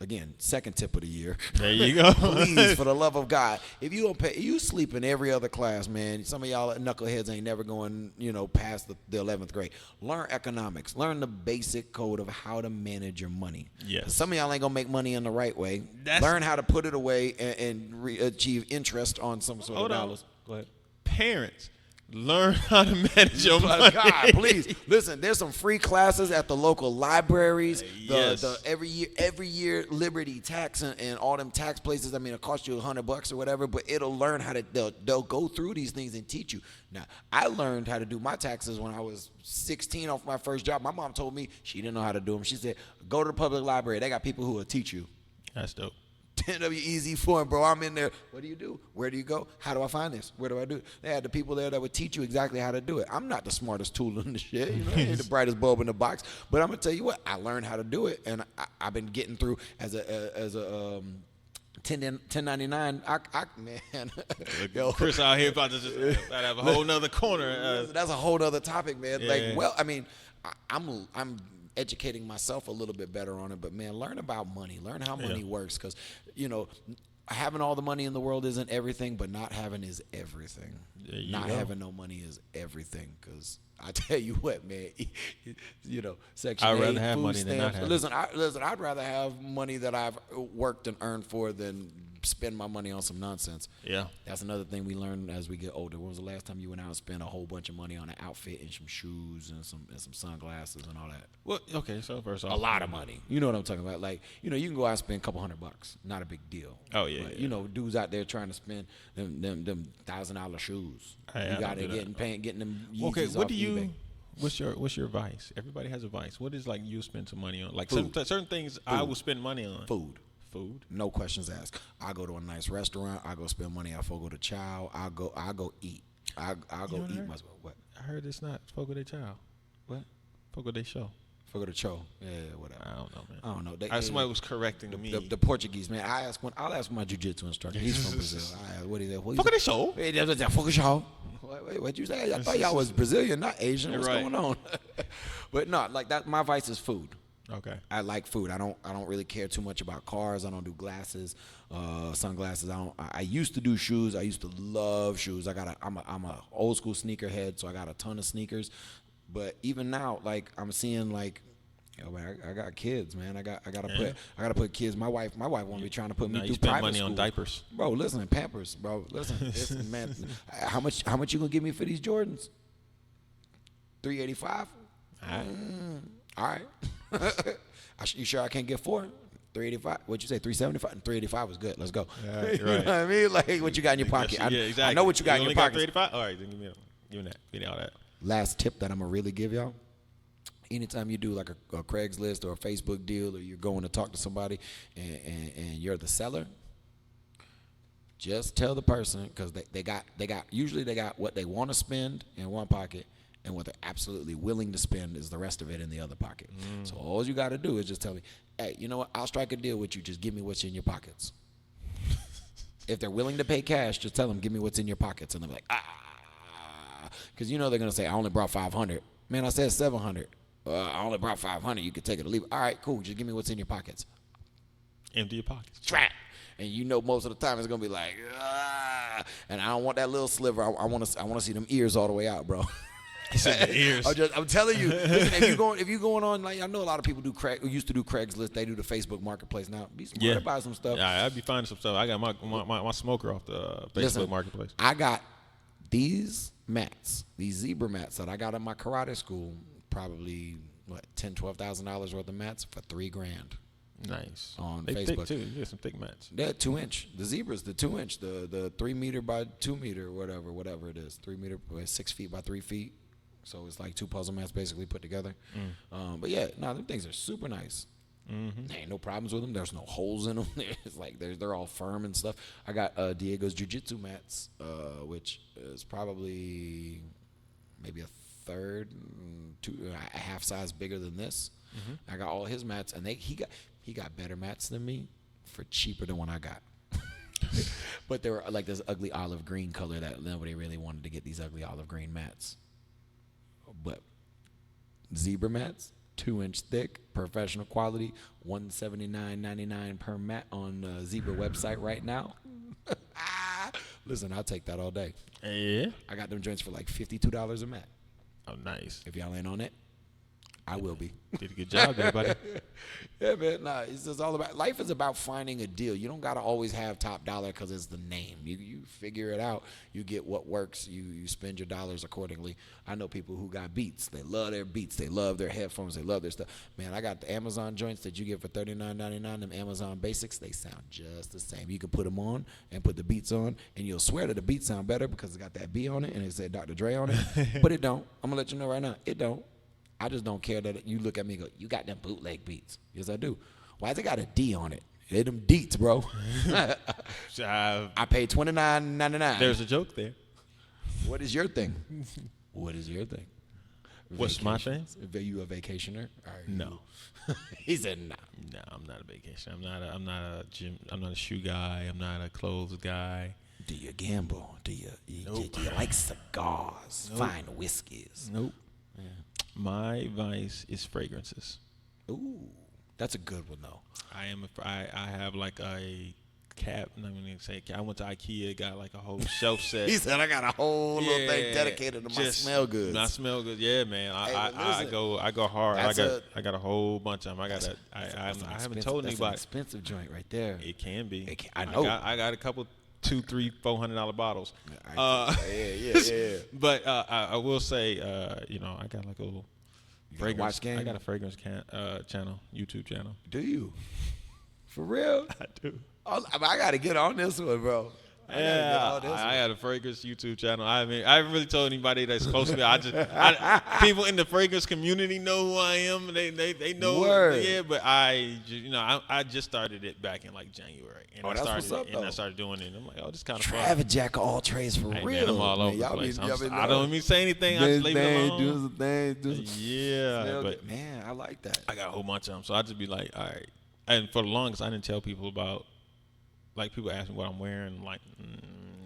again, second tip of the year. There you go. Please, for the love of God, if you don't pay, you sleep in every other class, man. Some of y'all knuckleheads ain't never going, past the 11th grade. Learn economics. Learn the basic code of how to manage your money. Yes. Some of y'all ain't gonna make money in the right way. Learn how to put it away and achieve interest on some sort of dollars. Go ahead. Parents, learn how to manage your money. God, please listen. There's some free classes at the local libraries. Yes. The every year Liberty Tax and all them tax places. I mean, it costs you $100 or whatever, but it'll learn how to. They'll go through these things and teach you. Now, I learned how to do my taxes when I was 16 off my first job. My mom told me she didn't know how to do them. She said, "Go to the public library. They got people who will teach you." That's dope. 10W easy form, bro. I'm in there. What do you do? Where do you go? How do I find this? Where do I do it? They had the people there that would teach you exactly how to do it. I'm not the smartest tool in the shit. I ain't the brightest bulb in the box. But I'm gonna tell you what, I learned how to do it, and I've been getting through as a 1099. Man, Yo, Chris out here about to just have a whole nother corner. That's a whole other topic, man. Yeah. I'm educating myself a little bit better on it, but man, learn about money. Learn how money works, because having all the money in the world isn't everything, but not having is everything. Not having no money is everything, because I tell you what, man, Section 8, I'd rather have food money than not stamps. have it. Listen, I'd rather have money that I've worked and earned for than spend my money on some nonsense. Yeah. That's another thing we learn as we get older. When was the last time you went out and spent a whole bunch of money on an outfit and some shoes and some sunglasses and all that? Well, okay, so first off, A lot of money. You know what I'm talking about? Like, you can go out and spend a couple $100. Not a big deal. Oh, yeah, But, yeah. dudes out there trying to spend them $1,000 shoes. Hey, you got to getting them Yeezys okay, what off do you? eBay. What's your vice? Everybody has a vice. What is like you spend some money on? Like certain things I will spend money on. Food. Food. No questions asked. I go to a nice restaurant. I go spend money. I go to chow. I go eat. I go eat myself. What? I heard it's not Fogo de Chao. What? Fogo de Show. Fogo de Cho. Yeah, whatever. I don't know, man. I don't know. Somebody was correcting me. The Portuguese man. I'll ask my jiu-jitsu instructor. He's from Brazil. What is that? Fogo de Show. Hey, that's Fogo de Show. Wait, what you say? I thought y'all was Brazilian, not Asian. What's going on? But no, like that. My vice is food. Okay. I like food. I don't really care too much about cars. I don't do glasses, sunglasses. I used to do shoes. I used to love shoes. I'm a old school sneakerhead, so I got a ton of sneakers. But even now, like I'm seeing like, man, I got kids, man. I gotta put kids. My wife won't be trying to put me through private money school. on diapers, bro. Listen, Pampers, bro. Listen, man. How much you gonna give me for these Jordans? $385. All right. You sure I can't get 4? $385. What'd you say? $375. $385 was good. Let's go. Right. You know what I mean? Like what you got in your pocket. Yeah, exactly. I know what you got in your pocket. $385. All right, then give me that. Give me all that. Last tip that I'm gonna really give y'all. Anytime you do like a Craigslist or a Facebook deal, or you're going to talk to somebody and you're the seller, just tell the person, because they got usually they got what they want to spend in one pocket, and what they're absolutely willing to spend is the rest of it in the other pocket. So all you got to do is just tell me, hey, you know what? I'll strike a deal with you. Just give me what's in your pockets. If they're willing to pay cash, just tell them, give me what's in your pockets. And they're like, Because you know they're going to say, I only brought 500. Man, I said 700. I only brought 500. You can take it or leave it. All right, cool. Just give me what's in your pockets. Empty your pockets. Trap. And you know most of the time it's going to be like, and I don't want that little sliver. I want to see them ears all the way out, bro. Ears. I'm telling you, listen, if you're going on, like I know a lot of people used to do Craigslist. They do the Facebook Marketplace now. Be smart to buy some stuff. Yeah, I'd be finding some stuff. I got my smoker off the Facebook Marketplace. I got these mats, these zebra mats that I got in my karate school. Probably $10,000-$12,000 worth of mats for $3,000. Nice. On they Facebook. Thick too. You get some thick mats. They're 2-inch. The zebras, the 2-inch, the 3 meter by 2 meter, whatever it is. 3 meter, 6 feet by 3 feet. So it's like 2 puzzle mats basically put together. But yeah, them things are super nice. There ain't no problems with them. There's no holes in them. It's like they're all firm and stuff. I got Diego's jiu-jitsu mats, which is probably maybe a half size bigger than this. I got all his mats, and he got better mats than me for cheaper than what I got. But they were like this ugly olive green color that nobody really wanted to get these ugly olive green mats. But zebra mats, 2-inch thick, professional quality, $179.99 per mat on the Zebra website right now. Listen, I'll take that all day. Yeah. I got them joints for like $52 a mat. Oh, nice. If y'all ain't on it, I will be. Did a good job there, buddy. Yeah, man. Nah, it's just all about life is about finding a deal. You don't gotta always have top dollar because it's the name. You figure it out. You get what works. You spend your dollars accordingly. I know people who got Beats. They love their Beats. They love their headphones. They love their stuff. Man, I got the Amazon joints that you get for $39.99. Them Amazon Basics. They sound just the same. You can put them on and put the Beats on, and you'll swear that the Beats sound better because it got that B on it and it said Dr. Dre on it. But it don't. I'm gonna let you know right now. It don't. I just don't care that you look at me and go, you got them bootleg Beats. Yes, I do. Why has it got a D on it? They them Deets, bro. I paid $29.99. There's a joke there. What is your thing? What is your thing? What's my thing? Are you a vacationer? No. He said no. No, I'm not a vacation. I'm not a gym. I'm not a shoe guy. I'm not a clothes guy. Do you gamble? Do you like cigars? Nope. Fine whiskeys? Nope. Yeah. My vice is fragrances. Ooh, that's a good one though. I have like a cap. I'm not gonna say cap. I went to IKEA, got like a whole shelf set. He said I got a whole little thing dedicated to my smell goods. My smell goods, yeah, man. I go hard. I got a whole bunch of them. I haven't told anybody. That's an expensive joint right there. It can be. I know. I got a couple. $200, $300, $400 bottles. Yeah. But I will say, I got like a little fragrance. Watch game? I got a fragrance channel, YouTube channel. Do you? For real? I do. I got to get on this one, bro. I got a fragrance YouTube channel. I haven't really told anybody that's close to me. People in the fragrance community know who I am. They know. Word. Yeah, but I just started it back in like January, and I started doing it. And I'm like, oh, this kind of fun. Travis Jack of all trades for real. Man, I'm all over the place. I don't even say anything. I just leave it alone. Yeah, but man, I like that. I got a whole bunch of them, so I just be like, all right. And for the longest, I didn't tell people about. Like, people ask me what I'm wearing, like,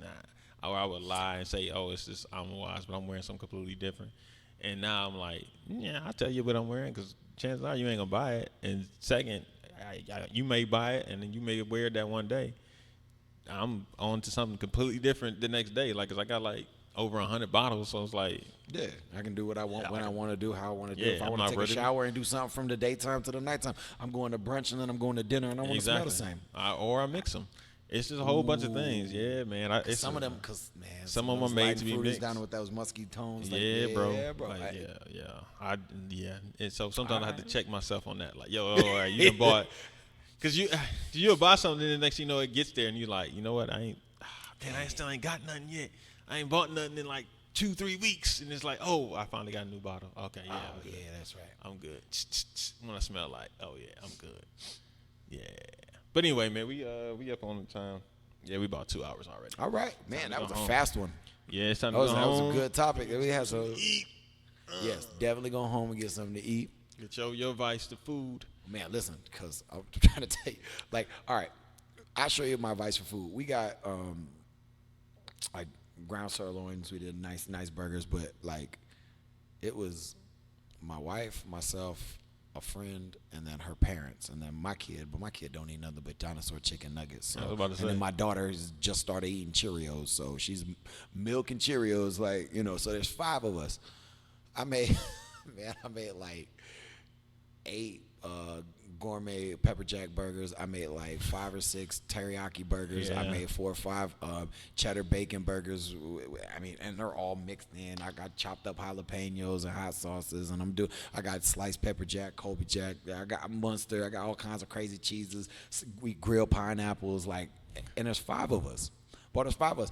nah. Or I would lie and say, oh, it's this Alma Watch, but I'm wearing something completely different. And now I'm like, yeah, I'll tell you what I'm wearing because chances are you ain't going to buy it. And second, you may buy it, and then you may wear it that one day. I'm on to something completely different the next day. Like, 'cause I got, like, over 100 bottles, so it's like. Yeah, I can do what I want when I want to do, how I want to do. Yeah, if I want to take a shower and do something from the daytime to the nighttime, I'm going to brunch and then I'm going to dinner and I want to smell the same. Or I mix them. It's just a whole bunch of things. Yeah, man. Some of them, because, man. Some of them are made to be mixed. Down with those musky tones. Yeah, bro. Yeah, bro. Like, yeah. And so sometimes I have to check myself on that. Like, yo, all right, you done bought. Because you'll buy something and the next thing you know, it gets there and you're like, you know what, I still ain't got nothing yet. I ain't bought nothing in like 2-3 weeks. And it's like, oh, I finally got a new bottle. Okay, yeah. Oh, yeah, that's right. I'm good. When I smell like, oh, yeah, I'm good. Yeah. But anyway, man, we up on the time. Yeah, we about 2 hours already. All right. Man, that was a fast one. Yeah, it's time to go home. That was a good topic. We had some. Yes, definitely go home and get something to eat. Get your vice to food. Man, listen, because I'm trying to tell you. Like, all right, I'll show you my vice for food. We got, ground sirloins. We did nice burgers, but like it was my wife, myself, a friend, and then her parents, and then my kid. But my kid don't eat nothing but dinosaur chicken nuggets. So, and then my daughter has just started eating Cheerios, so she's milking Cheerios, like, you know. So there's 5 of us. I made like 8 gourmet pepper jack burgers. I made like 5 or 6 teriyaki burgers. I made 4 or 5 cheddar bacon burgers. I mean, and they're all mixed in. I got chopped up jalapenos and hot sauces, and I got sliced pepper jack, Colby Jack. I got Munster. I got all kinds of crazy cheeses. We grill pineapples, like, and there's 5 of us. But there's 5 of us.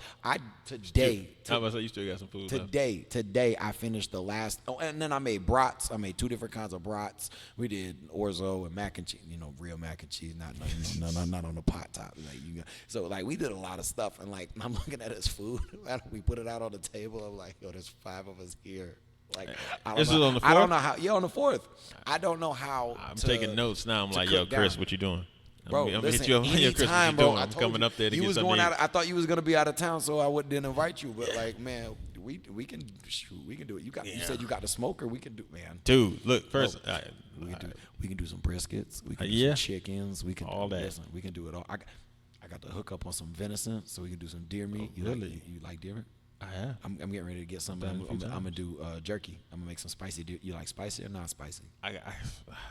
Today, you still got some food Today, I finished the last. Oh, and then I made brats. I made 2 different kinds of brats. We did orzo and mac and cheese. You know, real mac and cheese, not on the pot top. Like, so like we did a lot of stuff. And like I'm looking at his food. We put it out on the table. I'm like, yo, there's 5 of us here. Like, this is on the 4th? I don't know how. Yeah, on the 4th. I don't know how. I'm taking notes now. I'm like, yo, Chris, what you doing? Bro, I'm listen, hit you up. anytime, bro. I'm coming up there to get something. I thought you was gonna be out of town, so I didn't invite you. But like, man, we can do it. You said you got the smoker. We can do, man. Dude, look first. We can do some briskets. We can do some chickens. We can all that. Listen, we can do it all. I got to hook up on some venison, so we can do some deer meat. You like deer? I have. I'm getting ready to get some. I'm gonna do jerky. I'm gonna make some spicy deer. You like spicy or not spicy?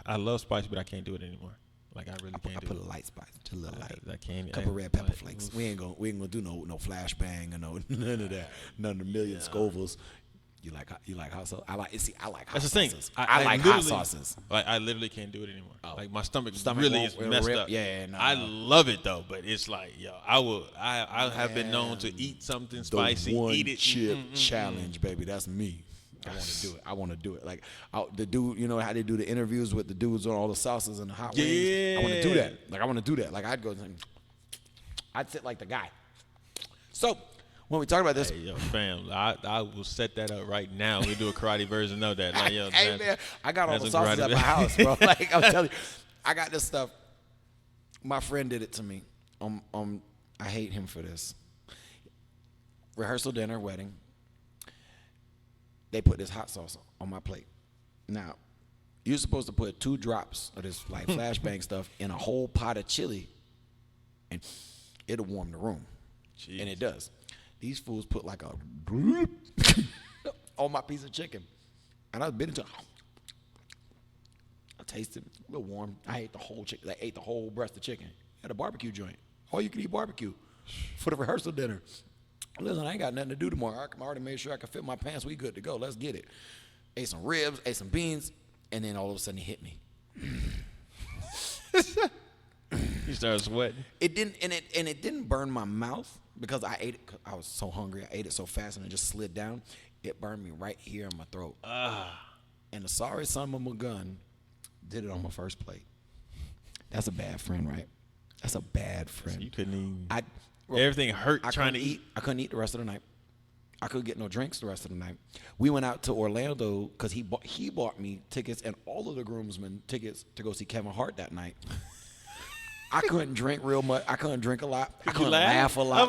I love spicy, but I can't do it anymore. Like I really can't. I put a light spice, just a little light. I can't. Couple red pepper flakes. We ain't gonna do no flashbang or none of that. None of the million Scovilles. You like hot sauce? I like hot sauces. I like hot sauces. Like I literally can't do it anymore. Like my stomach really is messed up. Yeah, no. I love it though, but it's like, yo, I have been known to eat something spicy, eat it. Chip challenge, baby. That's me. I want to do it. Like the dude, you know how they do the interviews with the dudes on all the sauces and the hot wings. I want to do that. Like I want to do that. Like I'd sit like the guy. So when we talk about this, hey, yo, fam, I will set that up right now. We do a karate version of that. Like, yo, hey man, I got all the sauces at my house, bro. Like I'm telling you, I got this stuff. My friend did it to me. I hate him for this. Rehearsal dinner, wedding. They put this hot sauce on my plate. Now, you're supposed to put 2 drops of this like flashbang stuff in a whole pot of chili, and it'll warm the room. Jeez. And it does. These fools put like a on my piece of chicken, and I bit into it. I tasted it, a little warm. I ate the whole chicken. I ate the whole breast of chicken at a barbecue joint. All you can eat barbecue for the rehearsal dinner. Listen, I ain't got nothing to do tomorrow. I already made sure I could fit my pants. We good to go. Let's get it. Ate some ribs, ate some beans, and then all of a sudden it hit me. You started sweating. It didn't burn my mouth because I ate it. I was so hungry. I ate it so fast and it just slid down. It burned me right here in my throat. And the sorry son of a gun did it on my first plate. That's a bad friend, right? That's a bad friend. So you couldn't even. Everything hurt trying to eat. I couldn't eat the rest of the night. I couldn't get no drinks the rest of the night. We went out to Orlando because he bought me tickets and all of the groomsmen tickets to go see Kevin Hart that night. I couldn't drink real much. I couldn't drink a lot. I couldn't laugh a lot.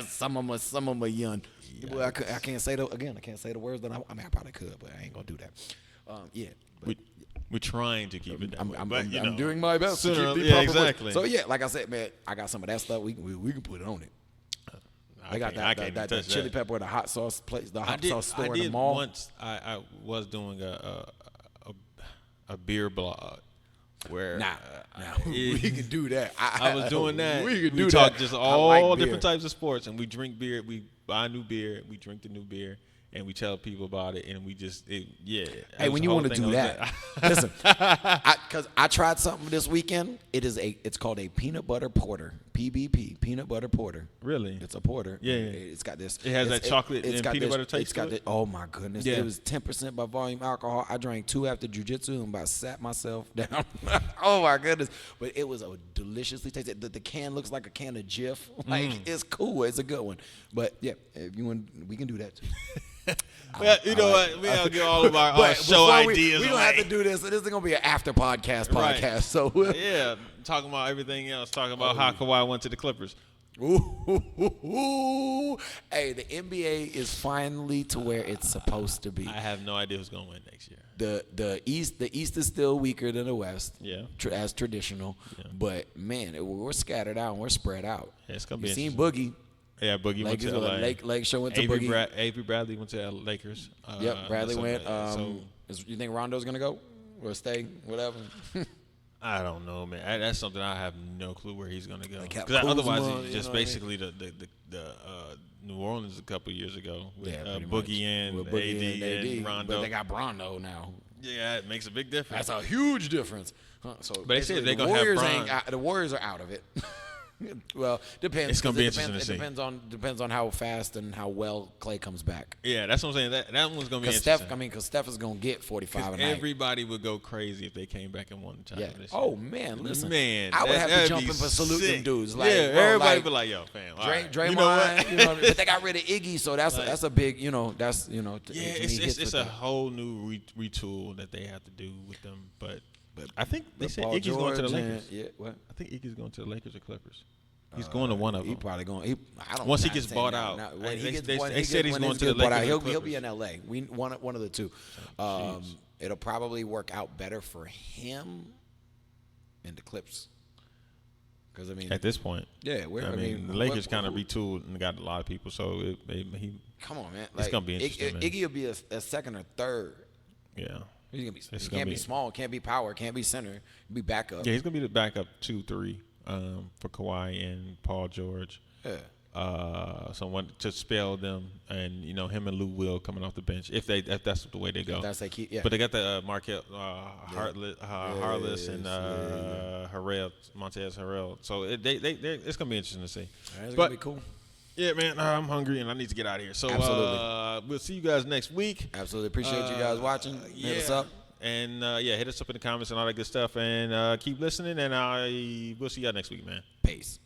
Some of them are young. Yeah. Well, I can't say I can't say the words that I probably could, but I ain't gonna do that. We're trying to keep it down. I'm doing my best to keep the proper exactly. So yeah, like I said, man, I got some of that stuff. We can put it on it. I got that chili pepper with the hot sauce place, the hot sauce store in the mall. Once I was doing a beer blog where we can do that. I was doing that. We talk that. Just all different types of sports, and we drink beer. We buy new beer. We drink the new beer. And we tell people about it, and we just, Hey, when you want to do that, listen, because I tried something this weekend. It's called a peanut butter porter, PBP, peanut butter porter. Really? It's a porter. Yeah. It's got this. It has that chocolate and peanut butter taste. It's got this. Oh my goodness! Yeah. It was 10% by volume alcohol. I drank 2 after jiu-jitsu and about sat myself down. Oh my goodness! But it was a deliciously tasty. The can looks like a can of Jif. Like it's cool. It's a good one. But yeah, if you want, we can do that too. Well, you know what? We don't get all of our show ideas. We don't have to do this. This is going to be an after podcast. Right. So talking about everything else. Talking about how Kawhi went to the Clippers. Ooh. Hey, the NBA is finally to where it's supposed to be. I have no idea who's going to win next year. The East is still weaker than the West. Yeah. As traditional. Yeah. But man, we're scattered out and we're spread out. Yeah, it's gonna be. You seen Boogie? Yeah, Boogie went to LA. Lake Show went to Boogie. Avery Bradley went to Lakers. Yep, Bradley went. You think Rondo's gonna go or stay? Whatever. I don't know, man. That's something I have no clue where he's gonna go. Because otherwise, it's just basically the New Orleans a couple years ago with Boogie and AD and Rondo. But they got Rondo now. Yeah, it makes a big difference. That's a huge difference. So but they said they're gonna have Bron. The Warriors are out of it. Well, depends. It's gonna be interesting to see. It depends on how fast and how well Clay comes back. Yeah, that's what I'm saying. That one's gonna be interesting. Because Steph is gonna get 45 a night. Everybody would go crazy if they came back and won the title this year. Oh man, listen, man, I would have to jump in for saluting dudes. Like, everybody be like, yo, fam, Draymond. You know what? But they got rid of Iggy, so that's a big, it's a whole new retool that they have to do with them, but I think they said Iggy's going to the Lakers. What? I think Iggy's going to the Lakers or Clippers. He's going to one of them. He probably going. Once he gets bought out, they said he's going to the Lakers. He'll be in LA. One of the two. It'll probably work out better for him in the Clips. Because at this point, the Lakers kind of retooled and got a lot of people. So come on, man, it's gonna be interesting. Iggy will be a second or third. Yeah. He can't be small, can't be power, can't be center, be backup. Yeah, he's gonna be the backup 2-3 for Kawhi and Paul George. Yeah. Someone to spell them, and him and Lou Will coming off the bench if that's the way they go. That's they keep. Yeah. But they got the Markel Harless and Montez Harrell. So it's gonna be interesting to see. It's gonna be cool. Yeah, man, I'm hungry and I need to get out of here. So we'll see you guys next week. Absolutely. Appreciate you guys watching. Hit us up. And, hit us up in the comments and all that good stuff. And keep listening, and we'll see y'all next week, man. Peace.